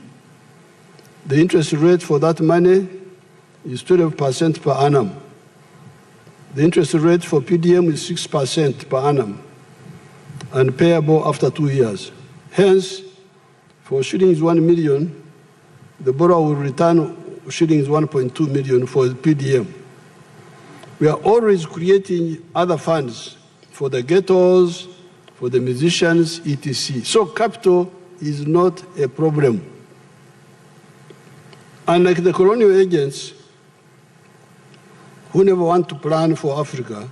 The interest rate for that money is 12% per annum. The interest rate for PDM is 6% per annum and payable after 2 years. Hence, for shillings 1 million, the borrower will return shillings 1.2 million for the PDM. We are always creating other funds for the ghettos, for the musicians, etc. So capital is not a problem. Unlike the colonial agents who never want to plan for Africa,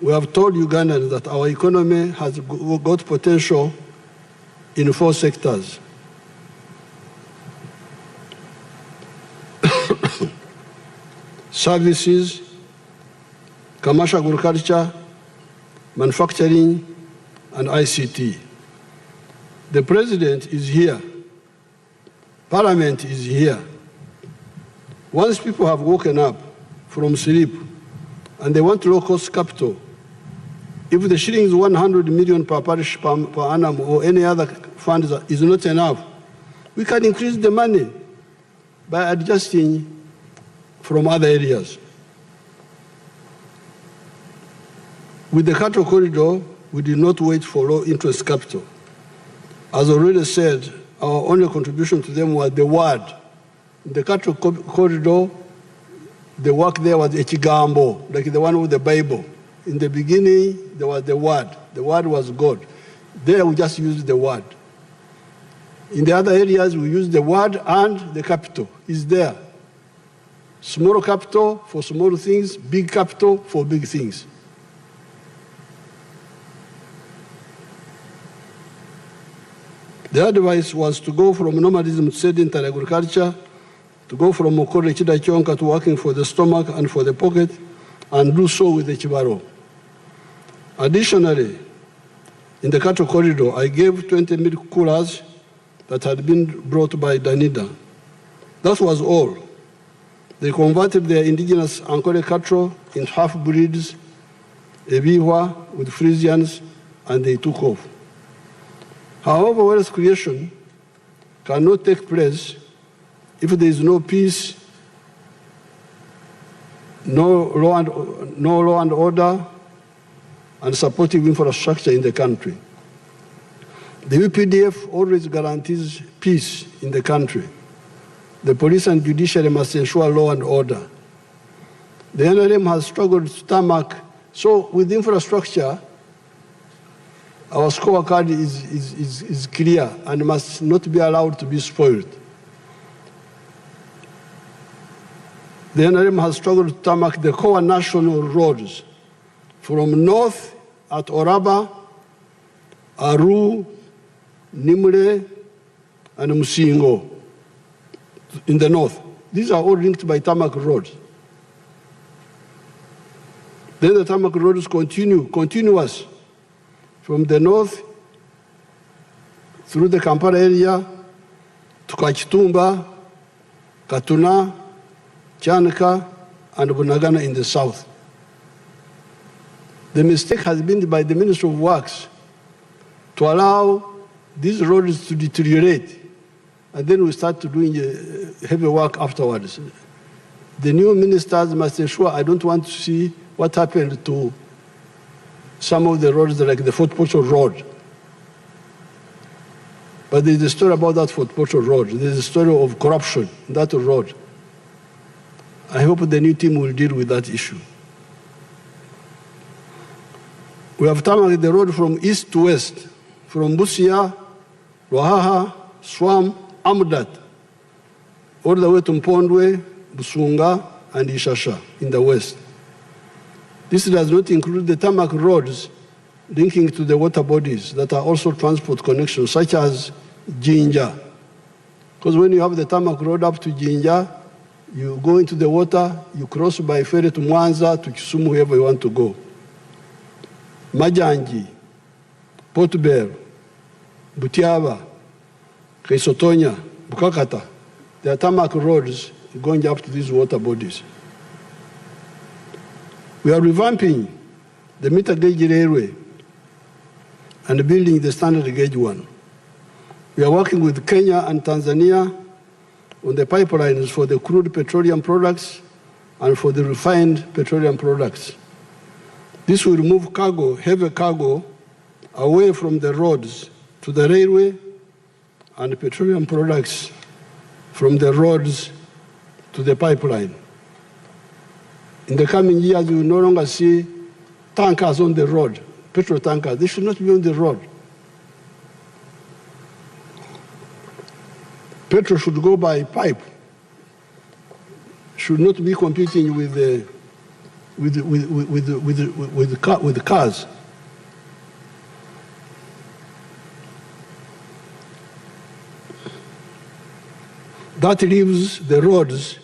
we have told Ugandans that our economy has got potential in 4 sectors. Services, commercial agriculture, manufacturing, and ICT. The president is here. Parliament is here. Once people have woken up from sleep and they want low-cost capital, if the shilling is 100 million per parish per annum or any other fund is not enough, we can increase the money by adjusting from other areas. With the cattle corridor, we did not wait for low-interest capital. As already said, our only contribution to them was the word. In the cattle corridor, the work there was echigambo, like the one with the Bible. In the beginning, there was the word. The word was God. There we just used the word. In the other areas, we use the word and the capital is there. Small capital for small things, big capital for big things. The advice was to go from nomadism to sedentary agriculture, to go from Mokore Chida Chonka to working for the stomach and for the pocket, and do so with the Chibaro. Additionally, in the cattle corridor, I gave 20 milk coolers that had been brought by Danida. That was all. They converted their indigenous Ankole cattle into half-breeds, Ebiwa with Frisians, and they took off. However, wealth creation cannot take place if there is no peace, no law and order, and supportive infrastructure in the country. The UPDF always guarantees peace in the country. The police and judiciary must ensure law and order. The NRM has struggled to tarmac, so with infrastructure, our scorecard is clear and must not be allowed to be spoiled. The NRM has struggled to tarmac the core national roads from north at Oraba, Aru, Nimule, and Musingo in the north. These are all linked by tarmac roads. Then the tarmac roads continuous from the north through the Kampala area to Kachitumba, Katuna, Chanka, and Bunagana in the south. The mistake has been by the Ministry of Works to allow these roads to deteriorate, and then we start to doing heavy work afterwards. The new ministers must ensure, I don't want to see what happened to some of the roads like the Fort Portal Road. But there's a story about that Fort Portal Road. There's a story of corruption in that road. I hope the new team will deal with that issue. We have tarmacked the road from east to west, from Busia, Ruahaha, Swam, Amudat, all the way to Mpondwe, Busunga, and Ishasha in the west. This does not include the tarmac roads linking to the water bodies that are also transport connections, such as Jinja. Because when you have the tarmac road up to Jinja, you go into the water, you cross by ferry to Mwanza, to Kisumu, wherever you want to go. Majanji, Port Bell, Butiaba, Kaisotonya, Bukakata, there are tarmac roads going up to these water bodies. We are revamping the meter gauge railway and building the standard gauge one. We are working with Kenya and Tanzania on the pipelines for the crude petroleum products and for the refined petroleum products. This will move cargo, heavy cargo, away from the roads to the railway, and petroleum products from the roads to the pipeline. In the coming years, we will no longer see tankers on the road. petrol tankers. They should not be on the road. Petrol should go by pipe. Should not be competing with the cars. That leaves the roads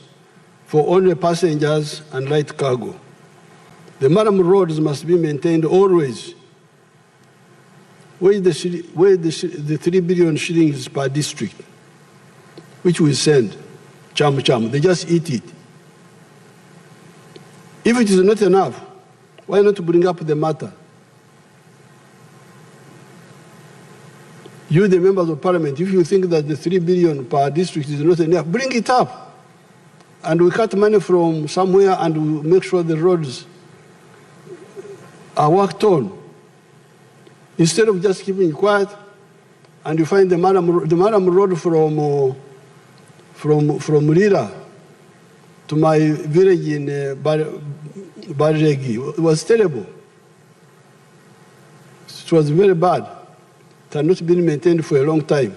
for only passengers and light cargo. The Maram roads must be maintained always. Where is the 3 billion shillings per district, which we send, cham, they just eat it. If it is not enough, why not bring up the matter? You, the members of parliament, if you think that the 3 billion per district is not enough, bring it up. And we cut money from somewhere and we make sure the roads are worked on. Instead of just keeping quiet, and you find the Maram road from Murira to my village in Barregi, it was terrible. It was very bad. It had not been maintained for a long time.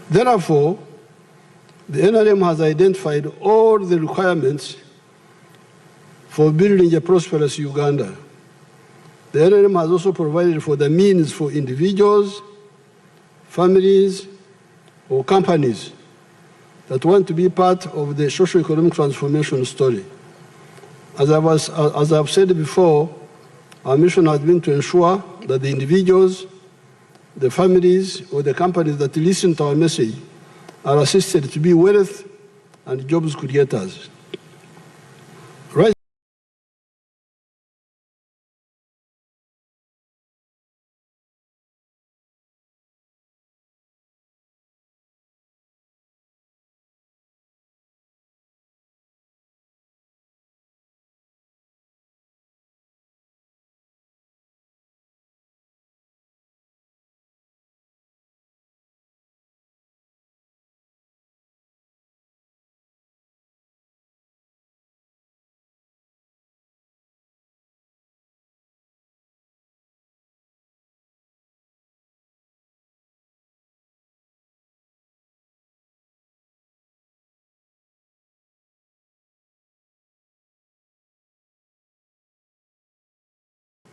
Therefore, the NRM has identified all the requirements for building a prosperous Uganda. The NRM has also provided for the means for individuals, families, or companies that want to be part of the socio-economic transformation story. As I've said before, our mission has been to ensure that the individuals, the families, or the companies that listen to our message are assisted to be wealth and jobs creators. Right.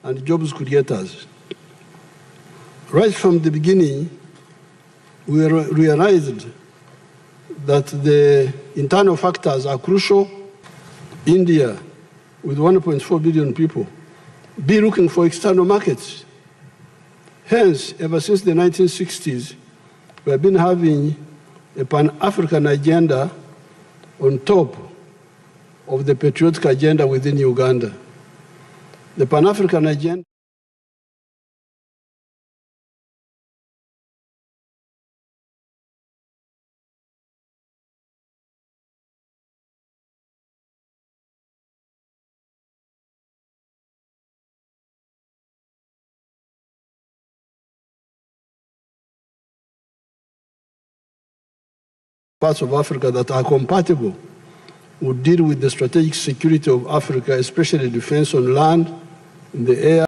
And jobs creators. Right from the beginning, we realized that the internal factors are crucial. India, with 1.4 billion people, be looking for external markets. Hence, ever since the 1960s, we have been having a Pan-African agenda on top of the patriotic agenda within Uganda. The Pan-African agenda parts of Africa that are compatible would deal with the strategic security of Africa, especially defense on land, in the air.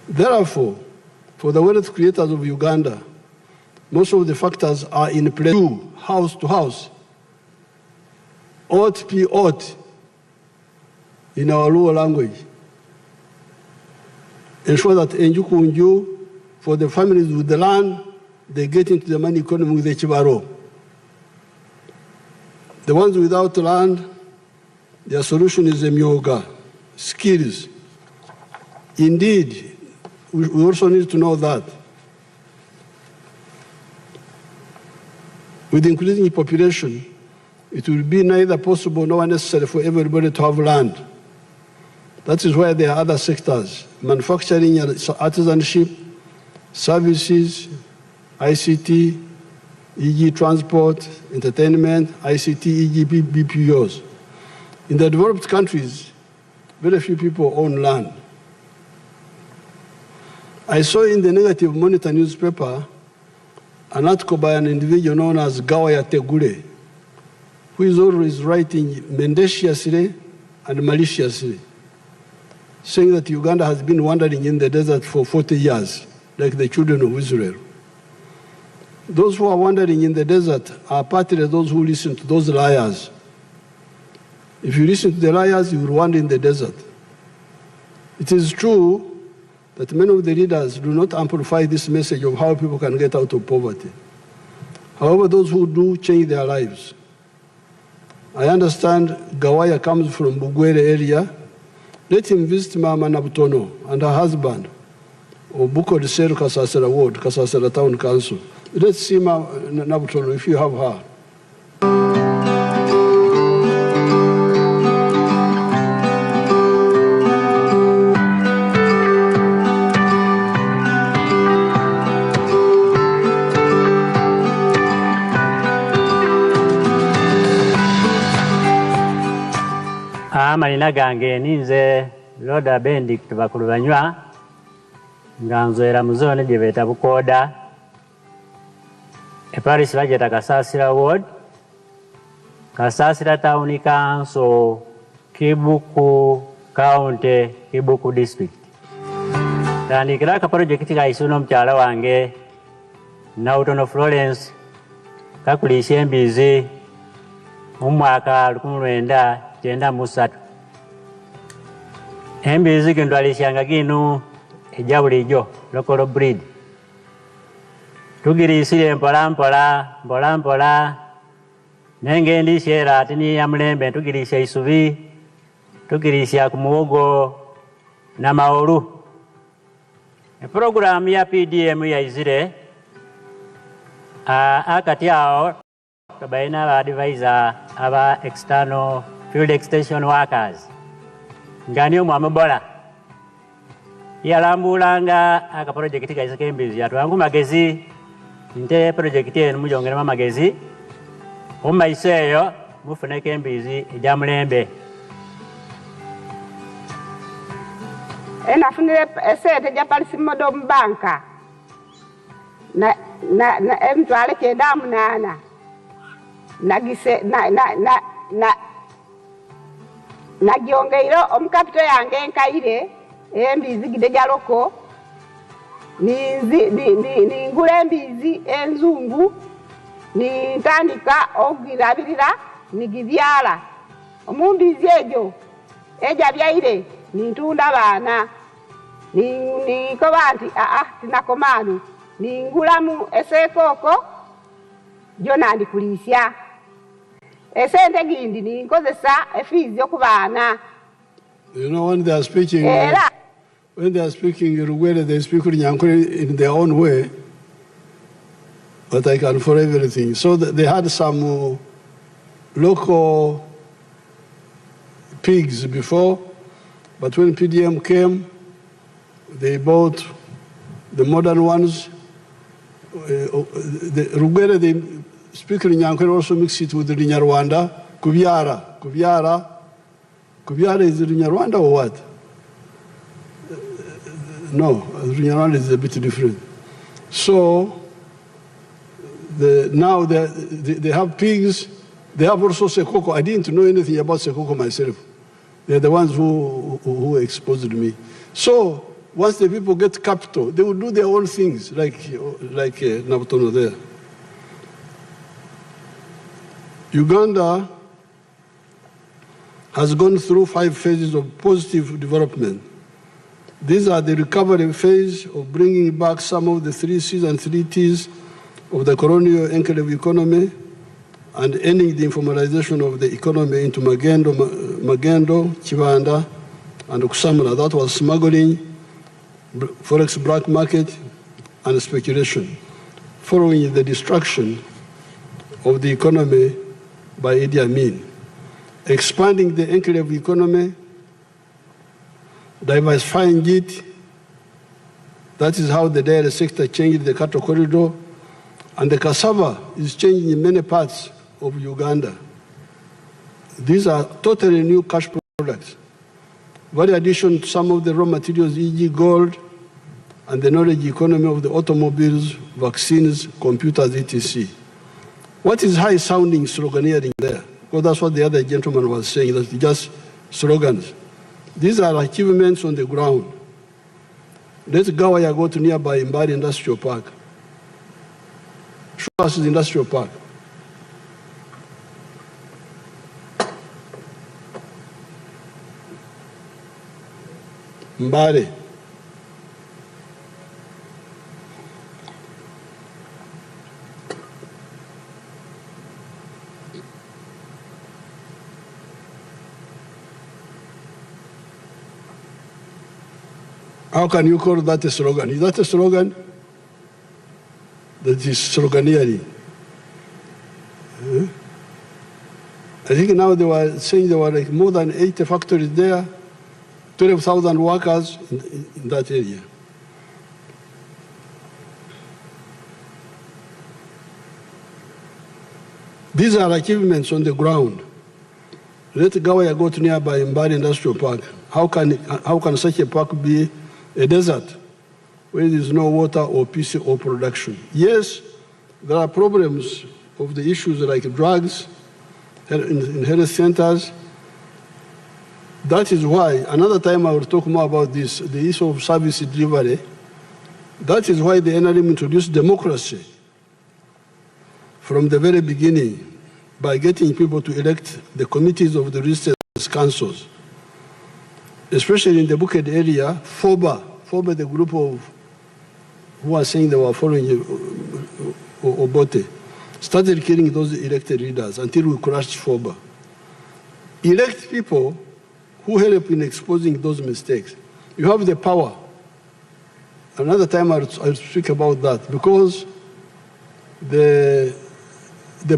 Therefore, for the wealth creators of Uganda, most of the factors are in place, house to house, ought be ought in our Luo language. Ensure that Enjukunju, for the families with the land, they get into the money economy with the Chibaro. The ones without land, their solution is a myoga, skills. Indeed, we also need to know that with increasing population, it will be neither possible nor necessary for everybody to have land. That is why there are other sectors, manufacturing and artisanship, services, ICT, e.g. transport, entertainment, ICT, e.g. BPOs. In the developed countries, very few people own land. I saw in the Negative Monitor newspaper an article by an individual known as Gawaya Tegure, who is always writing mendaciously and maliciously, saying that Uganda has been wandering in the desert for 40 years, like the children of Israel. Those who are wandering in the desert are partly those who listen to those liars. If you listen to the liars, you will wander in the desert. It is true that many of the leaders do not amplify this message of how people can get out of poverty. However, those who do change their lives. I understand Gawaya comes from Bugwere area. Let him visit Mama Nabutono and her husband, Obuko Diseru Kasasera Ward, Kasasera Town Council. Let's see Mama Nabutono if you have her. Amalina gange ninze Loda Benedict Bakulubanywa nga nzoera mu zone gye beeta Bukoda Paris bageta Kasasira Ward Kasasira Town Council Kibuku County Kibuku District tandikira ka project ka isuno mkyala wange Nautono Florence kakulisha embizi mu mwaka 1993 embizi gendwalishanga ginu eja bulijjo local breed tugirisire mpola nenge ndishera atini ya mulembe tugirisha isubi tugirisha ku muwogo na maolu program ya PDM ya izire akati ao kabaina ba advisor aba external field extension workers ngani omwamubola yalambulanga aka project kaisa kembizi atwangu magezi nte project eno mujongera magezi omaiseyo mufune kembizi eja mulembe enafunire esente ja palisi modo mbanka na emtwale kenda munana nagise nagyongeiro omukapito yange enkaire embizi gide jaloko ningula embizi enzungu nintandika okugirabirira nigibyala omumbizi ejo eja byaire nintunda baana nikoba nti tinakomanu ningulamu esekoko jona ndikulisya esente gindi ninkozesa efizi okubaana. You know, when they are speaking Rugwele, they speak Nyankore in their own way, but I can for everything. So they had some local pigs before, but when PDM came, they bought the modern ones. The Rugwele, they speak Nyankore also mix it with the Nyarwanda. Kubyara is the Nyarwanda or what? No, Nyarwanda is a bit different. So now they have pigs. They have also Sekoko. I didn't know anything about Sekoko myself. They're the ones who exposed me. So once the people get capital, they will do their own things, like Nabutono there. Uganda has gone through 5 phases of positive development. These are the recovery phase of bringing back some of the 3 C's and 3 T's of the colonial enclave economy and ending the informalization of the economy into Magendo, Chibanda, and Okusamula. That was smuggling, forex black market, and speculation, following the destruction of the economy by Idi Amin. Expanding the enclave economy diversifying it. That is how the dairy sector changed the cattle corridor. And the cassava is changing in many parts of Uganda. These are totally new cash products. Very addition to some of the raw materials, e.g. gold, and the knowledge economy of the automobiles, vaccines, computers, etc. What is high-sounding sloganeering there? Because that's what the other gentleman was saying, that's just slogans. These are achievements on the ground. Let's go to nearby Mbari Industrial Park. Show us the industrial park. Mbari. How can you call that a slogan? Is that a slogan? That is sloganeering. I think now they were saying there were like more than 80 factories there, 12,000 workers in that area. These are achievements on the ground. Let Gawaya go to nearby Mbari Industrial Park. How can such a park be a desert where there is no water or peace or production? Yes, there are problems of the issues like drugs in health centers. That is why, another time I will talk more about this, the issue of service delivery. That is why the NRM introduced democracy from the very beginning by getting people to elect the committees of the resistance councils. Especially in the Bukit area, FOBA, the group of who are saying they were following Obote, started killing those elected leaders until we crushed FOBA. Elect people who help in exposing those mistakes. You have the power. Another time I'll speak about that, because the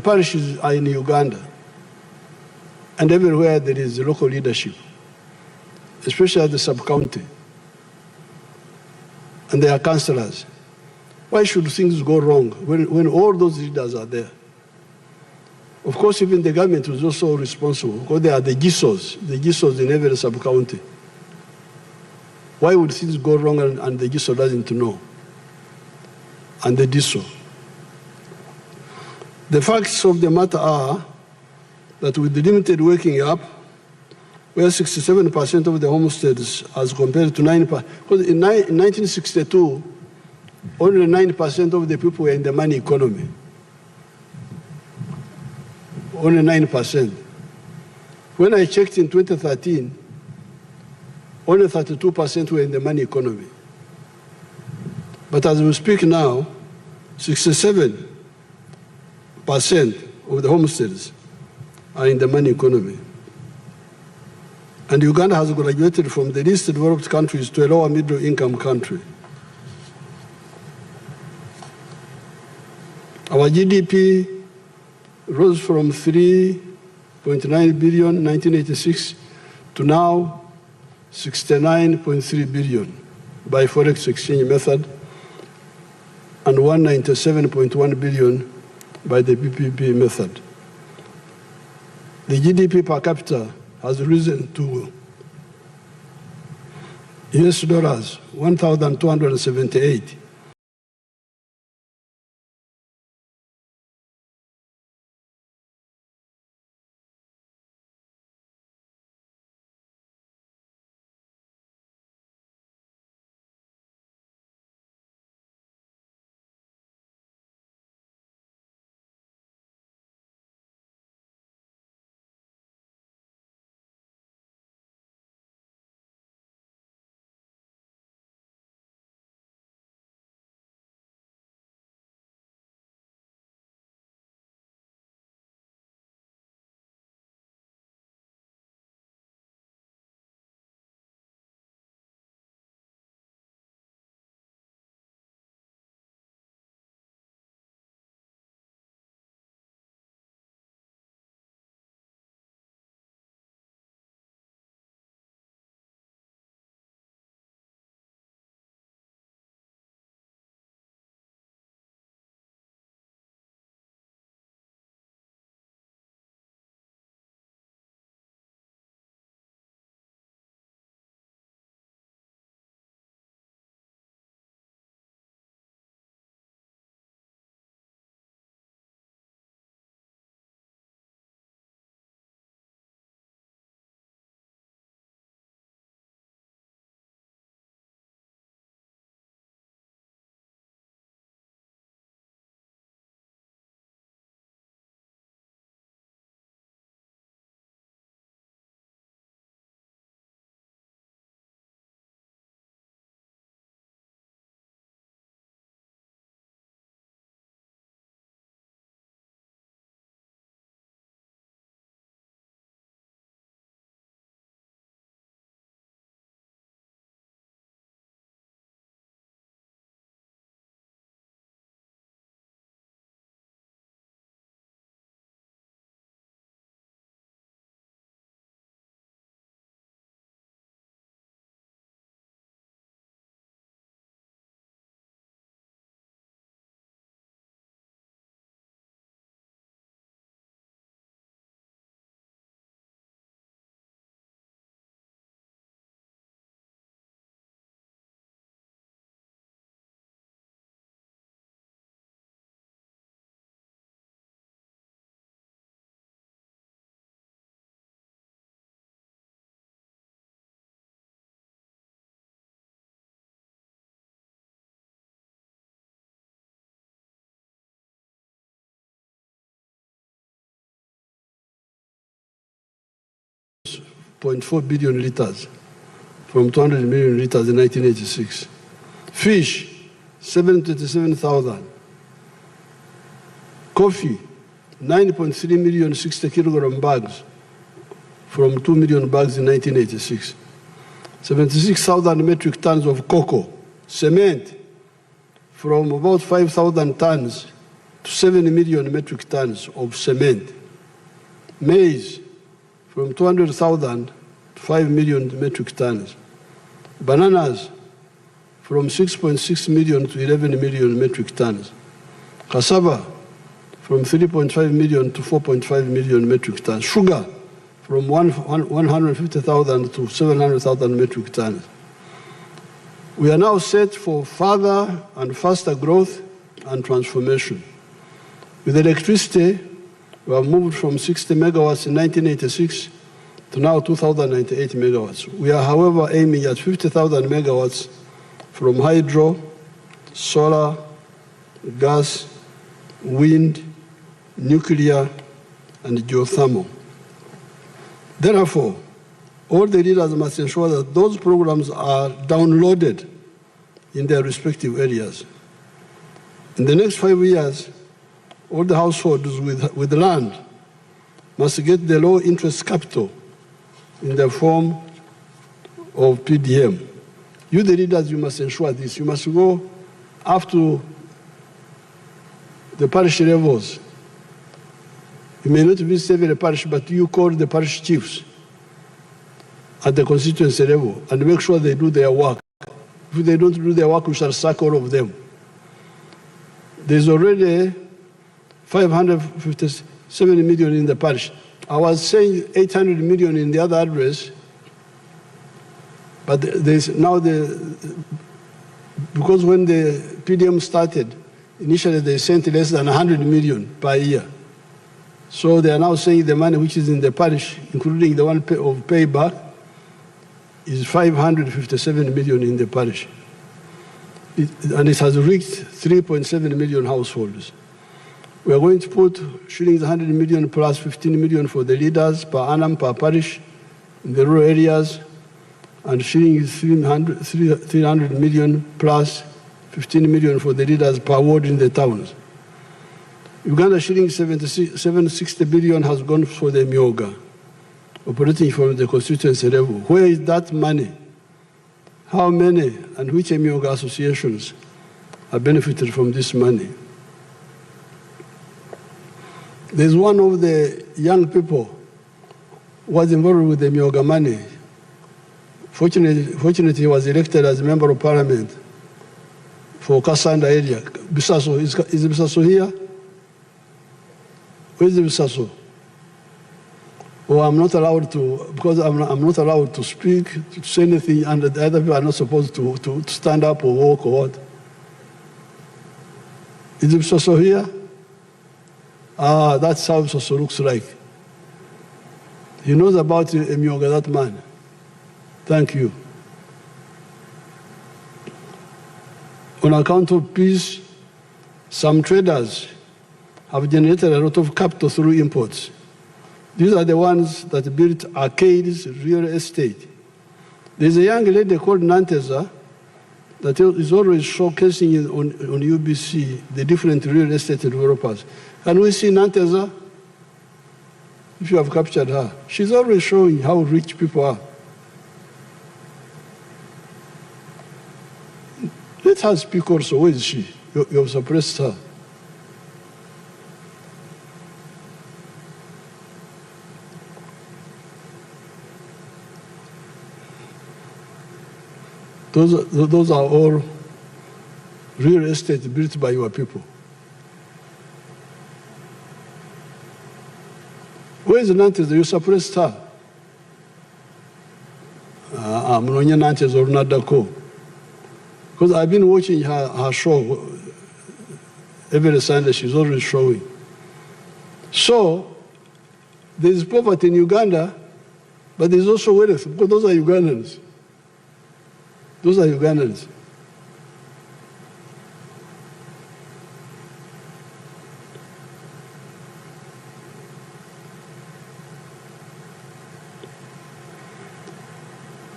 parishes are in Uganda, and everywhere there is local leadership, especially at the sub-county, and there are councillors. Why should things go wrong when all those leaders are there? Of course, even the government was also responsible, because they are the GISOs in every sub-county. Why would things go wrong and the GISO doesn't know? And they did so. The facts of the matter are that with the limited waking up, where 67% of the homesteads as compared to 9%, because in 1962, only 9% of the people were in the money economy. Only 9%. When I checked in 2013, only 32% were in the money economy. But as we speak now, 67% of the homesteads are in the money economy. And Uganda has graduated from the least developed countries to a lower middle income country. Our GDP rose from 3.9 billion in 1986 to now 69.3 billion by Forex exchange method, and 197.1 billion by the PPP method. The GDP per capita has risen to US dollars 1,278 0.4 billion liters from 200 million liters in 1986. Fish, 727,000. Coffee, 9.3 million 60 kilogram bags from 2 million bags in 1986. 76,000 metric tons of cocoa. Cement, from about 5,000 tons to 7 million metric tons of cement. Maize, from 200,000 to 5 million metric tons. Bananas, from 6.6 million to 11 million metric tons. Cassava, from 3.5 million to 4.5 million metric tons. Sugar, from 150,000 to 700,000 metric tons. We are now set for further and faster growth and transformation. With electricity, we have moved from 60 megawatts in 1986 to now 2,098 megawatts. We are, however, aiming at 50,000 megawatts from hydro, solar, gas, wind, nuclear, and geothermal. Therefore, all the leaders must ensure that those programs are downloaded in their respective areas. In the next 5 years, all the households with land must get the low interest capital in the form of PDM. You, the leaders, you must ensure this. You must go up to the parish levels. You may not visit every parish, but you call the parish chiefs at the constituency level and make sure they do their work. If they don't do their work, we shall sack all of them. There's already 557 million in the parish. I was saying 800 million in the other address, but there's now because when the PDM started, initially they sent less than 100 million per year. So they are now saying the money which is in the parish, including the one of payback, is 557 million in the parish. And it has reached 3.7 million households. We are going to put shillings 100 million plus 15 million for the leaders per annum per parish in the rural areas, and shillings 300 million plus 15 million for the leaders per ward in the towns. Uganda shilling 760 billion has gone for the Myoga, operating from the constituency level. Where is that money? How many and which Myoga associations are benefited from this money? There's one of the young people who was involved with the Myoga money. Fortunately, he was elected as a member of parliament for Kasanda area. Bisaso, is Bisaso here? Where is Bisaso? Oh, I'm not allowed to, because I'm not allowed to speak, to say anything, and the other people are not supposed to stand up or walk or what. Is Bisaso here? Ah, that's how Bisaso looks like. He knows about Myoga, that man. Thank you. On account of peace, some traders have generated a lot of capital through imports. These are the ones that built Arcade's real estate. There's a young lady called Nanteza that is always showcasing on UBC the different real estate developers. Can we see Nanteza? If you have captured her. She's always showing how rich people are. Let her speak also. Where is she? You have suppressed her. Those are all real estate built by your people. Where is Nantes? You suppressed her. I'm not Nantes or Nadako. Because I've been watching her show every Sunday. She's always showing. So there's poverty in Uganda, but there's also wealth, because those are Ugandans. Those are Ugandans.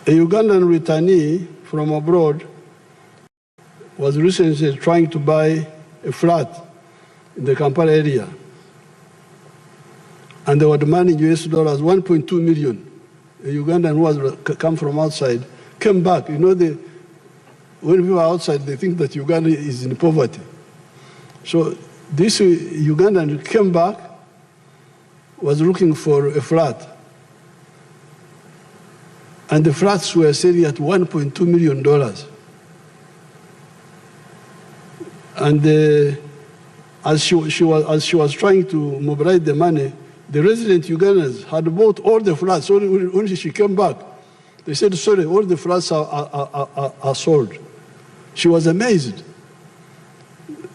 A Ugandan returnee from abroad was recently trying to buy a flat in the Kampala area. And they were demanding US dollars 1.2 million. A Ugandan who has come from outside came back. You know, when people are outside, they think that Uganda is in poverty. So this Ugandan came back, was looking for a flat. And the flats were selling at $1.2 million. And as she was trying to mobilize the money, the resident Ugandans had bought all the flats. So when she came back, they said, sorry, all the flats are sold. She was amazed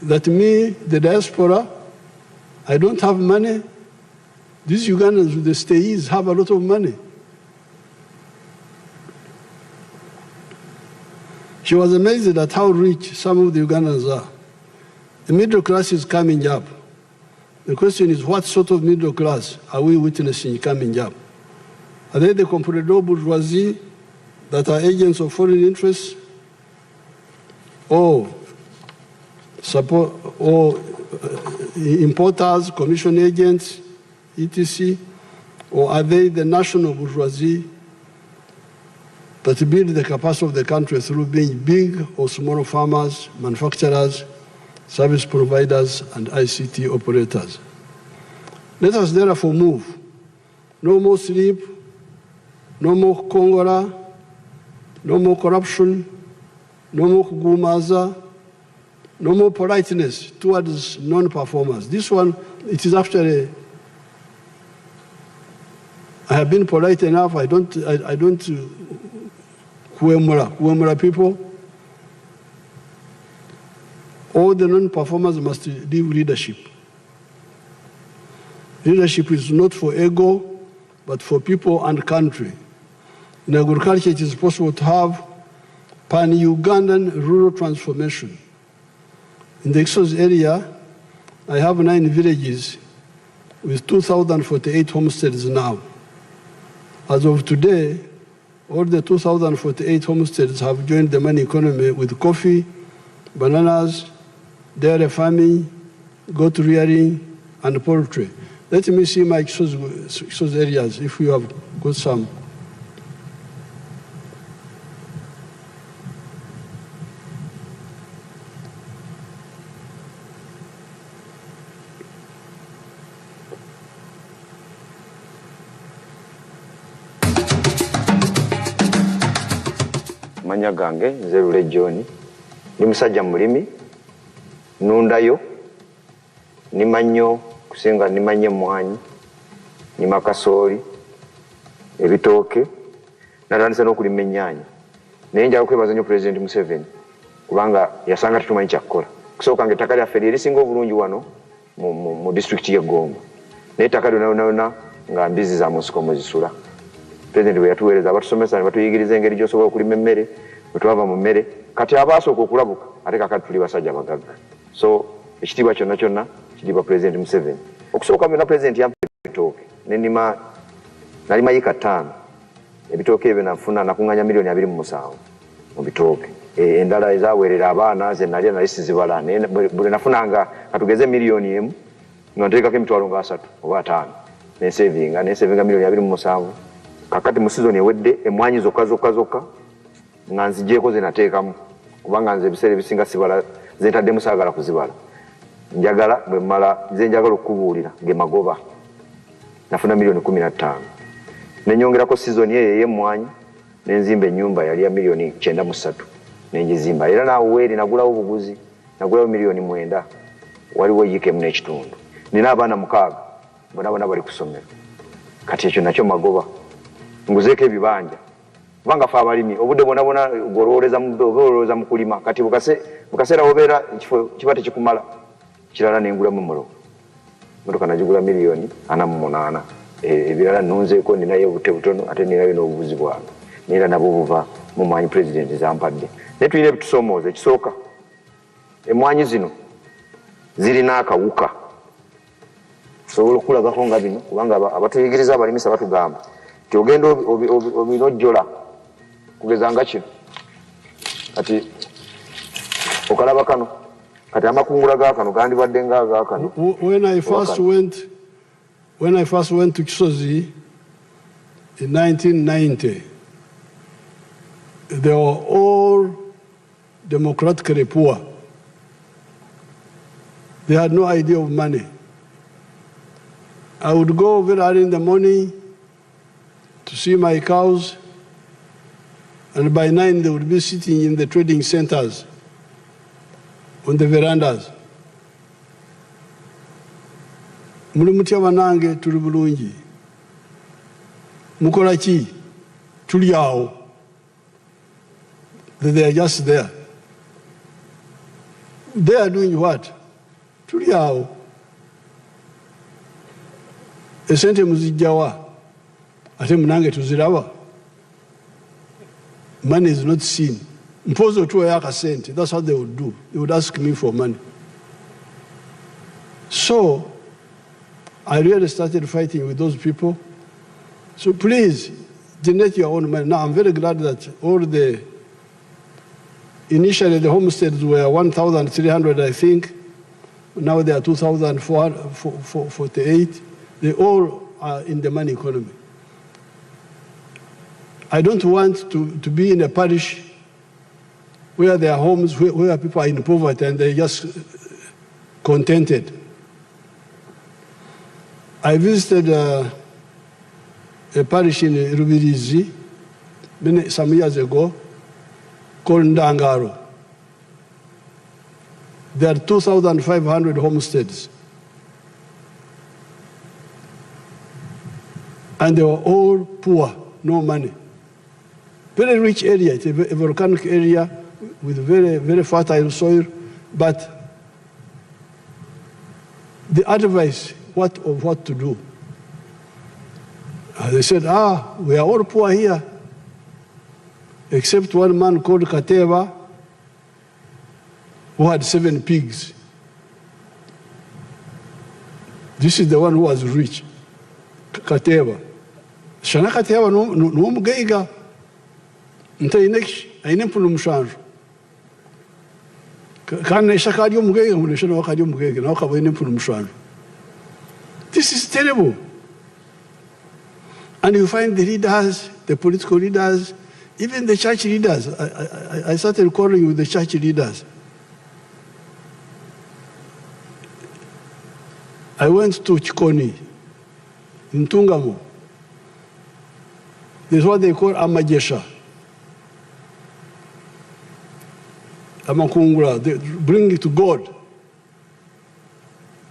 that me, the diaspora, I don't have money. These Ugandans, the stayees, have a lot of money. She was amazed at how rich some of the Ugandans are. The middle class is coming up. The question is, what sort of middle class are we witnessing coming up? Are they the comprador bourgeoisie that are agents of foreign interests, or importers, commission agents, etc., or are they the national bourgeoisie that build the capacity of the country through being big or small farmers, manufacturers, service providers, and ICT operators? Let us therefore move. No more sleep, no more Kongora, no more corruption, no more kugumaza, no more politeness towards non-performers. This one, it is actually, I have been polite enough. I don't kuemura people. All the non-performers must leave leadership. Leadership is not for ego, but for people and country. In agriculture, it is possible to have pan-Ugandan rural transformation. In the Ixos area, I have 9 villages with 2,048 homesteads now. As of today, all the 2,048 homesteads have joined the money economy with coffee, bananas, dairy farming, goat rearing, and poultry. Let me see my Ixos areas, if you have got some. Manya gange Nzerule John ni musajja mulimi nundayo ni manyo kusinga ni manye mwanyi ni makasoli ebitoke natandise n'okulima ennyaanya naye njala kwebaza nnyo President Museveni kubanga yasanga tetumanyi kyakukola. Kusooka nga ettaka lyaffe lyerisinga obulungi wano mu district y'e Gombo naye ettaka lyonna nga mbizi za munsiko muzisula. President bwe yatuweereza abatusomesa ne batuyigiriza engeri gy'osobola okulima emmere bwe twava mu mmere kati abasooka okulabuka ate kakati tuli basajja bagagga. So ekitiibwa kyonna kyonna kiriibwa President Museveni. Okusooka byonna President yampa ebitooke nalima yika 5 ebitooke ebyo nafuna nakuŋŋanya $227 mu bitooke. Endala ezaweerera abaana ze nalya nali sizibala naye buli nafunanga katugeze $1,000,000 nga nteekako emitwalo nga 3 oba 5 nensevinga $227. Kakati mu season ewedde emmwanyi zokka nga nzigyeko ze nateekamu kubanga nze ebiseera ebisinga sibala zentaddemu saagala kuzibala. Njagala bwe mmala ze njagala okukubuulira ge magoba nafuna $15,000,000. Nenyongerako season eyo ey'emmwanyi nenzimba ennyumba yali ya $903,000 nenjizimba era naawe weeri nagulawo obuguzi nagulawo $9,000,000 waliwo yikemu n'ekitundu. Nina abaana 6 bonna bali ku ssomero kati ekyo nakyo magoba nguzeeko ebibanja kubanga fe abalimi obudde bwona golowooza mu kulima kati bukaseera wobeera ekifo kiba tekikumala kirala nengulamu mulo motoka nagigula $48,000 ebirala nonzeeko ninayo obute butono ate ninayo n'obubuzi bwange neera nabo buva mu mwanyi President zampadde. Naye tulina ebitusomooza. Ekisooka emmwanyi zino zirina akawuka tusobola okulabako nga bino kubanga abatuyigiriza abalimisa batugamba nti ogenda obinojjola kugeza nga kino kati okalaba kano kati amakungula ga kano gandibadde nga ga kano. When I first went to Kisozi in 1990, they were all democratically poor. They had no idea of money. I would go very early in the morning to see my cows, and by 9 they would be sitting in the trading centers on the verandas. Muli mutya banange tuli bulungi. Mukola ki? Tuli awo. They are just there. They are doing what? Tuli awo. Esente muzijjawa. Ate munange tuziraba. Money is not seen. Mpozo tuwa yaka sente. That's what they would do. They would ask me for money. So, I really started fighting with those people. So please, donate your own money. Now, I'm very glad that initially the homesteads were 1,300, I think. Now they are 2,448. They all are in the money economy. I don't want to be in a parish where there are homes where people are in poverty and they're just contented. I visited a parish in Rubirizi some years ago called Ndangaro. There are 2,500 homesteads. And they were all poor, no money. Very rich area, it's a volcanic area with very, very fertile soil, but the advice of what to do. They said, we are all poor here, except one man called Kateva, who had 7 pigs. This is the one who was rich, Kateva. Shana Kateva no mugeiga. Nta inek ainem pulu mushanju. Kan shaka dio mugeiga mun shana waka dio mugeiga na waka ainem pulu mushanju. This is terrible. And you find the leaders, the political leaders, even the church leaders. I started quarreling with the church leaders. I went to Chikoni, in Tungamo. This is what they call Amajesha. Amakungura, they bring it to God.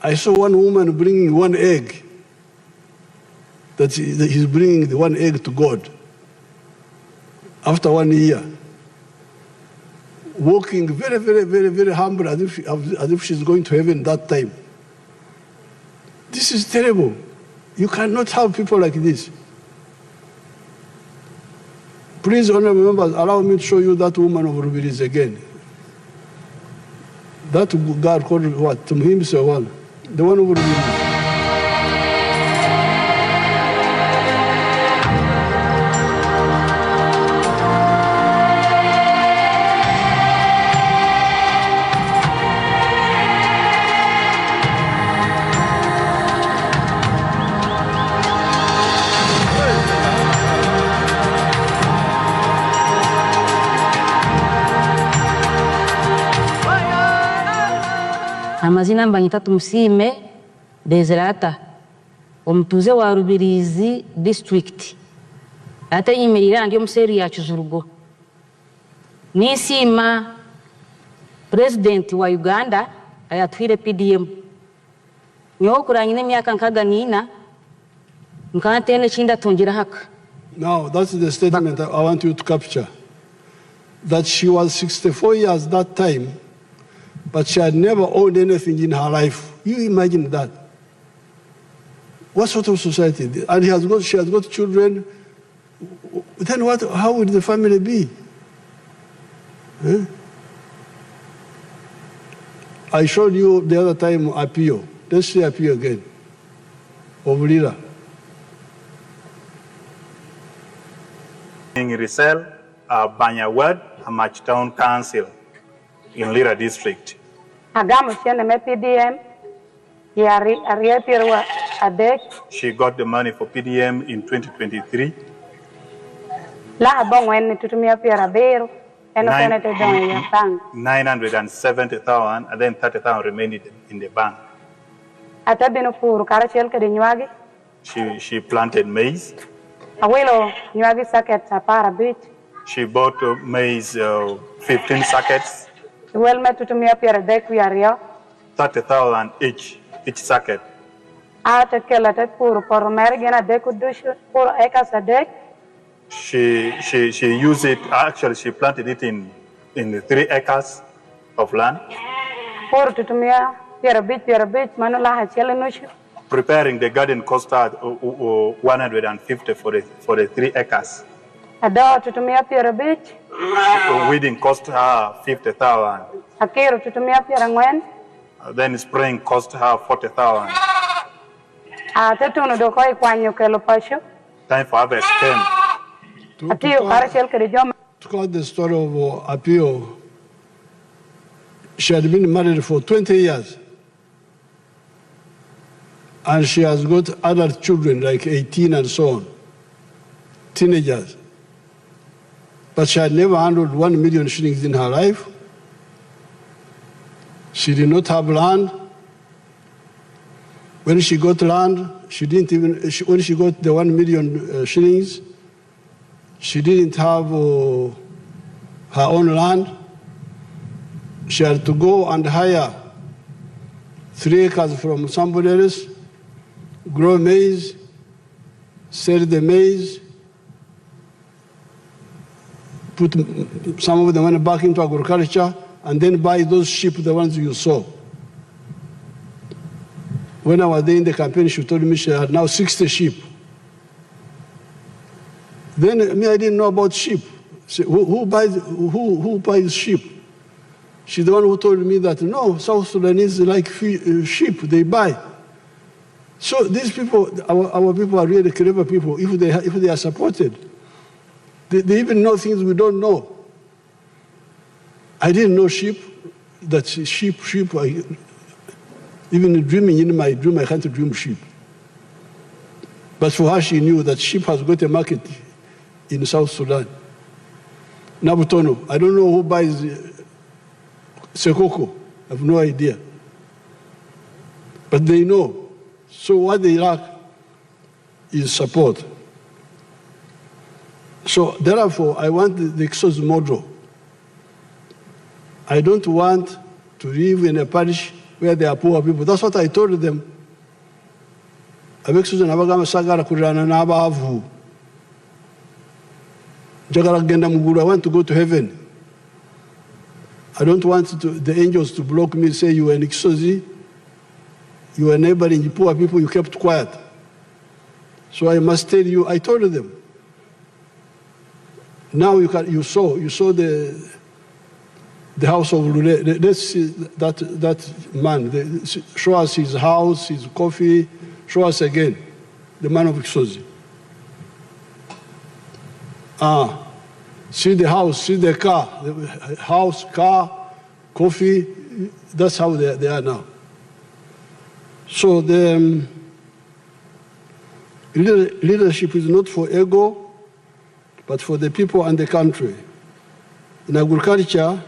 I saw one woman bringing 1 egg. That he's bringing the 1 egg to God. After 1 year. Walking very, very, very, very humble as if she's going to heaven that time. This is terrible. You cannot have people like this. Please, honorable members, allow me to show you that woman of Rubirizi again. That God called what? To him, so one. The one of Rubirizi. Amazina mbanyita Tumusime Dezerata omutuze wa Rubirizi district ate yimirira ndi omuseri ya Kizurugo nisima president wa Uganda ayatwire PDM nyo kuranyine myaka nkaga nina nkantene chinda tongira haka. Now that's the statement I want you to capture, that she was 64 years that time, but she had never owned anything in her life. You imagine that? What sort of society? And she has got children. Then what? How would the family be? Huh? I showed you the other time Apio. Let's see Apio again. Obrira. In resell Banya Ward, Hamach Town Council in Lira District. PDM. She got the money for PDM in 2023. 970,000 and then 30,000 remained in the bank. She planted maize. She bought maize 15 sackets. 30,000 each sacket. She used it, actually she planted it in 3 acres of land. Preparing the garden cost her 150 for the 3 acres. Weeding cost her 50,000. Then spraying cost her 40,000. Time for harvest came. To cut the story of Apio, she had been married for 20 years. And she has got other children, like 18 and so on, teenagers. But she had never handled 1 million shillings in her life. She did not have land. When she got land, she didn't even, when she got the 1 million shillings, she didn't have her own land. She had to go and hire 3 acres from somebody else, grow maize, sell the maize, put some of the money back into agriculture, and then buy those sheep, the ones you saw. When I was there in the campaign, she told me she had now 60 sheep. Then me, I didn't know about sheep. So who buys sheep? She's the one who told me that, no, South Sudanese like sheep, they buy. So these people, our people are really clever people, if they are supported. They even know things we don't know. I didn't know sheep, that sheep, even dreaming in my dream, I can't dream sheep. But for her, she knew that sheep has got a market in South Sudan. Nabutono, I don't know who buys Sekoko, I have no idea. But they know. So what they lack is support. So therefore, I want the Exos model. I don't want to live in a parish where there are poor people. That's what I told them. I want to go to heaven. I don't want the angels to block me and say, you are an Exosi, you are neighboring poor people, you kept quiet. So I must tell you, I told them. Now you saw the house of Lule. Let's see that man. Show us his house, his coffee. Show us again, the man of Exosi. See the house, see the car. The house, car, coffee. That's how they are now. So the leadership is not for ego, but for the people and the country. In agriculture,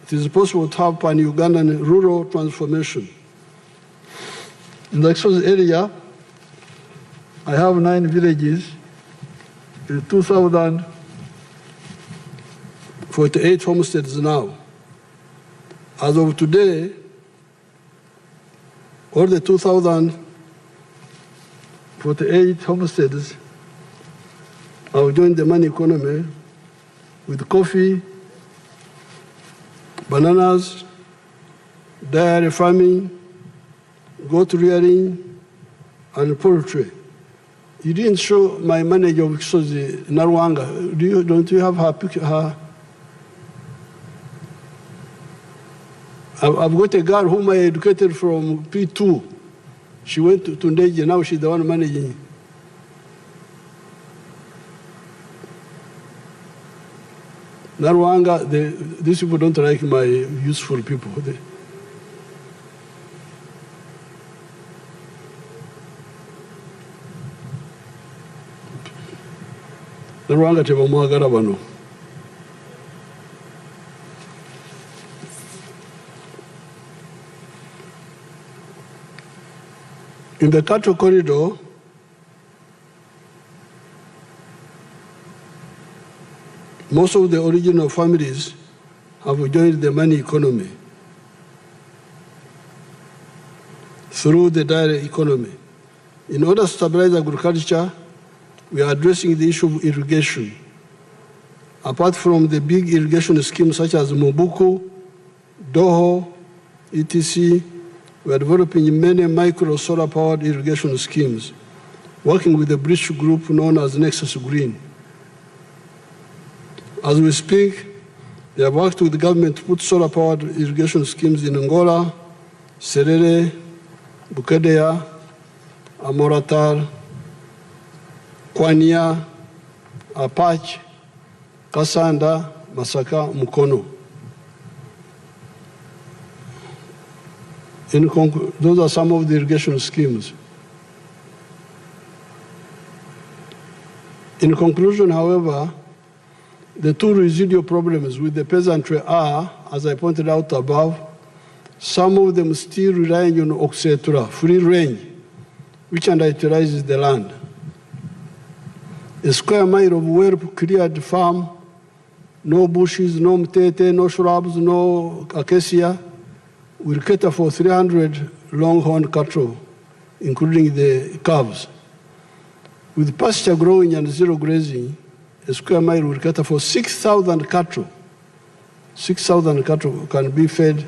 it is possible to have pan-Ugandan rural transformation. In the Exos area, I have 9 villages, 2,048 homesteads now. As of today, all the 2,048 homesteads have joined the money economy with coffee, bananas, dairy farming, goat rearing, and poultry. You didn't show my manager of Exosi, Narwanga. Don't you have her picture? I've got a girl whom I educated from P2. She went to Ndeje, now she's the one managing. Narwanga, these people don't like my useful people. Narwanga tebamwagala bano. In the cattle corridor, most of the original families have joined the money economy through the dairy economy. In order to stabilize agriculture, we are addressing the issue of irrigation. Apart from the big irrigation schemes such as Mobuku, Doho, etc., we are developing many micro solar-powered irrigation schemes, working with the British group known as Nexus Green. As we speak, they have worked with the government to put solar-powered irrigation schemes in Angola, Serere, Bukedea, Amoratar, Kwanya, Apache, Kasanda, Masaka, Mukono. Those are some of the irrigation schemes. In conclusion, however, the two residual problems with the peasantry are, as I pointed out above, some of them still relying on Oxetura, free range, which underutilizes the land. A square mile of well-cleared farm, no bushes, no mtete, no shrubs, no acacia, will cater for 300 longhorn cattle, including the calves. With pasture growing and zero grazing, a square mile will cater for 6,000 cattle. 6,000 cattle can be fed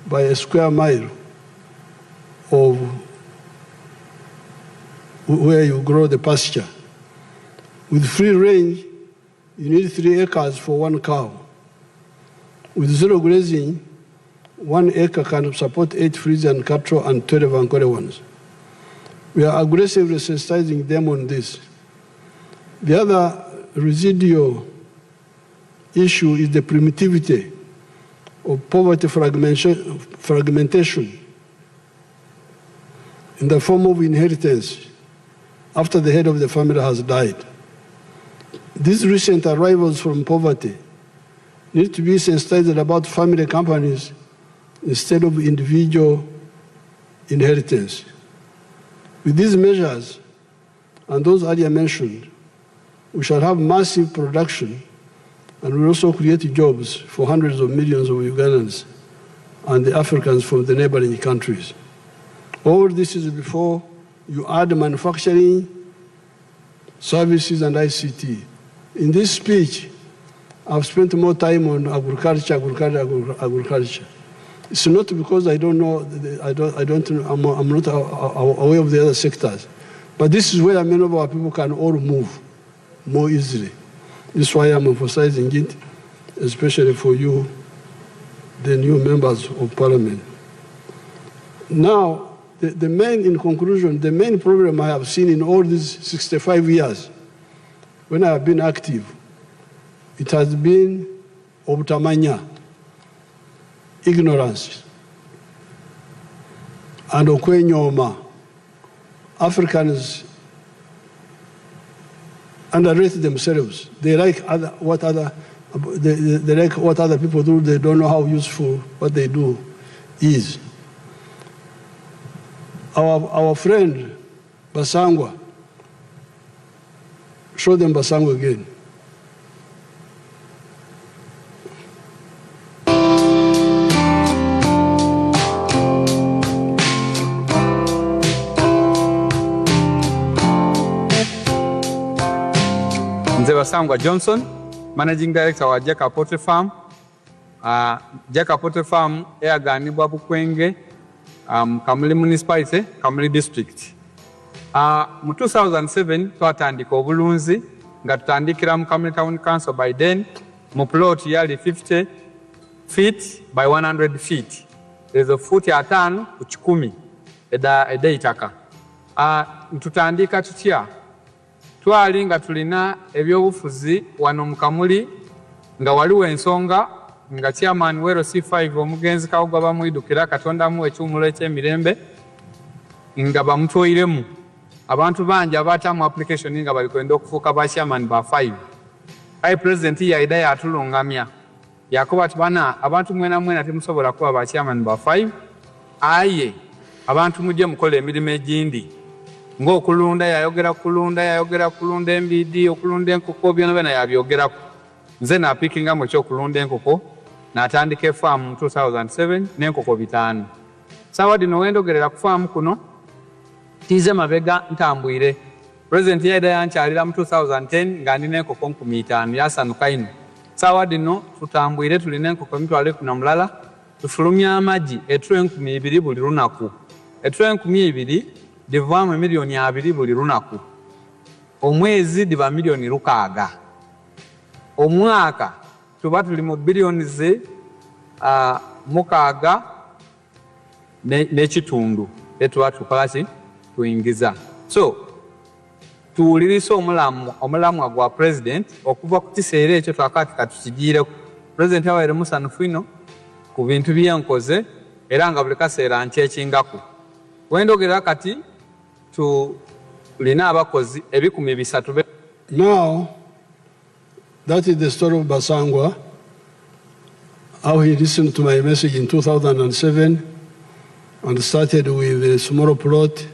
by a square mile of where you grow the pasture. With free range, you need 3 acres for 1 cow. With zero grazing, 1 acre can support 8 Frisian cattle and 12 Ankole ones. We are aggressively sensitizing them on this. The other residual issue is the primitivity of poverty fragmentation in the form of inheritance after the head of the family has died. These recent arrivals from poverty need to be sensitized about family companies instead of individual inheritance. With these measures and those earlier mentioned, we shall have massive production and will also create jobs for hundreds of millions of Ugandans and the Africans from the neighboring countries. All this is before you add manufacturing, services, and ICT. In this speech, I've spent more time on agriculture. It's not because I don't know, I'm not aware of the other sectors. But this is where many of our people can all move more easily. This is why I'm emphasizing it, especially for you, the new members of parliament. Now, in conclusion, the main problem I have seen in all these 65 years, when I have been active, it has been obutamanya, ignorance, and okwenyoma. Africans underrate themselves. They like what other people do. They don't know how useful what they do is. Our friend Basangwa, show them Basangwa again. Basangwa Johnson, Managing Director wa Jeka Poultry Farm. Jeka Poultry Farm eyaganibwa Bukwenge, Kamuli Municipality, Kamuli District. Mu 2007 twatandika obulunzi nga tutandikira mu Kamuli Town Council by then mu plot yali 50 feet by 100 feet. There's a foot ya 5 ku 10 eda itaka. Tutandika tutya twali nga tulina ebyobufuzi wano mu Kamuli nga waliwo ensonga nga chairman wero C5 omugenzi Kawuga bamwidukira Katonda mu ekyumulo eky'emirembe nga bamutoyiremu abantu bangi abatamu application nga bali kwenda okufuuka ba chairman ba 5 ayi president yaida yatulungamya yakuba ati bana abantu mwena temusobola kuba ba chairman ba 5 aye abantu mujje mukola emirimu egindi ng'okulunda yayogera kulunda embidi okulunda enkoko byona yabyogerako nze napikinga mu ekyokulunda enkoko n'atandika efaamu mu 2007 n'enkoko 5 saawa dino wendogerera ku faamu kuno tize mabega ntambwire president yaida yankyalira mu 2010 nga ndina enkoko 5,000 yasanuka ino saawa dino tutambwire tulina enkoko 1,000 tufulumya amagi etro 2,000 buli lunaku etro 2,000 divaamu miliyoni 2 buli lunaku omwezi diba miliyoni 6 omwaka tuba tuli mu biliyoni ze 6 n'ekitundu etuba tukolaki tuyingiza so tuwulirisa omulamwa gwa president okuva ku kiseera ekyo twakati katukigiireku president awaire musanufu ino ku bintu byenkoze era nga buli kaseera nkyekingako wendogerera kati tulina abakozi 300. Now, that is the story of Basangwa, how he listened to my message in 2007 and started with a small plot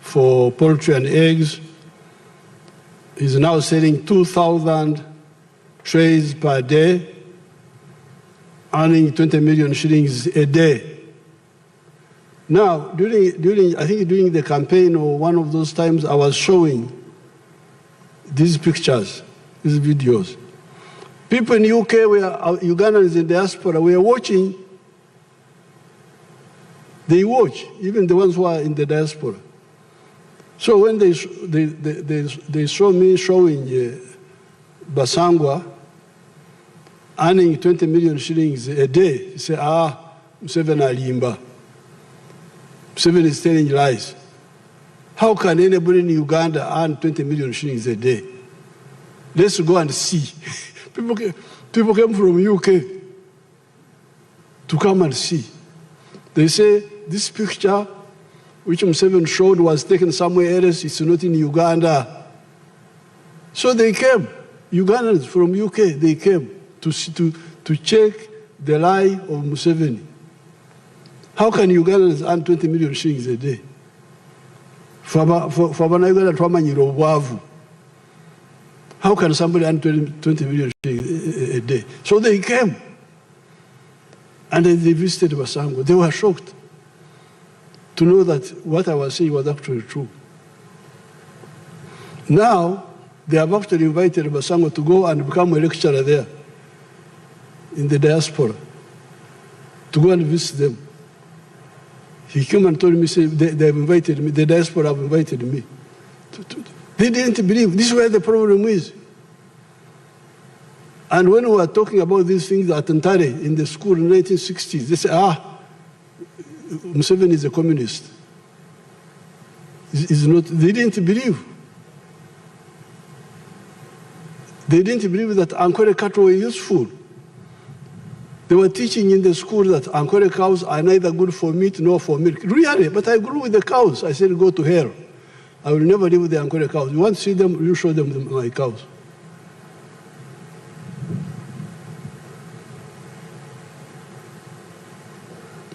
for poultry and eggs. He's now selling 2,000 trays per day, earning 20 million shillings a day. Now, during the campaign or one of those times, I was showing these pictures, these videos. People in the UK, Ugandans in diaspora, we are watching. They watch, even the ones who are in the diaspora. So when they saw me showing Basangwa earning 20 million shillings a day, they say, Museveni alimba. Museveni is telling lies. How can anybody in Uganda earn 20 million shillings a day? Let's go and see. People came from UK to come and see. They say this picture, which Museveni showed, was taken somewhere else. It's not in Uganda. So they came. Ugandans from UK, they came to check the lie of Museveni. How can Ugandans earn 20 million shillings a day? How can somebody earn 20 million shillings a day? So they came. And then they visited Basangwa. They were shocked to know that what I was saying was actually true. Now, they have actually invited Basangwa to go and become a lecturer there in the diaspora, to go and visit them. He came and told me, say, they have invited me, the diaspora have invited me. They didn't believe. This is where the problem is. And when we were talking about these things at Ntare in the school in the 1960s, they said, Museveni is a communist. He's not. They didn't believe. They didn't believe that Ankole cattle were useful. They were teaching in the school that Ankole cows are neither good for meat nor for milk. Really, but I grew with the cows. I said, go to hell. I will never live with the Ankole cows. You want to see them, you show them my cows.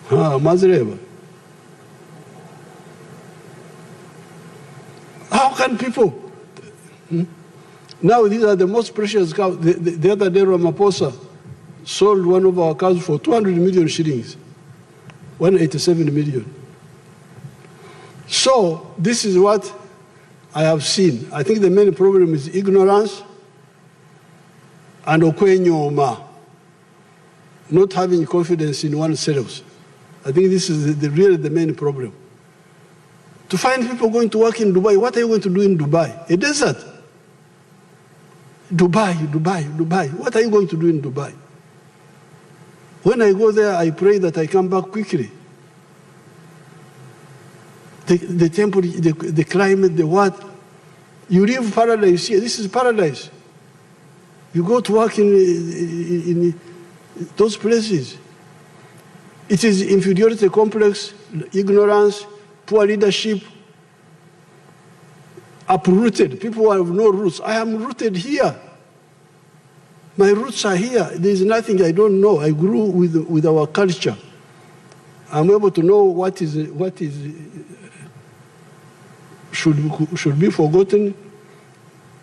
Mazreba. How can people? Now these are the most precious cows. The other day, Ramaphosa sold one of our cows for 200 million shillings, 187 million. So this is what I have seen. I think the main problem is ignorance and okwenyoma, not having confidence in oneself. I think this is really the main problem. To find people going to work in Dubai, what are you going to do in Dubai? A desert. Dubai. What are you going to do in Dubai? When I go there, I pray that I come back quickly. The temple, the climate, the what. You live paradise here. This is paradise. You go to work in those places. It is inferiority complex, ignorance, poor leadership, uprooted. People have no roots. I am rooted here. My roots are here. There is nothing I don't know. I grew with our culture. I'm able to know what should be forgotten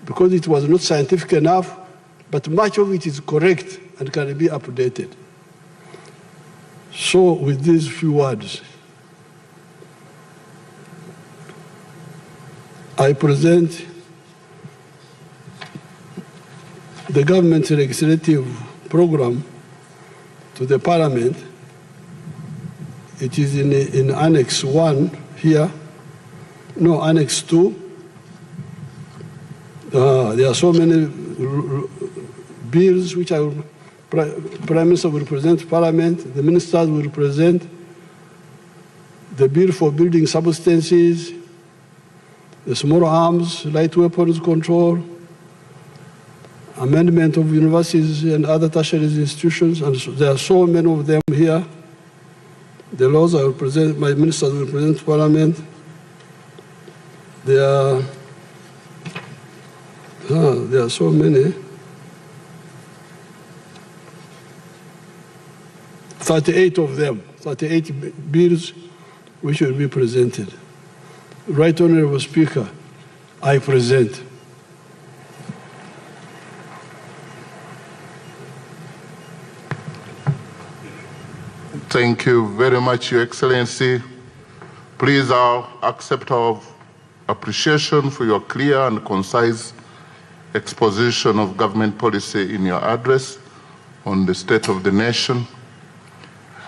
because it was not scientific enough, but much of it is correct and can be updated. So with these few words, I present the government legislative program to the Parliament. It is in Annex 1 here, no, Annex 2. There are so many bills which Prime Minister will present to Parliament, the ministers will present the bill for building substances, the small arms, light weapons control, amendment of universities and other tertiary institutions, and there are so many of them here. The laws I will present, my ministers will present to Parliament. There are so many. 38 of them, 38 bills which will be presented. Right Honorable Speaker, I present. Thank you very much, Your Excellency. Please accept our appreciation for your clear and concise exposition of government policy in your address on the state of the nation.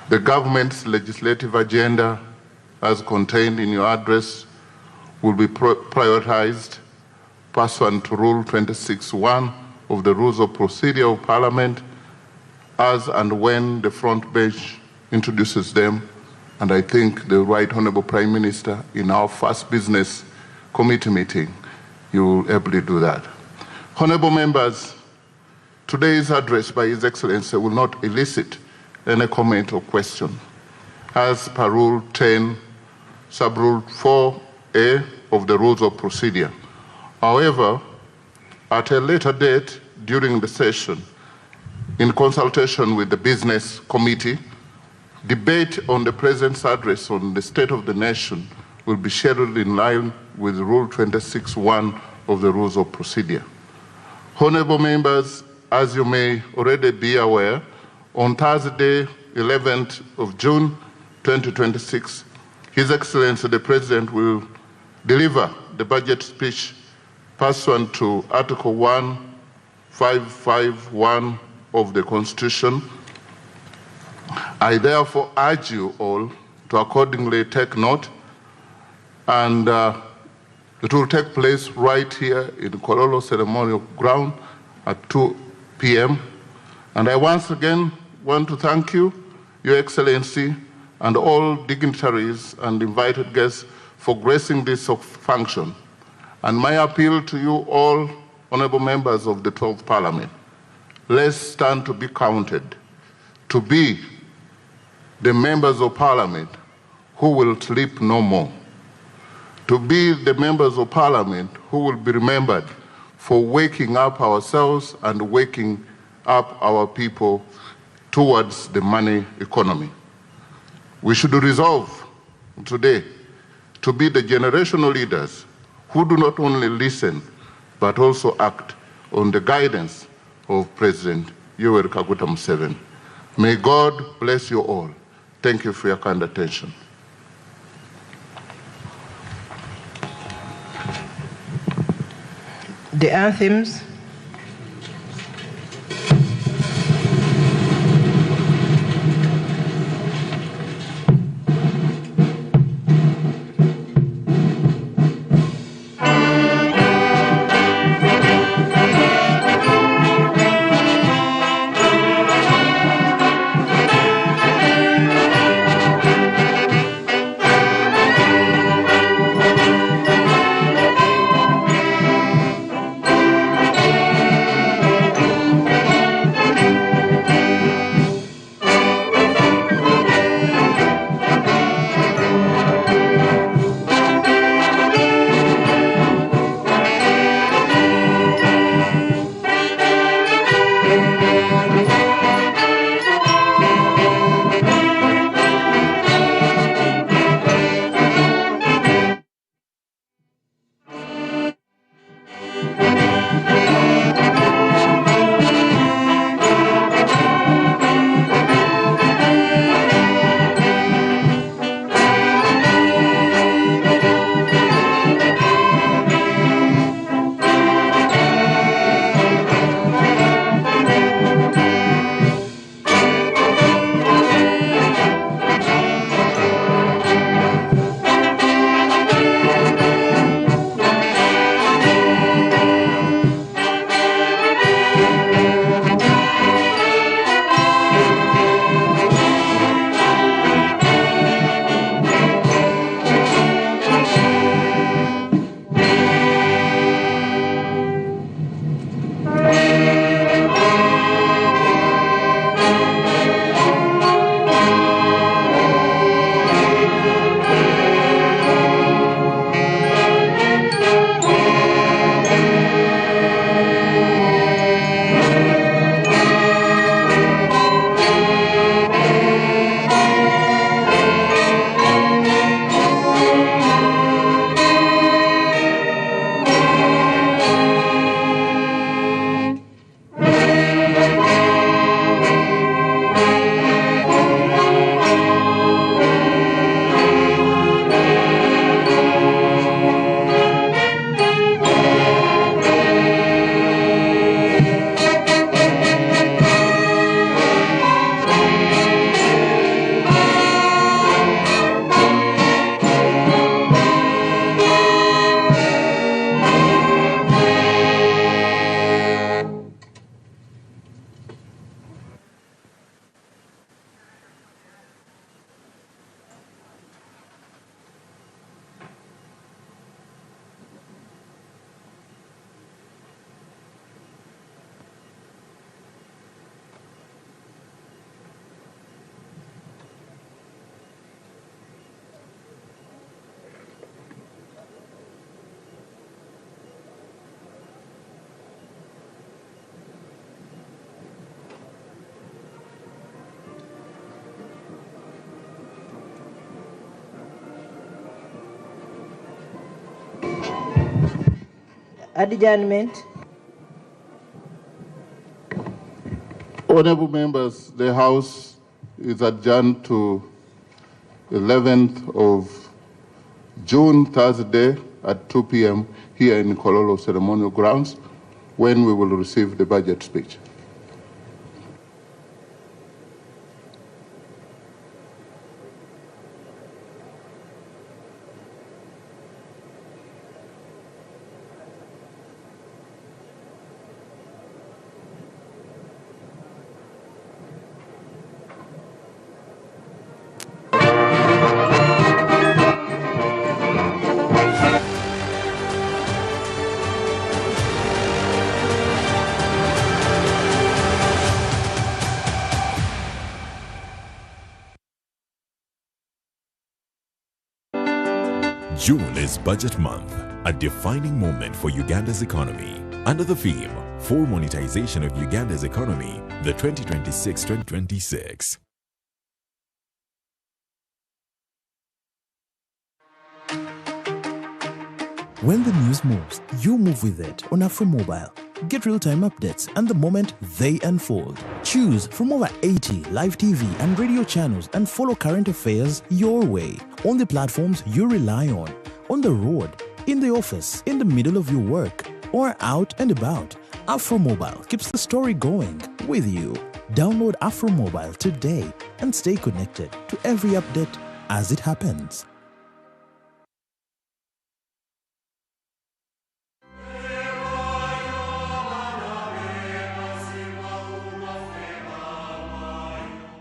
The government's legislative agenda, as contained in your address, will be prioritized pursuant to Rule 26(1) of the Rules of Procedure of Parliament, as and when the front bench introduces them. And I think the Right Honorable Prime Minister, in our first business committee meeting, you will ably do that. Honorable members, today's address by His Excellency will not elicit any comment or question, as per Rule 10, Sub-Rule 4A of the Rules of Procedure. However, at a later date during the session, in consultation with the Business Committee, debate on the President's address on the state of the nation will be scheduled in line with Rule 26(1) of the Rules of Procedure. Honorable members, as you may already be aware, on Thursday, 11th of June, 2026, His Excellency the President will deliver the budget speech pursuant to Article 1551 of the Constitution. I therefore urge you all to accordingly take note, and it will take place right here in Kololo Ceremonial Ground at 2 p.m. And I once again want to thank you, Your Excellency, and all dignitaries and invited guests for gracing this function. And my appeal to you all, honorable members of the 12th Parliament, let's stand to be counted, to be the members of Parliament who will sleep no more, to be the members of Parliament who will be remembered for waking up ourselves and waking up our people towards the money economy. We should resolve today to be the generational leaders who do not only listen, but also act on the guidance of President Yoweri Kaguta Museveni. May God bless you all. Thank you for your kind attention. The anthems. Adjournment. Honorable members, the House is adjourned to 11th of June, Thursday at 2 p.m. here in Kololo Ceremonial Grounds, when we will receive the budget speech. June is Budget Month, a defining moment for Uganda's economy. Under the theme, Full Monetization of Uganda's Economy, the 2026-2026. When the news moves, you move with it on AfroMobile. Get real-time updates and the moment they unfold. Choose from over 80 live TV and radio channels and follow current affairs your way on the platforms you rely on the road, in the office, in the middle of your work, or out and about. AfroMobile keeps the story going with you. Download AfroMobile today and stay connected to every update as it happens.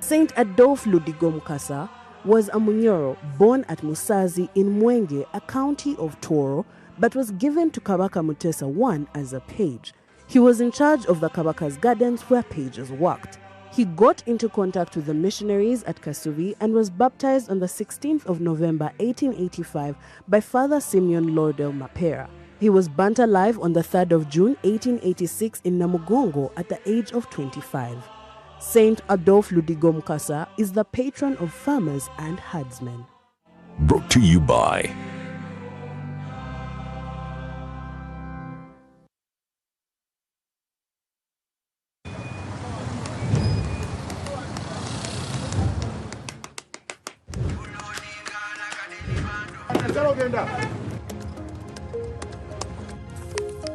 Saint Adolphe Ludigo Mukasa was a Munyoro born at Musazi in Mwenge, a county of Toro, but was given to Kabaka Mutesa I as a page. He was in charge of the Kabaka's gardens where pages worked. He got into contact with the missionaries at Kasubi and was baptized on the 16th of November 1885 by Father Simeon Laudel Mapera. He was burnt alive on the 3rd of June 1886 in Namugongo at the age of 25. Saint Adolphe Ludigo Mukasa is the patron of farmers and herdsmen. Brought to you by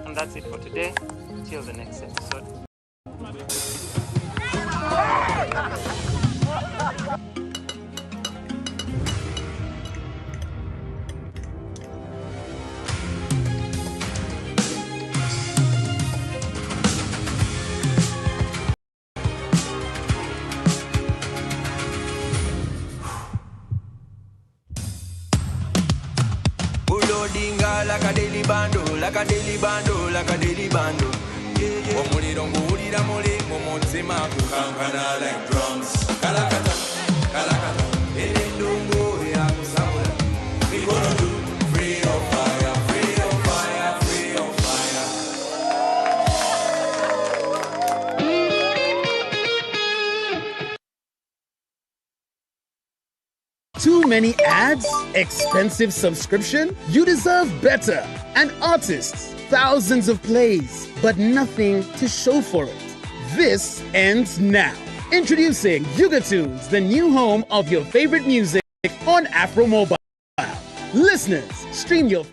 And that's it for today. Till the next episode. Like a daily bando, like a daily bando, like a daily bando. Omuliro nguwulira muli mu mutima gukankana like drums. Kalakata, kalakata, endungu ya kusabula. We gonna do free on fire, free on fire, free on fire. Too many ads? Expensive subscription? You deserve better. And artists, thousands of plays, but nothing to show for it. This ends now. Introducing Yugatunes, the new home of your favorite music on AfroMobile. Listeners, stream your